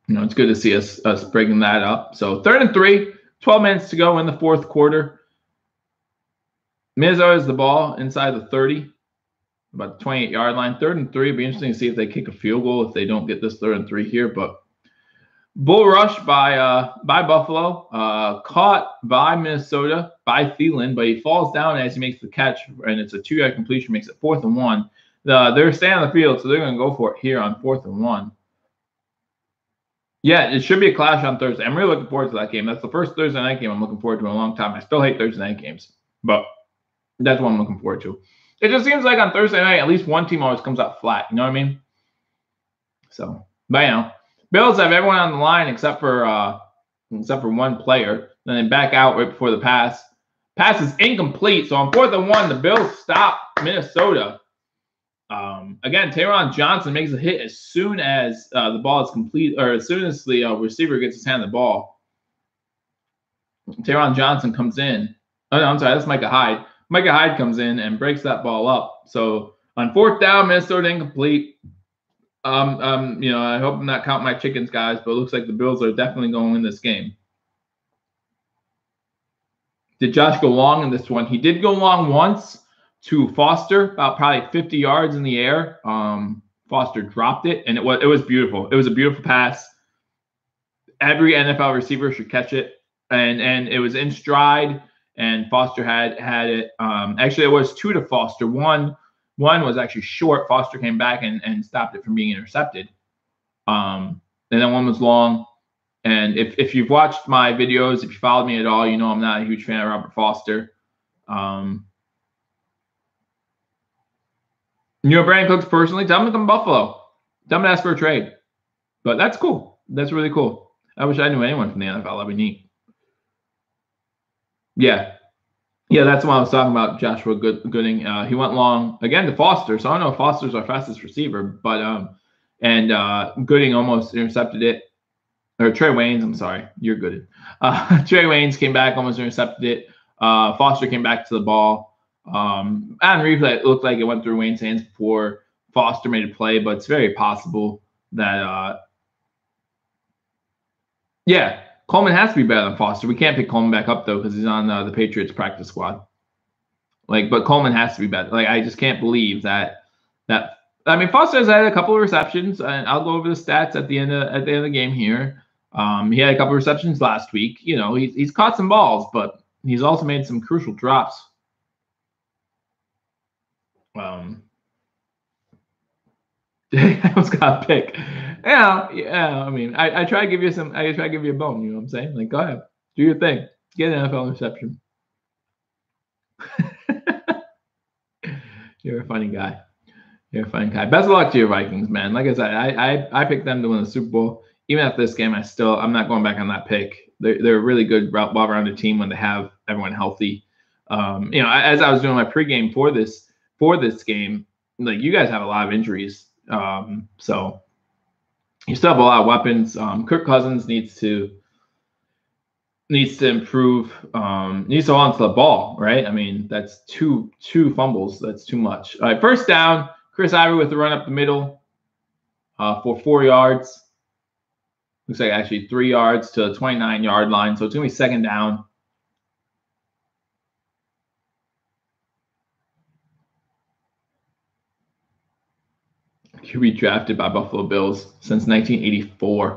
it's good to see us breaking that up. So 3rd and 3, 12 minutes to go in the 4th quarter. Minnesota has the ball inside the 30, about the 28-yard line. 3rd and 3. It'd be interesting to see if they kick a field goal if they don't get this 3rd and 3 here. But bull rush by Buffalo, caught by Minnesota by Thielen, but he falls down as he makes the catch, and it's a 2-yard completion, makes it 4th and 1. They're staying on the field, so they're going to go for it here on 4th and 1. Yeah, it should be a clash on Thursday. I'm really looking forward to that game. That's the first Thursday night game I'm looking forward to in a long time. I still hate Thursday night games, but that's what I'm looking forward to. It just seems like on Thursday night, at least one team always comes out flat. You know what I mean? So, but Bills have everyone on the line except for one player. Then they back out right before the pass. Pass is incomplete. So on 4th and 1, the Bills stop Minnesota. Again, Taron Johnson makes a hit as soon as the ball is complete, or as soon as the receiver gets his hand on the ball. Taron Johnson comes in. Oh, no, I'm sorry. That's Micah Hyde. Micah Hyde comes in and breaks that ball up. So on 4th down, Minnesota incomplete. I hope I'm not counting my chickens, guys, but it looks like the Bills are definitely going to win this game. Did Josh go long in this one? He did go long once to Foster, about probably 50 yards in the air. Foster dropped it, and it was beautiful. It was a beautiful pass. Every NFL receiver should catch it, and it was in stride, and Foster had it. Actually, it was 2 to Foster. One was actually short. Foster came back and stopped it from being intercepted. And then one was long. And if you've watched my videos, if you followed me at all, you know I'm not a huge fan of Robert Foster. Brandon Cooks personally, tell him to come to Buffalo. Tell him to ask for a trade. But that's cool. That's really cool. I wish I knew anyone from the NFL. That'd be neat. Yeah, that's what I was talking about, Joshua Gooding. He went long again to Foster. So I don't know if Foster's our fastest receiver, but Gooding almost intercepted it. Or Trey Waynes, I'm sorry. You're good. Trey Waynes came back, almost intercepted it. Foster came back to the ball. On replay, it looked like it went through Wayne's hands before Foster made a play, but it's very possible that Coleman has to be better than Foster. We can't pick Coleman back up though because he's on the Patriots practice squad. But Coleman has to be better. I just can't believe that. I mean, Foster has had a couple of receptions, and I'll go over the stats at the end of the game here. He had a couple of receptions last week. He's caught some balls, but he's also made some crucial drops. I was got a pick. Yeah. I mean, I try to give you some. I try to give you a bone. You know what I'm saying? Go ahead, do your thing. Get an NFL reception. You're a funny guy. Best of luck to your Vikings, man. Like I said, I picked them to win the Super Bowl. Even after this game, I'm not going back on that pick. They're a really good, well-rounded team when they have everyone healthy. As I was doing my pregame for this game, you guys have a lot of injuries. So you still have a lot of weapons. Kirk Cousins needs to improve. Needs to hold on to the ball, right? I mean, that's two fumbles. That's too much. All right, 1st down. Chris Ivory with the run up the middle for 4 yards. Looks like actually 3 yards to the 29-yard line. So it's going to be 2nd down. QB drafted by Buffalo Bills since 1984.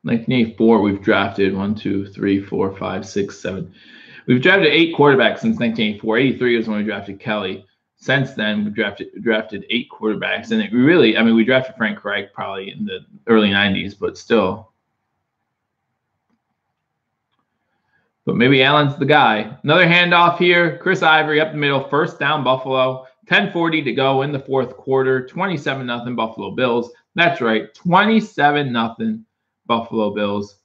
1984, we've drafted 1, 2, 3, 4, 5, 6, 7. We've drafted 8 quarterbacks since 1984. 83 was when we drafted Kelly. Since then, we've drafted 8 quarterbacks, and we drafted Frank Reich probably in the early 90s, but still. But maybe Allen's the guy. Another handoff here. Chris Ivory up the middle. 1st down, Buffalo. 10:40 to go in the 4th quarter. 27-0 Buffalo Bills. That's right, 27-0 Buffalo Bills.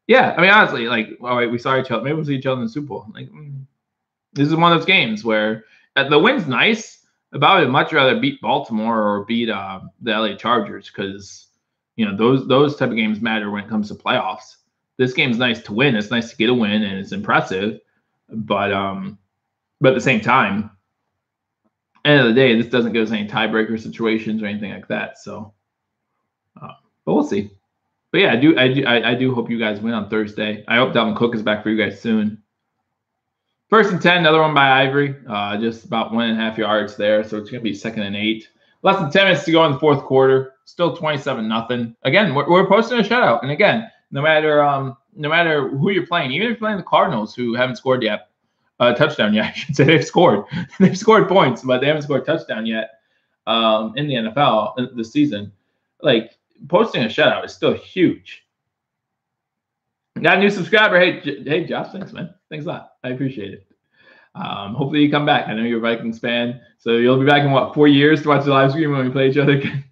Yeah, I mean, honestly, all right, we saw each other. Maybe we'll see each other in the Super Bowl. This is one of those games where the win's nice, but I would much rather beat Baltimore or beat the LA Chargers because those type of games matter when it comes to playoffs. This game's nice to win. It's nice to get a win, and it's impressive. But at the same time, end of the day, this doesn't give us any tiebreaker situations or anything like that. So, but we'll see. But yeah, I do hope you guys win on Thursday. I hope Dalvin Cook is back for you guys soon. 1st and 10, another one by Ivory, just about 1.5 yards there. So it's going to be 2nd and 8. Less than 10 minutes to go in the 4th quarter. Still 27-0. Again, we're posting a shutout. And again, no matter who you're playing, even if you're playing the Cardinals, who haven't scored yet, touchdown yet, I should say. They've scored points, but they haven't scored a touchdown yet in the NFL this season. Like, posting a shutout is still huge. Got a new subscriber. Hey, Josh, thanks, man. Thanks a lot. I appreciate it. Hopefully you come back. I know you're a Vikings fan, so you'll be back in 4 years to watch the live stream when we play each other again.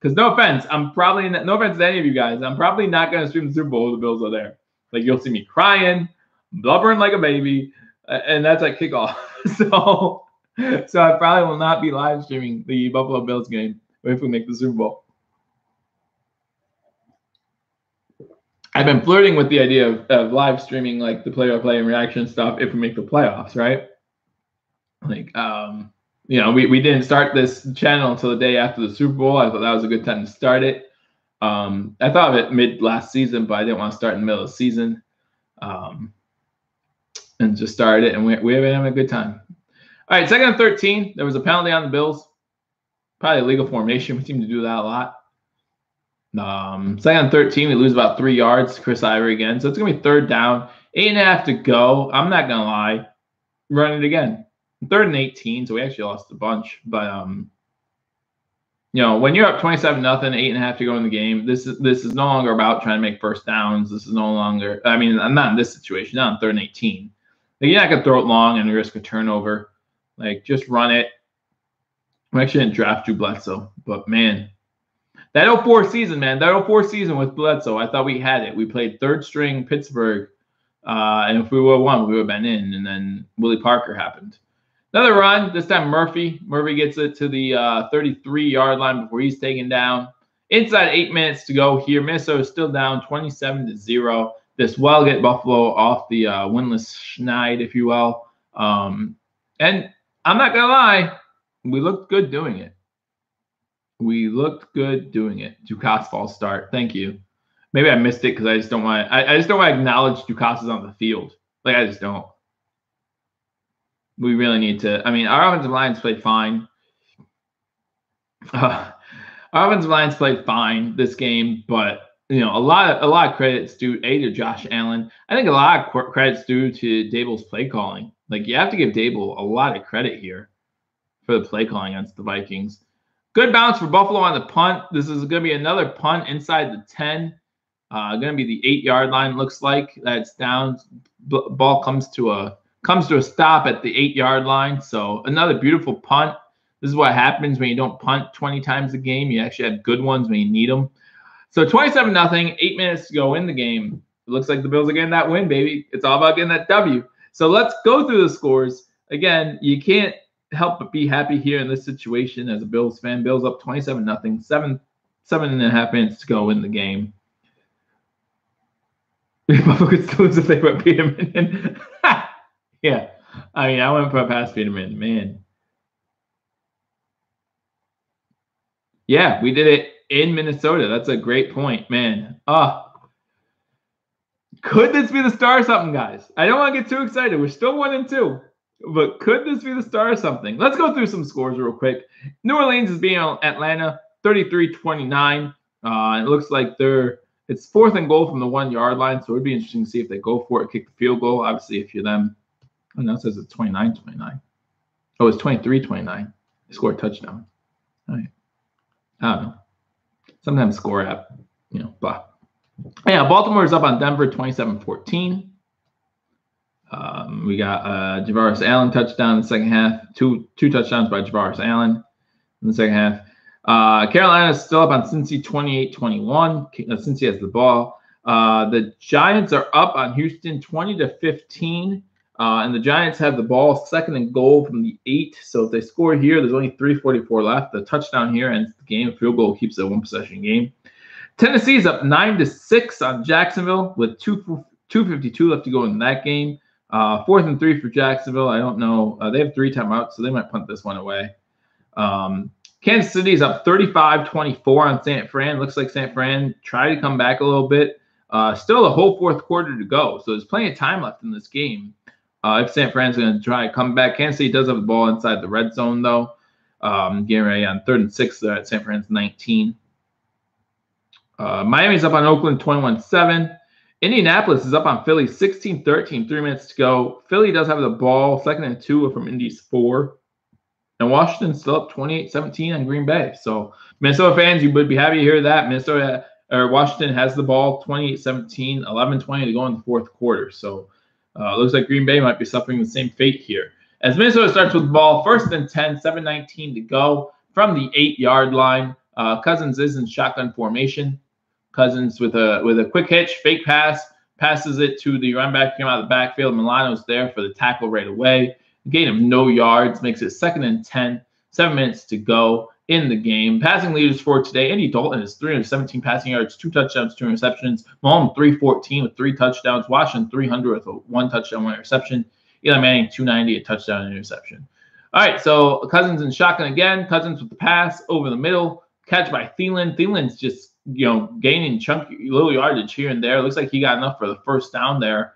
Because no offense to any of you guys, I'm probably not going to stream the Super Bowl if the Bills are there. Like, you'll see me crying, blubbering like a baby, and that's at kickoff. So I probably will not be live streaming the Buffalo Bills game if we make the Super Bowl. I've been flirting with the idea of live streaming like the play-by-play and reaction stuff if we make the playoffs, right? Like, we didn't start this channel until the day after the Super Bowl. I thought that was a good time to start it. I thought of it mid last season, but I didn't want to start in the middle of the season. And just started it, and we have been having a good time. All right, 2nd and 13. There was a penalty on the Bills. Probably a legal formation. We seem to do that a lot. 2nd and 13, we lose about 3 yards. Chris Ivory again. So it's going to be 3rd down. 8.5 to go. I'm not going to lie. Run it again. 3rd and 18, so we actually lost a bunch. But, when you're up 27-0, 8.5 to go in the game, this is no longer about trying to make first downs. This is no longer – I'm not in this situation. Not on 3rd and 18. Like, you're not going to throw it long and risk a turnover. Like, just run it. We actually didn't draft Drew Bledsoe. But, man – that 04 season, man, with Bledsoe, I thought we had it. We played 3rd string Pittsburgh, and if we would have won, we would have been in. And then Willie Parker happened. Another run, this time Murphy. Murphy gets it to the 33-yard line before he's taken down. Inside 8 minutes to go here. Minnesota is still down 27-0. This will get Buffalo off the winless schneid, if you will. And I'm not going to lie, we looked good doing it. Dukas false start. Thank you. Maybe I missed it because I just don't want to acknowledge Dukas is on the field. Like, I just don't. We really need to. Our offensive lines played fine. Our offensive lines played fine this game, but a lot of credits due to Josh Allen. I think a lot of credits due to Dable's play calling. Like, you have to give Dable a lot of credit here for the play calling against the Vikings. Good bounce for Buffalo on the punt. This is going to be another punt inside the 10. Going to be the 8-yard line. Looks like that's down. Ball comes to a stop at the 8-yard line. So another beautiful punt. This is what happens when you don't punt 20 times a game. You actually have good ones when you need them. So 27-0. 8 minutes to go in the game. It looks like the Bills are getting that win, baby. It's all about getting that W. So let's go through the scores. Again, you can't help but be happy here in this situation as a Bills fan. Bills up 27-0, 7.5 minutes to go in the game. Buffalo could still lose if they put Peterman in. Yeah, I wouldn't put past Peterman, man. Yeah, we did it in Minnesota. That's a great point, man. Could this be the start of something, guys? I don't want to get too excited. We're still 1-2. But could this be the start of something? Let's go through some scores real quick. New Orleans is beating Atlanta 33-29. It looks like it's 4th and goal from the 1-yard line, so it'd be interesting to see if they go for it, kick the field goal. Obviously, if you're them. Oh, no, it says it's 29-29. Oh, it's 23-29. They scored a touchdown. All right. I don't know. Sometimes score app, blah. Yeah, Baltimore is up on Denver 27-14. We got Javaris Allen touchdown in the second half. Two touchdowns by Javaris Allen in the second half. Carolina is still up on Cincy 28-21. Cincy has the ball. The Giants are up on Houston 20-15. And the Giants have the ball, 2nd and goal from the 8. So if they score here, there's only 3:44 left. The touchdown here ends the game. Field goal keeps it a 1-possession game. Tennessee's up 9-6 on Jacksonville with 2:52 left to go in that game. 4th and 3 for Jacksonville. I don't know. They have 3 timeouts, so they might punt this one away. Kansas City's up 35-24 on San Fran. Looks like San Fran tried to come back a little bit. Still a whole 4th quarter to go, so there's plenty of time left in this game. If San Fran's going to try to come back. Kansas City does have the ball inside the red zone, though. Getting ready on 3rd and 6 there at San Fran's 19. Miami's up on Oakland 21-7. Indianapolis is up on Philly 16-13, 3 minutes to go. Philly does have the ball, 2nd and 2 from Indy's 4. And Washington's still up 28-17 on Green Bay. So Minnesota fans, you would be happy to hear that. Washington has the ball 28-17, 11-20 to go in the 4th quarter. So it looks like Green Bay might be suffering the same fate here. As Minnesota starts with the ball, 1st and 10, 7:19 to go from the 8-yard line. Cousins is in shotgun formation. Cousins with a quick hitch, fake pass, passes it to the run back, came out of the backfield. Milano's there for the tackle right away. Gain of no yards, makes it 2nd and 10, 7 minutes to go in the game. Passing leaders for today, Andy Dalton is 317 passing yards, 2 touchdowns, 2 interceptions. Mahomes 314 with 3 touchdowns. Washington 300 with 1 touchdown, 1 interception. Eli Manning 290, a touchdown and interception. All right, so Cousins in shotgun again. Cousins with the pass over the middle. Catch by Thielen. Thielen's just gaining chunky little yardage here and there. Looks like he got enough for the 1st down there.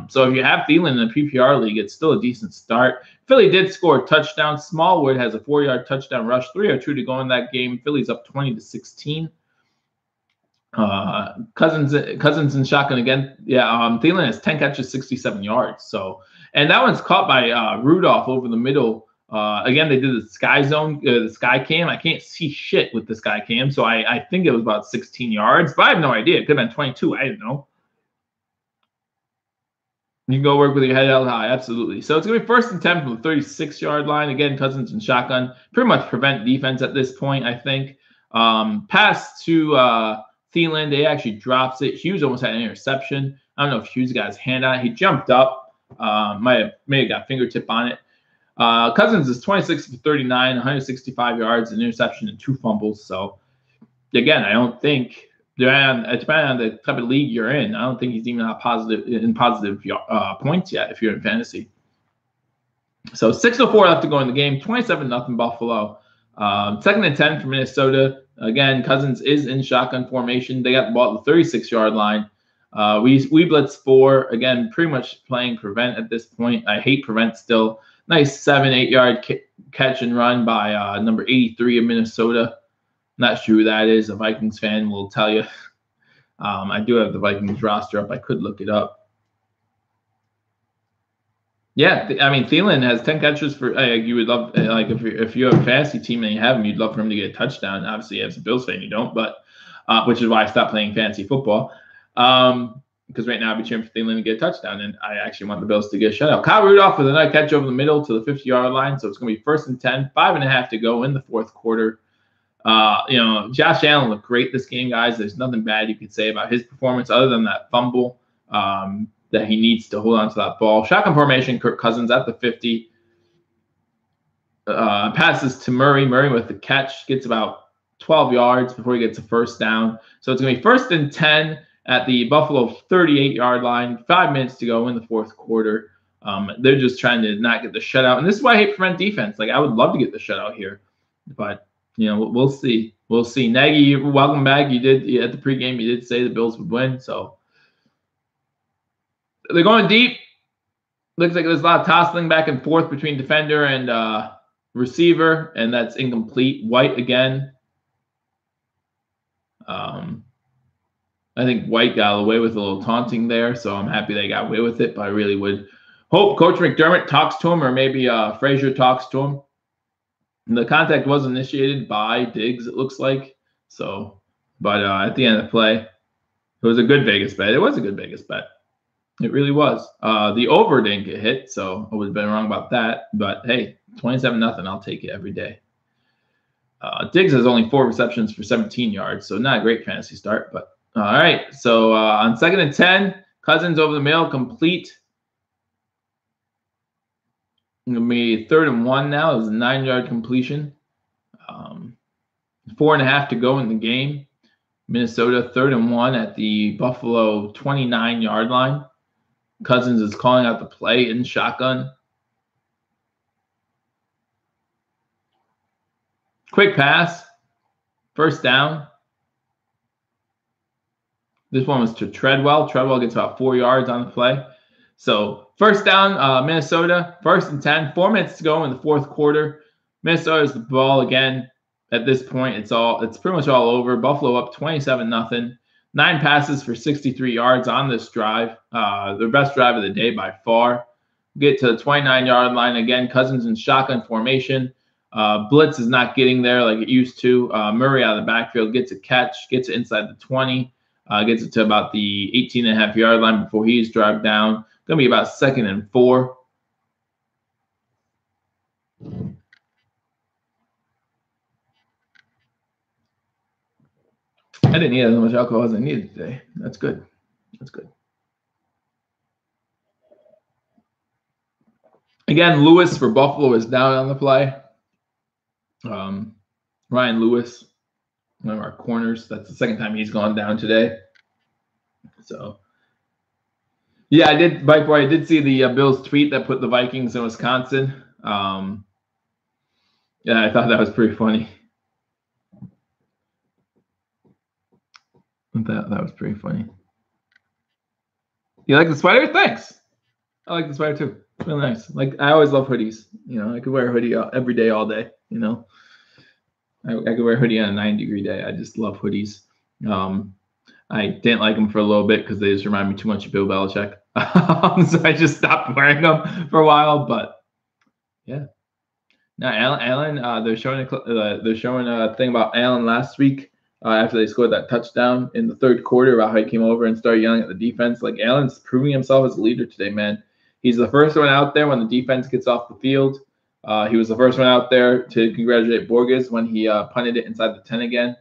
So if you have Thielen in a PPR league, it's still a decent start. Philly did score a touchdown. Smallwood has a 4-yard touchdown rush. 3:02 to go in that game. Philly's up 20-16. Cousins in shotgun again. Yeah, Thielen has 10 catches, 67 yards. So, and that one's caught by Rudolph over the middle. Again, they did the sky zone, the sky cam. I can't see shit with the sky cam, so I think it was about 16 yards, but I have no idea. It could have been 22. I didn't know. You can go work with your head held high, absolutely. So it's going to be 1st and 10 from the 36-yard line. Again, Cousins and shotgun. Pretty much prevent defense at this point, I think. Pass to Thielen. They actually drops it. Hughes almost had an interception. I don't know if Hughes got his hand on it. He jumped up. May have got fingertip on it. Cousins is 26 for 39, 165 yards, an interception, and 2 fumbles. So, again, I don't think – depending on the type of league you're in, I don't think he's even in positive points yet if you're in fantasy. So 6:04 left to go in the game, 27-0 Buffalo. 2nd and 10 for Minnesota. Again, Cousins is in shotgun formation. They got the ball at the 36-yard line. We blitz 4. Again, pretty much playing prevent at this point. I hate prevent still. Nice 7-8-yard catch and run by number 83 of Minnesota. Not sure who that is. A Vikings fan will tell you. I do have the Vikings roster up. I could look it up. Yeah, I mean, Thielen has 10 catches for. You would love, like, if you have a fantasy team and you have him, you'd love for him to get a touchdown. Obviously, as a Bills fan, you don't, but which is why I stopped playing fantasy football. Because right now I'd be cheering for Thielen to get a touchdown, and I actually want the Bills to get a shutout. Kyle Rudolph with another catch over the middle to the 50-yard line, so it's going to be 1st and 10, 5.5 to go in the 4th quarter. Josh Allen looked great this game, guys. There's nothing bad you could say about his performance other than that fumble that he needs to hold on to that ball. Shotgun formation, Kirk Cousins at the 50. Passes to Murray. Murray with the catch gets about 12 yards before he gets a 1st down. So it's going to be 1st and 10 at the Buffalo 38-yard line. 5 minutes to go in the 4th quarter. They're just trying to not get the shutout. And this is why I hate prevent defense. Like, I would love to get the shutout here, but we'll see. We'll see. Nagy, welcome back. You did at the pregame. You did say the Bills would win. So they're going deep. Looks like there's a lot of tossing back and forth between defender and receiver, and that's incomplete. White again. I think White got away with a little taunting there, so I'm happy they got away with it. But I really would hope Coach McDermott talks to him, or maybe Frazier talks to him. And the contact was initiated by Diggs, it looks like. So, but at the end of the play, it was a good Vegas bet. It was a good Vegas bet. It really was. The over didn't get hit, so I would have been wrong about that. But hey, 27-0, I'll take it every day. Diggs has only 4 receptions for 17 yards, so not a great fantasy start. But all right, so on 2nd and 10, Cousins over the middle, complete It'll be 3rd and 1 now. It was a 9-yard completion. 4.5 to go in the game. Minnesota 3rd and 1 at the Buffalo 29-yard line. Cousins is calling out the play in shotgun. Quick pass. 1st down. This one was to Treadwell. Treadwell gets about 4 yards on the play. So 1st down, Minnesota. 1st and 10. 4 minutes to go in the 4th quarter. Minnesota has the ball again. At this point, it's pretty much all over. Buffalo up 27-0. 9 passes for 63 yards on this drive. Their best drive of the day by far. Get to the 29-yard line again. Cousins in shotgun formation. Blitz is not getting there like it used to. Murray out of the backfield gets a catch, gets it inside the 20, gets it to about the 18.5-yard line before he's dragged down. Going to be about 2nd and 4. I didn't eat as much alcohol as I needed today. That's good. That's good. Again, Lewis for Buffalo is down on the play. Ryan Lewis, one of our corners. That's the 2nd time he's gone down today. So, yeah, I did, Bike Boy, I did see the Bills tweet that put the Vikings in Wisconsin. Yeah, I thought that was pretty funny. That was pretty funny. You like the sweater? Thanks. I like the sweater too. It's really nice. Like, I always love hoodies. You know, I could wear a hoodie every day, all day. You know, I could wear a hoodie on a 90-degree day. I just love hoodies. I didn't like them for a little bit because they just remind me too much of Bill Belichick. So I just stopped wearing them for a while. But yeah. Now, Allen, they're showing a thing about Allen last week. After they scored that touchdown in the 3rd quarter, about how he came over and started yelling at the defense. Like, Allen's proving himself as a leader today, man. He's the first one out there when the defense gets off the field. He was the first one out there to congratulate Borges when he punted it inside the 10 again.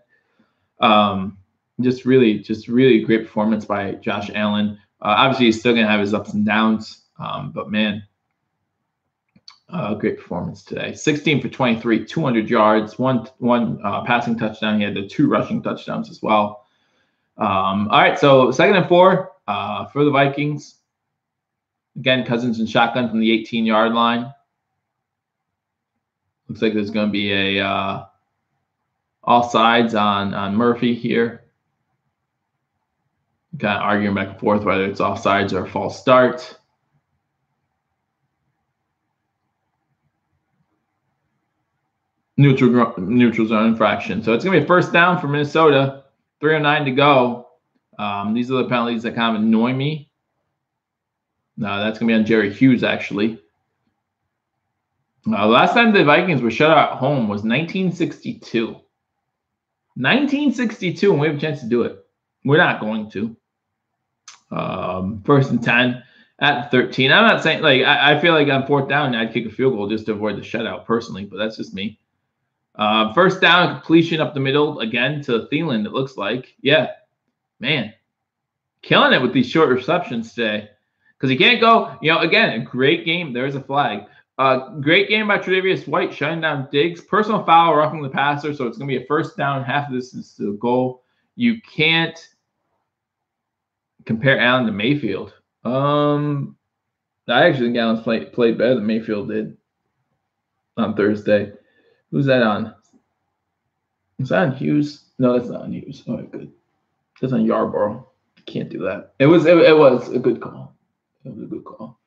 Just really great performance by Josh Allen. Obviously, he's still going to have his ups and downs, but man, great performance today. 16 for 23, 200 yards, one passing touchdown. He had the 2 rushing touchdowns as well. All right, so 2nd and 4 for the Vikings. Again, Cousins and shotgun from the 18-yard line. Looks like there's going to be a all sides on Murphy here. Kind of arguing back and forth whether it's offsides or a false start. Neutral zone infraction. So it's going to be a 1st down for Minnesota. 3:09 to go. These are the penalties that kind of annoy me. That's going to be on Jerry Hughes, actually. Last time the Vikings were shut out at home was 1962. 1962, and we have a chance to do it. We're not going to. 1st and 10 at 13. I'm not saying, like, I feel like on 4th down, I'd kick a field goal just to avoid the shutout personally, but that's just me. 1st down, completion up the middle, again, to Thielen, it looks like. Yeah, man. Killing it with these short receptions today. Because he can't go, again, a great game. There's a flag. Great game by Tre'Davious White, shutting down Diggs. Personal foul, roughing the passer, so it's going to be a 1st down. Half of this is the goal. You can't compare Allen to Mayfield. I actually think Allen's played better than Mayfield did on Thursday. Who's that on? Is that on Hughes? No, that's not on Hughes. All right, good. That's on Yarborough. Can't do that. It was a good call. It was a good call.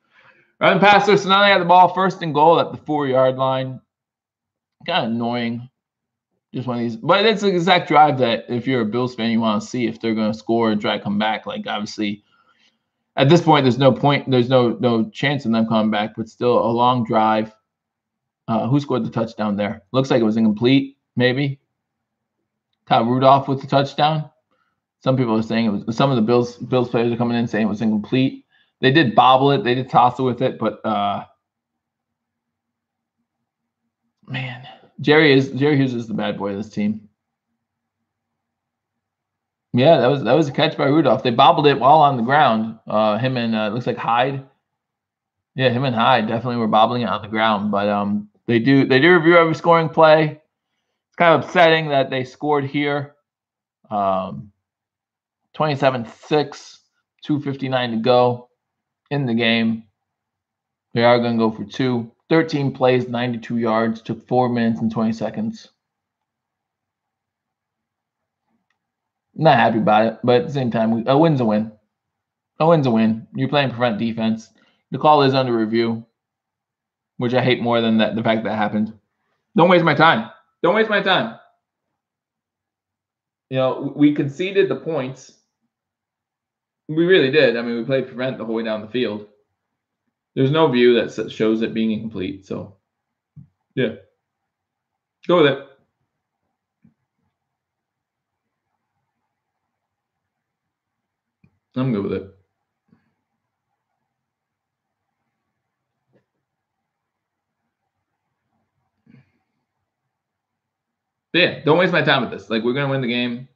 Running passer, so now they have the ball 1st and goal at the 4-yard line. Kind of annoying. Just one of these. But it's the exact drive that if you're a Bills fan, you want to see if they're going to score and try to come back. Like, obviously, at this point, there's no point. There's no chance of them coming back, but still a long drive. Who scored the touchdown there? Looks like it was incomplete, maybe. Kyle Rudolph with the touchdown. Some people are saying it was. Some of the Bills players are coming in saying it was incomplete. They did bobble it. They did toss it with it, but man, Jerry Hughes is the bad boy of this team. Yeah, that was a catch by Rudolph. They bobbled it while on the ground. Him and it looks like Hyde. Yeah, him and Hyde definitely were bobbling it on the ground, but they do review every scoring play. It's kind of upsetting that they scored here. 27-6, 2:59 to go in the game. They are going to go for 2. 13 plays, 92 yards, took 4 minutes and 20 seconds. Not happy about it, but at the same time, a win's a win. A win's a win. You're playing prevent defense. The call is under review, which I hate more than the fact that happened. Don't waste my time. Don't waste my time. You know, we conceded the points. We really did. I mean, we played prevent the whole way down the field. There's no view that shows it being incomplete. So, yeah. Go with it. I'm good with it. But yeah, don't waste my time with this. Like, we're going to win the game.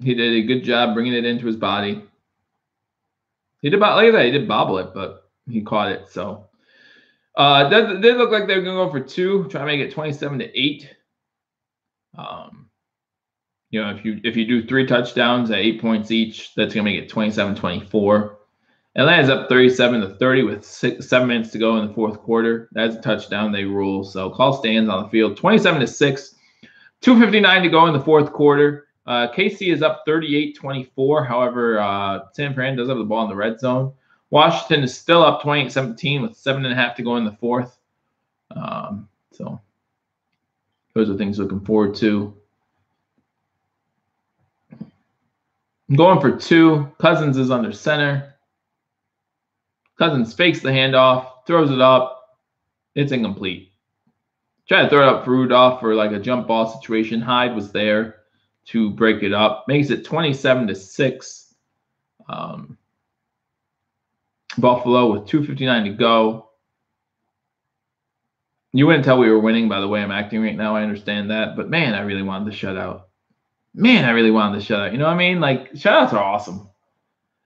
He did a good job bringing it into his body. He did, like I said, he did bobble it, but he caught it. So, they look like they're going to go for 2, try to make it 27-8. You know, if you do 3 touchdowns at 8 points each, that's going to make it 27-24. Atlanta's up 37-30 with 7 minutes to go in the fourth quarter. That's a touchdown. They rule. So call stands on the field. 27-6, 2:59 to go in the fourth quarter. KC is up 38-24. However, San Fran does have the ball in the red zone. Washington is still up 28-17 with 7.5 to go in the fourth. So those are things looking forward to. I'm going for 2. Cousins is under center. Cousins fakes the handoff, throws it up. It's incomplete. Try to throw it up for Rudolph for like a jump ball situation. Hyde was there to break it up. Makes it 27-6. Buffalo with 2:59 to go. You wouldn't tell we were winning by the way I'm acting right now. I understand that. But, man, I really wanted the shutout. Man, I really wanted the shutout. You know what I mean? Like, shutouts are awesome.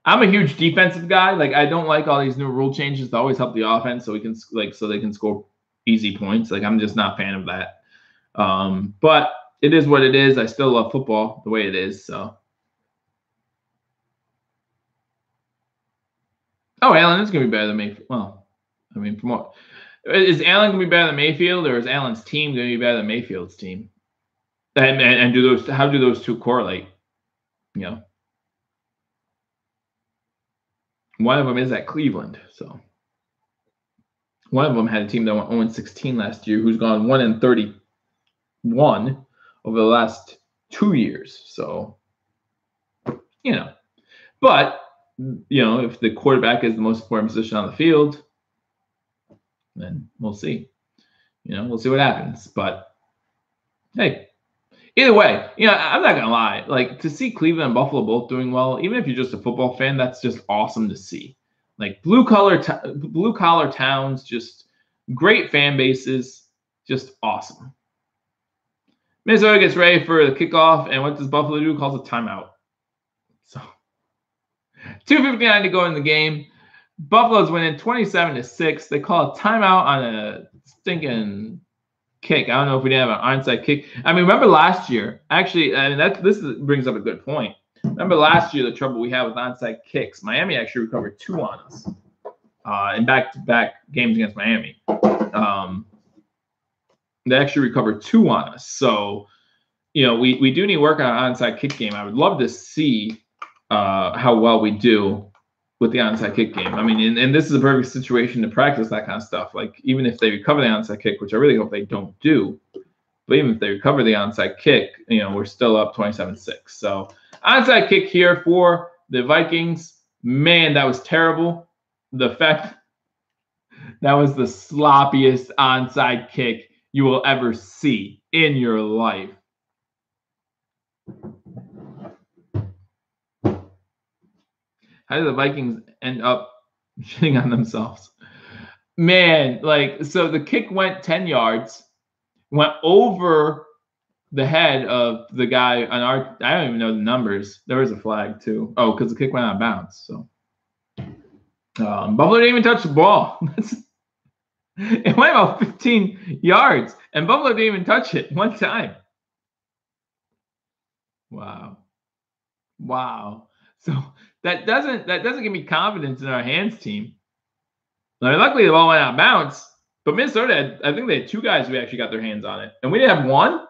I'm a huge defensive guy. Like, I don't like all these new rule changes to always help the offense so they can score easy points. Like, I'm just not a fan of that. But it is what it is. I still love football the way it is. So, Allen is going to be better than Mayfield. Well, I mean, from what is Allen going to be better than Mayfield, or is Allen's team going to be better than Mayfield's team? And how do those two correlate? You know, one of them is at Cleveland, so one of them had a team that went 0-16 last year, who's gone 1-31 over the last 2 years. So, you know, but you know, if the quarterback is the most important position on the field, then we'll see. You know, we'll see what happens. But hey, either way, you know, I'm not gonna lie. Like, to see Cleveland and Buffalo both doing well, even if you're just a football fan, that's just awesome to see. Like, blue collar towns, just great fan bases, just awesome. Minnesota gets ready for the kickoff, and what does Buffalo do? Calls a timeout. So 2:59 to go in the game. Buffalo's winning 27-6. They call a timeout on a stinking kick. I don't know if we didn't have an onside kick. I mean, remember last year? Actually, I mean, this brings up a good point. Remember last year the trouble we had with onside kicks? Miami actually recovered 2 on us in back-to-back games against Miami. They actually recovered 2 on us. So, you know, we do need work on an onside kick game. I would love to see how well we do with the onside kick game. I mean, and this is a perfect situation to practice that kind of stuff. Like, even if they recover the onside kick, which I really hope they don't do, but even if they recover the onside kick, you know, we're still up 27-6. So onside kick here for the Vikings. Man, that was terrible. The fact that was the sloppiest onside kick you will ever see in your life. How did the Vikings end up shitting on themselves? Man, like, so the kick went 10 yards, went over the head of the guy on I don't even know the numbers. There was a flag too. Oh, because the kick went out of bounds. So Buffalo didn't even touch the ball. It went about 15 yards, and Buffalo didn't even touch it one time. Wow. Wow. So that doesn't give me confidence in our hands team. Now, luckily, the ball went out of bounds, but Minnesota, I think they had 2 guys who actually got their hands on it, and we didn't have 1.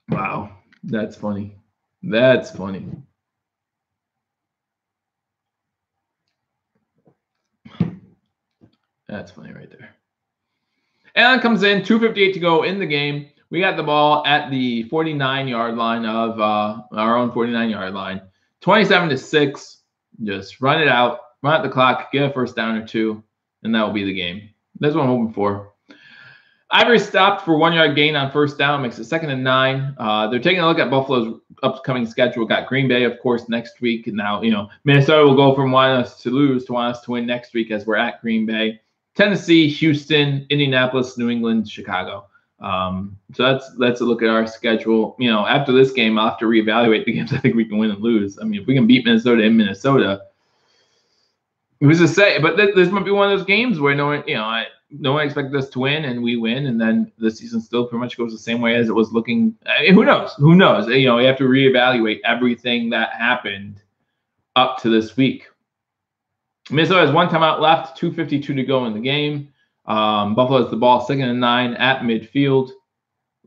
Wow, that's funny. That's funny. That's funny right there. Allen comes in, 2:58 to go in the game. We got the ball at the 49-yard line of our own 49-yard line. 27-6. Just run it out, run out the clock, get a first down or 2, and that will be the game. That's what I'm hoping for. Ivory stopped for 1-yard gain on first down, makes it 2nd and 9. They're taking a look at Buffalo's upcoming schedule. Got Green Bay, of course, next week. And now, Minnesota will go from wanting us to lose to want us to win next week as we're at Green Bay. Tennessee, Houston, Indianapolis, New England, Chicago. So that's a look at our schedule. After this game, I'll have to reevaluate the games I think we can win and lose. I mean, if we can beat Minnesota in Minnesota, who's to say? But this might be one of those games where no one expected us to win, and we win, and then the season still pretty much goes the same way as it was looking. Who knows? Who knows? You have to reevaluate everything that happened up to this week. Minnesota has 1 timeout left, 2:52 to go in the game. Buffalo has the ball 2nd and 9 at midfield.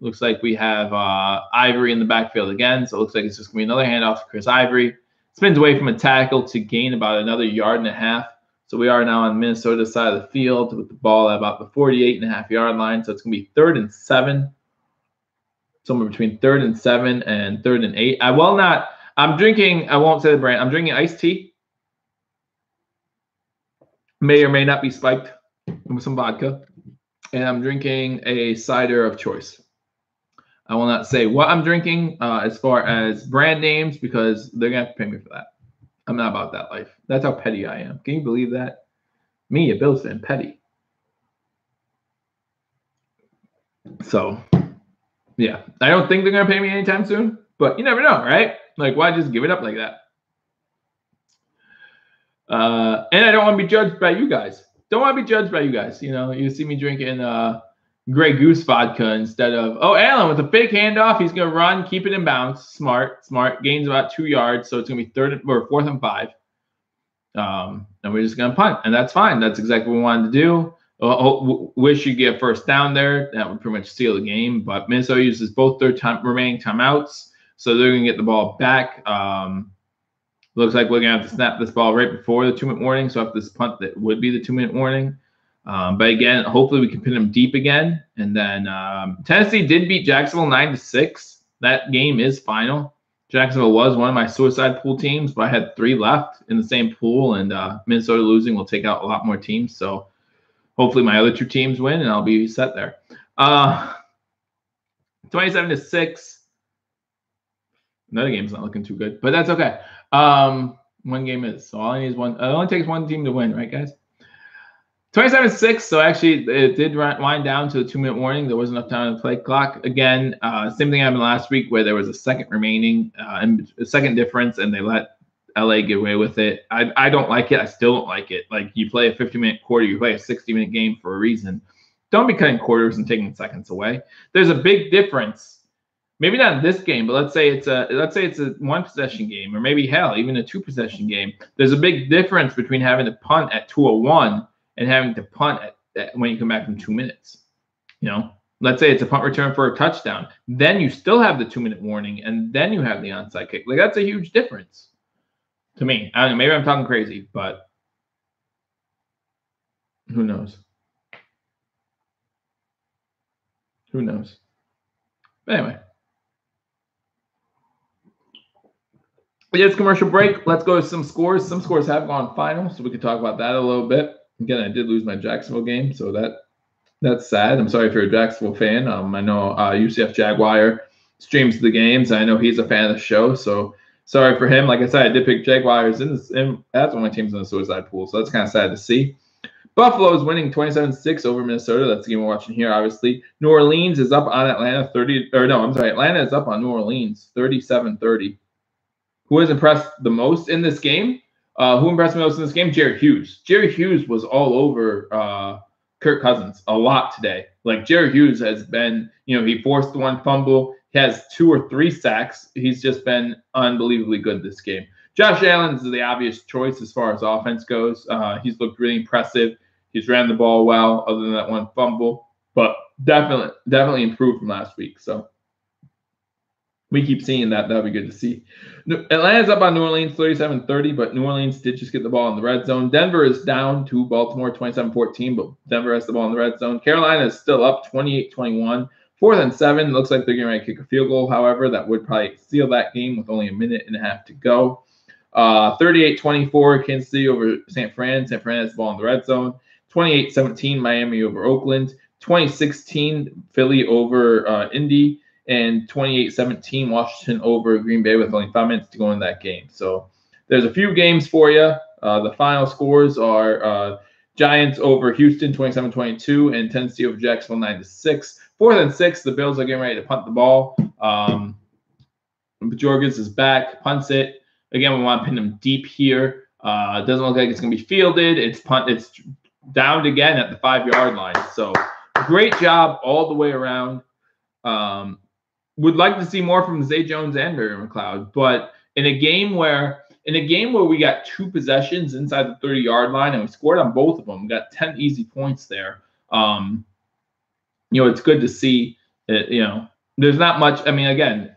Looks like we have Ivory in the backfield again, so it looks like it's just going to be another handoff to Chris Ivory. Spins away from a tackle to gain about another 1.5 yards. So we are now on Minnesota side of the field with the ball at about the 48.5-yard line. So it's going to be 3rd and 7, somewhere between 3rd and 7 and 3rd and 8. I'm drinking, I won't say the brand, I'm drinking iced tea. May or may not be spiked with some vodka. And I'm drinking a cider of choice. I will not say what I'm drinking as far as brand names because they're going to have to pay me for that. I'm not about that life. That's how petty I am. Can you believe that? Me, a Bills fan, petty. So, yeah. I don't think they're going to pay me anytime soon, but you never know, right? Like, why just give it up like that? And I don't want to be judged by you guys. Don't want to be judged by you guys. You see me drinking Grey Goose vodka instead of, Allen with a fake handoff. He's going to run, keep it in bounds. Smart. Gains about 2 yards. So it's going to be 4th and 5. And we're just going to punt. And that's fine. That's exactly what we wanted to do. Wish you get first down there. That would pretty much seal the game. But Minnesota uses both their remaining timeouts. So they're going to get the ball back. Looks like we're going to have to snap this ball right before the 2-minute warning. So after this punt, that would be the 2-minute warning. But again, hopefully we can pin them deep again. And then Tennessee did beat Jacksonville 9-6. That game is final. Jacksonville was one of my suicide pool teams, but I had 3 left in the same pool. And Minnesota losing will take out a lot more teams. So hopefully my other 2 teams win, and I'll be set there. 27-6. Another game's not looking too good, but that's okay. 1 game is. So all I need is 1. It only takes 1 team to win, right, guys? 27-6. So actually, it did wind down to the 2-minute warning. There wasn't enough time on the play clock. Again, same thing happened last week where there was a second remaining, and a second difference, and they let LA get away with it. I don't like it. I still don't like it. Like, you play a 50-minute quarter, you play a 60-minute game for a reason. Don't be cutting quarters and taking seconds away. There's a big difference. Maybe not in this game, but let's say it's a 1-possession game, or maybe even a 2-possession game. There's a big difference between having to punt at 2:01 and having to punt at when you come back from 2 minutes. Let's say it's a punt return for a touchdown. Then you still have the 2-minute warning, and then you have the onside kick. Like, that's a huge difference to me. I don't know. Maybe I'm talking crazy, but who knows? Who knows? But anyway. It's commercial break. Let's go to some scores. Some scores have gone final, so we can talk about that a little bit. Again, I did lose my Jacksonville game, so that's sad. I'm sorry if you're a Jacksonville fan. I know UCF Jaguar streams the games. I know he's a fan of the show, so sorry for him. Like I said, I did pick Jaguars, and that's one of my teams in the suicide pool, so that's kind of sad to see. Buffalo is winning 27-6 over Minnesota. That's the game we're watching here, obviously. New Orleans is up on Atlanta Atlanta is up on New Orleans 37-30. Who has impressed the most in this game? Who impressed me most in this game? Jerry Hughes. Jerry Hughes was all over Kirk Cousins a lot today. Like Jerry Hughes has been, he forced one fumble. He has 2 or 3 sacks. He's just been unbelievably good this game. Josh Allen is the obvious choice as far as offense goes. He's looked really impressive. He's ran the ball well, other than that one fumble, but definitely improved from last week. So we keep seeing that. That'll be good to see. Atlanta's up on New Orleans 37-30, but New Orleans did just get the ball in the red zone. Denver is down to Baltimore 27-14, but Denver has the ball in the red zone. Carolina is still up 28-21. 4th and 7. Looks like they're getting ready to kick a field goal. However, that would probably seal that game with only a minute and a half to go. 38-24, Kansas City over San Fran. San Fran has the ball in the red zone. 28-17, Miami over Oakland. 2016, Philly over Indy. And 28-17, Washington over Green Bay with only 5 minutes to go in that game. So there's a few games for you. The final scores are Giants over Houston 27-22 and Tennessee over Jacksonville 9-6. 4th and 6, the Bills are getting ready to punt the ball. Jorgens is back, punts it. Again, we want to pin him deep here. It doesn't look like it's going to be fielded. It's downed again at the 5-yard line. So great job all the way around. Would like to see more from Zay Jones and Barry McLeod, but in a game where we got 2 possessions inside the 30-yard line and we scored on both of them, we got 10 easy points there. It's good to see. There's not much. I mean, again,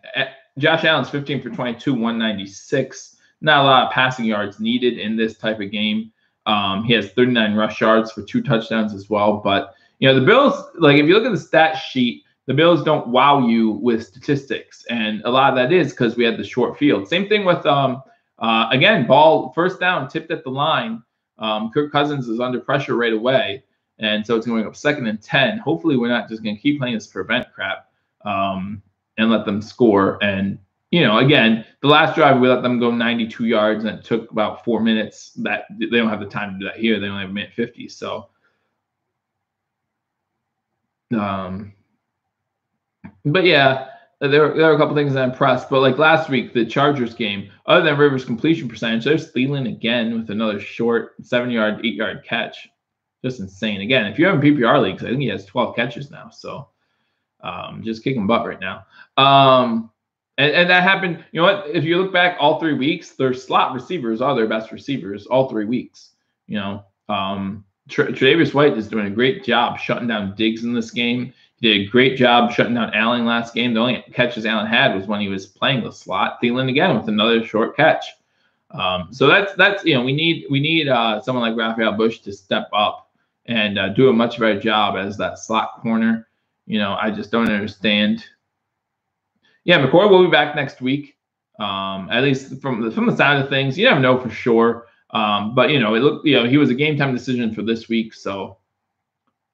Josh Allen's 15 for 22, 196. Not a lot of passing yards needed in this type of game. He has 39 rush yards for 2 touchdowns as well. But the Bills, like if you look at the stat sheet, the Bills don't wow you with statistics, and a lot of that is because we had the short field. Same thing with again, ball first down tipped at the line. Kirk Cousins is under pressure right away, and so it's going up 2nd and 10. Hopefully, we're not just going to keep playing this prevent crap and let them score. And again, the last drive we let them go 92 yards, and it took about 4 minutes. That they don't have the time to do that here. They only have a minute 50. So. But yeah, there are a couple things I'm impressed. But like last week, the Chargers game, other than Rivers' completion percentage, there's Thielen again with another short 7-yard, 8-yard catch. Just insane. Again, if you're in PPR leagues, I think he has 12 catches now. So just kicking butt right now. And that happened. You know what? If you look back all 3 weeks, their slot receivers are their best receivers all 3 weeks. Tre'Davious White is doing a great job shutting down Diggs in this game. He did a great job shutting down Allen last game. The only catches Allen had was when he was playing the slot. Thielen again with another short catch. So that's we need someone like Raphael Bush to step up and do a much better job as that slot corner. I just don't understand. Yeah, McCoy will be back next week. At least from the side of things, you never know for sure. But it looked he was a game time decision for this week. So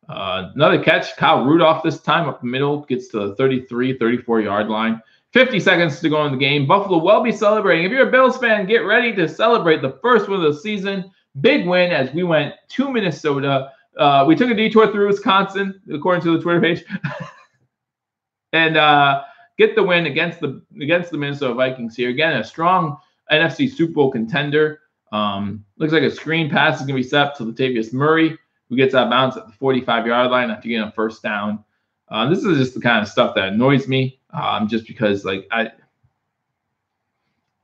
another catch, Kyle Rudolph this time up the middle, gets to the 33, 34-yard line. 50 seconds to go in the game. Buffalo will be celebrating. If you're a Bills fan, get ready to celebrate the first win of the season. Big win as we went to Minnesota. We took a detour through Wisconsin, according to the Twitter page, and get the win against the Minnesota Vikings here. Again, a strong NFC Super Bowl contender. Looks like a screen pass is going to be set up to Latavius Murray, who gets out of bounds at the 45-yard line after getting a first down. This is just the kind of stuff that annoys me, just because the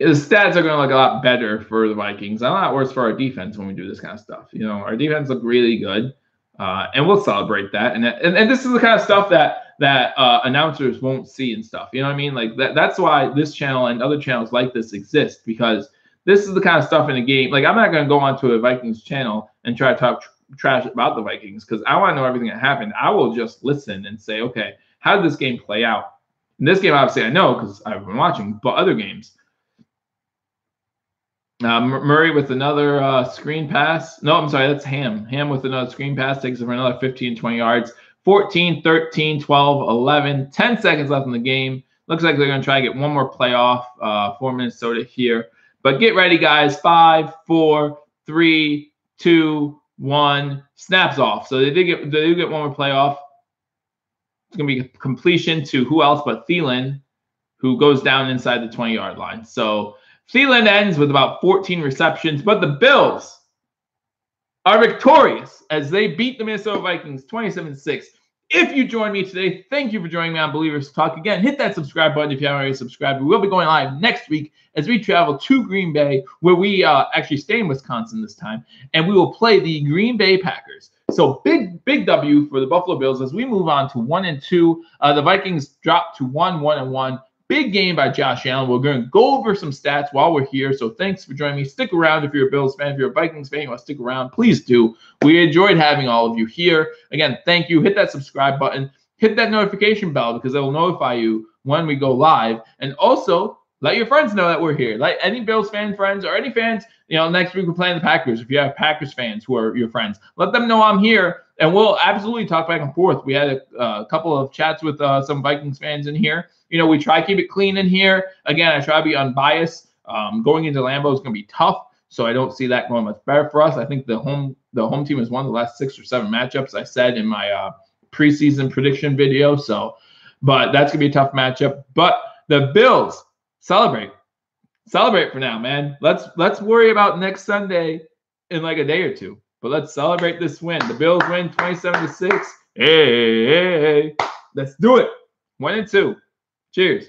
stats are going to look a lot better for the Vikings. A lot worse for our defense when we do this kind of stuff. Our defense look really good, and we'll celebrate that. And this is the kind of stuff that announcers won't see and stuff. You know what I mean? Like that's why this channel and other channels like this exist, because this is the kind of stuff in a game. Like I'm not going to go onto a Vikings channel and try to talk trash about the Vikings because I want to know everything that happened. I will just listen and say, okay, how did this game play out? In this game, obviously, I know because I've been watching, but other games. Murray with another screen pass. No, I'm sorry, that's Ham. Ham with another screen pass takes it for another 15, 20 yards. 14, 13, 12, 11, 10 seconds left in the game. Looks like they're going to try to get one more playoff for Minnesota here. But get ready, guys. 5, 4, 3, 2, 1. Snaps off. So they did get one more playoff. It's going to be a completion to who else but Thielen, who goes down inside the 20-yard line. So Thielen ends with about 14 receptions, but the Bills are victorious as they beat the Minnesota Vikings 27-6. If you joined me today, thank you for joining me on Believers Talk. Again, hit that subscribe button if you haven't already subscribed. We will be going live next week as we travel to Green Bay, where we actually stay in Wisconsin this time, and we will play the Green Bay Packers. So big W for the Buffalo Bills as we move on to 1-2. The Vikings drop to 1-1. Big game by Josh Allen. We're going to go over some stats while we're here. So thanks for joining me. Stick around if you're a Bills fan. If you're a Vikings fan, you want to stick around, please do. We enjoyed having all of you here. Again, thank you. Hit that subscribe button. Hit that notification bell because it will notify you when we go live. And also, let your friends know that we're here. Let any Bills fan friends or any fans, next week we're playing the Packers. If you have Packers fans who are your friends, let them know I'm here. And we'll absolutely talk back and forth. We had a couple of chats with some Vikings fans in here. We try to keep it clean in here. Again, I try to be unbiased. Going into Lambeau is going to be tough, so I don't see that going much better for us. I think the home team has won the last 6 or 7 matchups, I said in my preseason prediction video. But that's going to be a tough matchup. But the Bills celebrate for now, man. Let's worry about next Sunday in like a day or two. But let's celebrate this win. The Bills win 27-6. Hey, let's do it. 1-2. Cheers.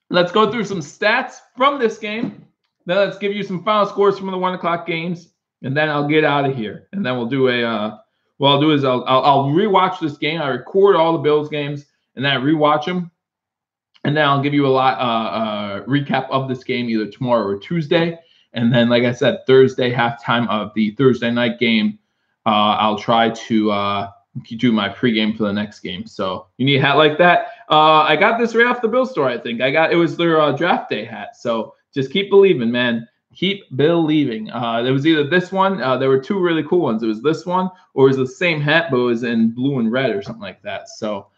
Let's go through some stats from this game. Then let's give you some final scores from the 1 o'clock games, and then I'll get out of here. And then we'll do what I'll do is I'll rewatch this game. I record all the Bills games, and then I rewatch them, and then I'll give you a recap of this game either tomorrow or Tuesday. And then, like I said, Thursday halftime of the Thursday night game, I'll try to do my pregame for the next game. So you need a hat like that. I got this right off the Bill store, I think. It was their draft day hat. So just keep believing, man. Keep believing. There was either this one. There were 2 really cool ones. It was this one, or it was the same hat, but it was in blue and red or something like that. So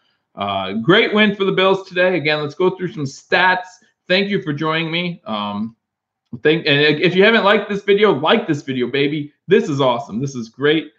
great win for the Bills today. Again, let's go through some stats. Thank you for joining me. And if you haven't liked this video, like this video, baby. This is awesome. This is great.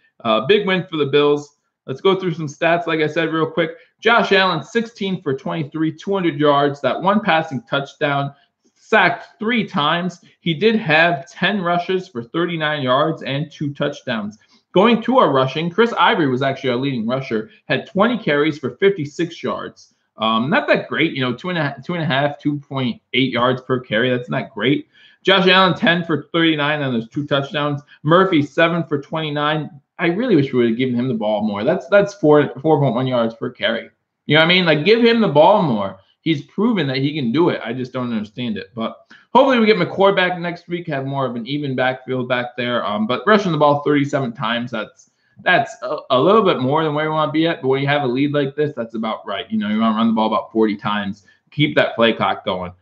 Big win for the Bills. Let's go through some stats, like I said, real quick. Josh Allen, 16 for 23, 200 yards. That 1 passing touchdown, sacked 3 times. He did have 10 rushes for 39 yards and 2 touchdowns. Going to our rushing, Chris Ivory was actually our leading rusher, had 20 carries for 56 yards. Not that great, 2.8 yards per carry. That's not great. Josh Allen, 10 for 39 on those 2 touchdowns. Murphy, 7 for 29. I really wish we would have given him the ball more. That's 4.1 yards per carry. You know what I mean? Like, give him the ball more. He's proven that he can do it. I just don't understand it. But hopefully we get McCoy back next week, have more of an even backfield back there. But rushing the ball 37 times, that's a little bit more than where we want to be at. But when you have a lead like this, that's about right. You want to run the ball about 40 times. Keep that play clock going.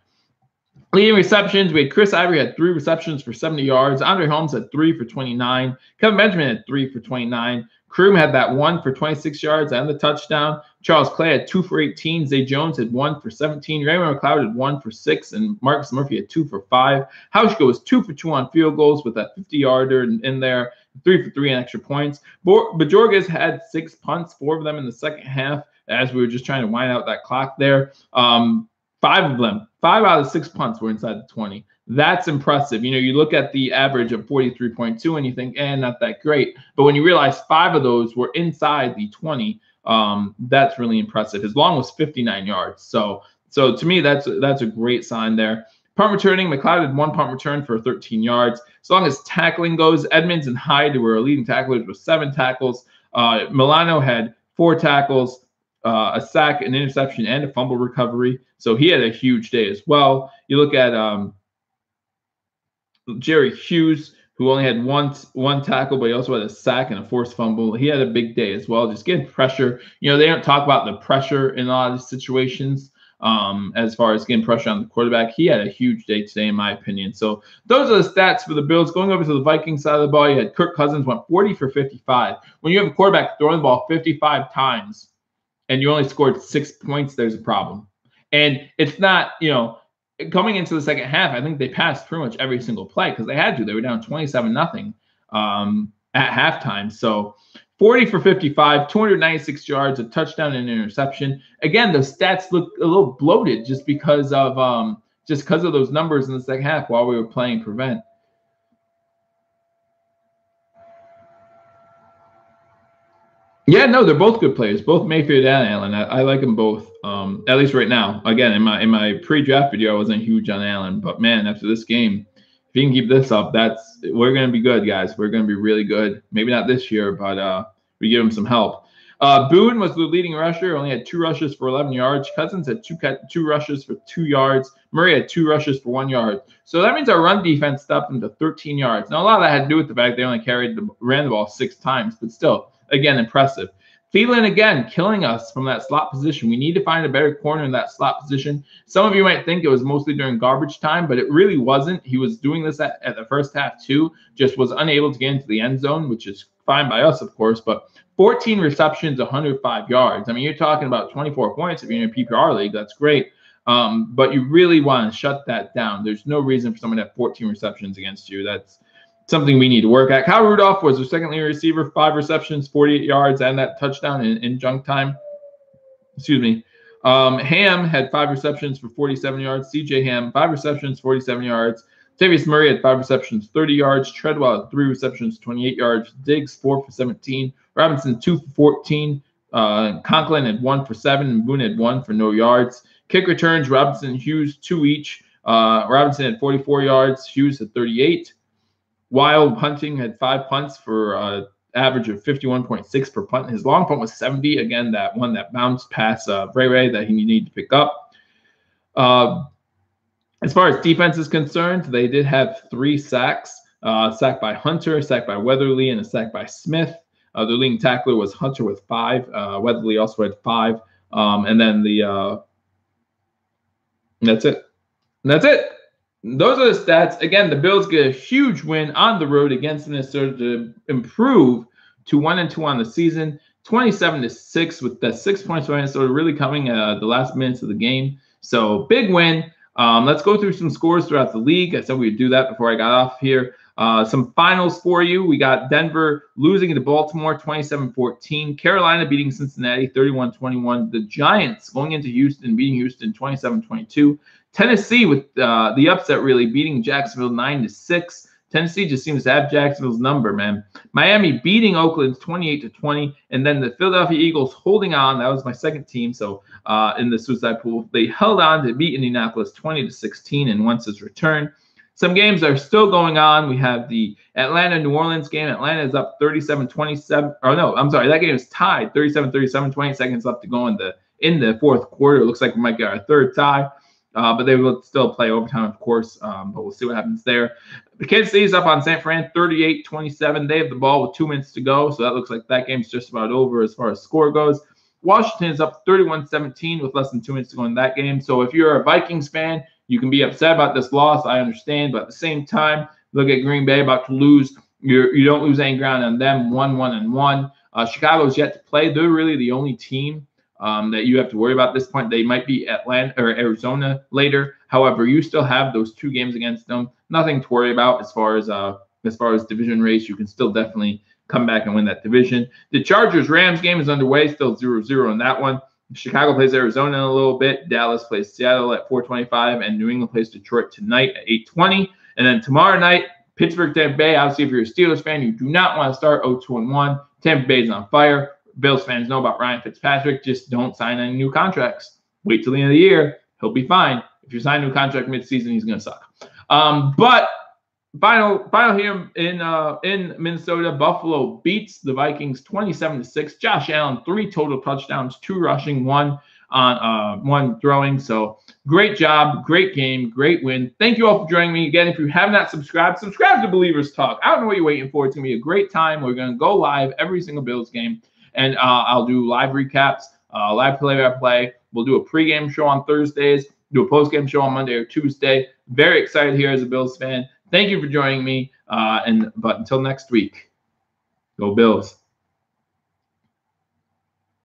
Leading receptions, we had Chris Ivory had 3 receptions for 70 yards. Andre Holmes had 3 for 29. Kevin Benjamin had 3 for 29. Kroom had that 1 for 26 yards and the touchdown. Charles Clay had 2 for 18. Zay Jones had 1 for 17. Raymond McLeod had 1 for 6. And Marcus Murphy had 2 for 5. Hauschka was 2 for 2 on field goals with that 50-yarder in there. 3 for 3 on extra points. Bajorges had 6 punts, 4 of them in the second half, as we were just trying to wind out that clock there. 5 of them, 5 out of 6 punts were inside the 20. That's impressive. You look at the average of 43.2 and you think, not that great. But when you realize 5 of those were inside the 20, that's really impressive. His long was 59 yards. So to me, that's a great sign there. Punt returning, McLeod had 1 punt return for 13 yards. As long as tackling goes, Edmonds and Hyde, who were our leading tacklers, with 7 tackles. Milano had 4 tackles. A sack, an interception, and a fumble recovery. So he had a huge day as well. You look at Jerry Hughes, who only had one tackle, but he also had a sack and a forced fumble. He had a big day as well, just getting pressure. They don't talk about the pressure in a lot of these situations as far as getting pressure on the quarterback. He had a huge day today, in my opinion. So those are the stats for the Bills. Going over to the Vikings side of the ball, you had Kirk Cousins went 40 for 55. When you have a quarterback throwing the ball 55 times, and you only scored 6 points, there's a problem. And it's not, coming into the second half, I think they passed pretty much every single play because they had to. They were down 27-0 at halftime. So 40 for 55, 296 yards, a touchdown and an interception. Again, the stats look a little bloated just because of those numbers in the second half while we were playing prevent. Yeah, no, they're both good players, both Mayfield and Allen. I like them both, at least right now. Again, in my pre-draft video, I wasn't huge on Allen, but man, after this game, if you can keep this up, we're gonna be good, guys. We're gonna be really good. Maybe not this year, but we give them some help. Boone was the leading rusher, only had 2 rushes for 11 yards. Cousins had two rushes for 2 yards. Murray had 2 rushes for 1 yard. So that means our run defense stopped them to 13 yards. Now, a lot of that had to do with the fact they only ran the ball 6 times, but still, again, impressive. Thielen, again, killing us from that slot position. We need to find a better corner in that slot position. Some of you might think it was mostly during garbage time, but it really wasn't. He was doing this at the first half too, just was unable to get into the end zone, which is fine by us, of course, but 14 receptions, 105 yards. I mean, you're talking about 24 points if you're in a PPR league. That's great. But you really want to shut that down. There's no reason for someone to have 14 receptions against you. That's something we need to work at. Kyle Rudolph was their second-leading receiver, 5 receptions, 48 yards, and that touchdown in junk time. Excuse me. Ham had 5 receptions for 47 yards. C.J. Ham, 5 receptions, 47 yards. Tavius Murray had 5 receptions, 30 yards. Treadwell had 3 receptions, 28 yards. Diggs, 4 for 17. Robinson, 2 for 14. Conklin had 1 for 7. And Boone had 1 for no yards. Kick returns, Robinson and Hughes, 2 each. Robinson had 44 yards. Hughes had 38. Wild punting had 5 punts for average of 51.6 per punt. His long punt was 70. Again, that one that bounced past Ray that he needed to pick up. As far as defense is concerned, they did have 3 sacks. A sack by Hunter, a sack by Weatherly, and a sack by Smith. The leading tackler was Hunter with 5. Weatherly also had 5. And then that's it. That's it. Those are the stats. Again, the Bills get a huge win on the road against Minnesota to improve to 1-2 on the season. 27-6 with the 6 points for Minnesota really coming the last minutes of the game. So big win. Let's go through some scores throughout the league. I said we'd do that before I got off here. Some finals for you. We got Denver losing to Baltimore 27-14. Carolina beating Cincinnati 31-21. The Giants going into Houston, beating Houston 27-22. Tennessee with the upset really beating Jacksonville 9-6. Tennessee just seems to have Jacksonville's number, man. Miami beating Oakland 28-20, and then the Philadelphia Eagles holding on. That was my second team, so in the suicide pool, they held on to beat Indianapolis 20-16 in Wentz's return. Some games are still going on. We have the Atlanta-New Orleans game. Atlanta is up 37-27. Oh no, I'm sorry, that game is tied 37-37. 20 seconds left to go in the fourth quarter. It looks like we might get our third tie. But they will still play overtime, of course, but we'll see what happens there. The Kansas City's up on San Fran, 38-27. They have the ball with 2 minutes to go, so that looks like that game's just about over as far as score goes. Washington is up 31-17 with less than 2 minutes to go in that game. So if you're a Vikings fan, you can be upset about this loss. I understand, but at the same time, look at Green Bay about to lose. You don't lose any ground on them, 1-1-1. Chicago's yet to play. They're really the only team that you have to worry about at this point. They might be Atlanta or Arizona later. However, you still have those 2 games against them. Nothing to worry about as far as division race. You can still definitely come back and win that division. The Chargers-Rams game is underway, still 0-0 in that one. Chicago plays Arizona in a little bit. Dallas plays Seattle at 4:25, and New England plays Detroit tonight at 8:20. And then tomorrow night, Pittsburgh, Tampa Bay. Obviously, if you're a Steelers fan, you do not want to start 0-2-1. Tampa Bay is on fire. Bills fans know about Ryan Fitzpatrick. Just don't sign any new contracts. Wait till the end of the year. He'll be fine. If you sign a new contract mid-season, he's going to suck. But final here in Minnesota, Buffalo beats the Vikings 27-6. Josh Allen, 3 total touchdowns, 2 rushing, 1 on 1 throwing. So great job, great game, great win. Thank you all for joining me. Again, if you have not subscribed, subscribe to Believers Talk. I don't know what you're waiting for. It's going to be a great time. We're going to go live every single Bills game. And I'll do live recaps, live play-by-play. We'll do a pregame show on Thursdays, do a postgame show on Monday or Tuesday. Very excited here as a Bills fan. Thank you for joining me. But until next week, go Bills.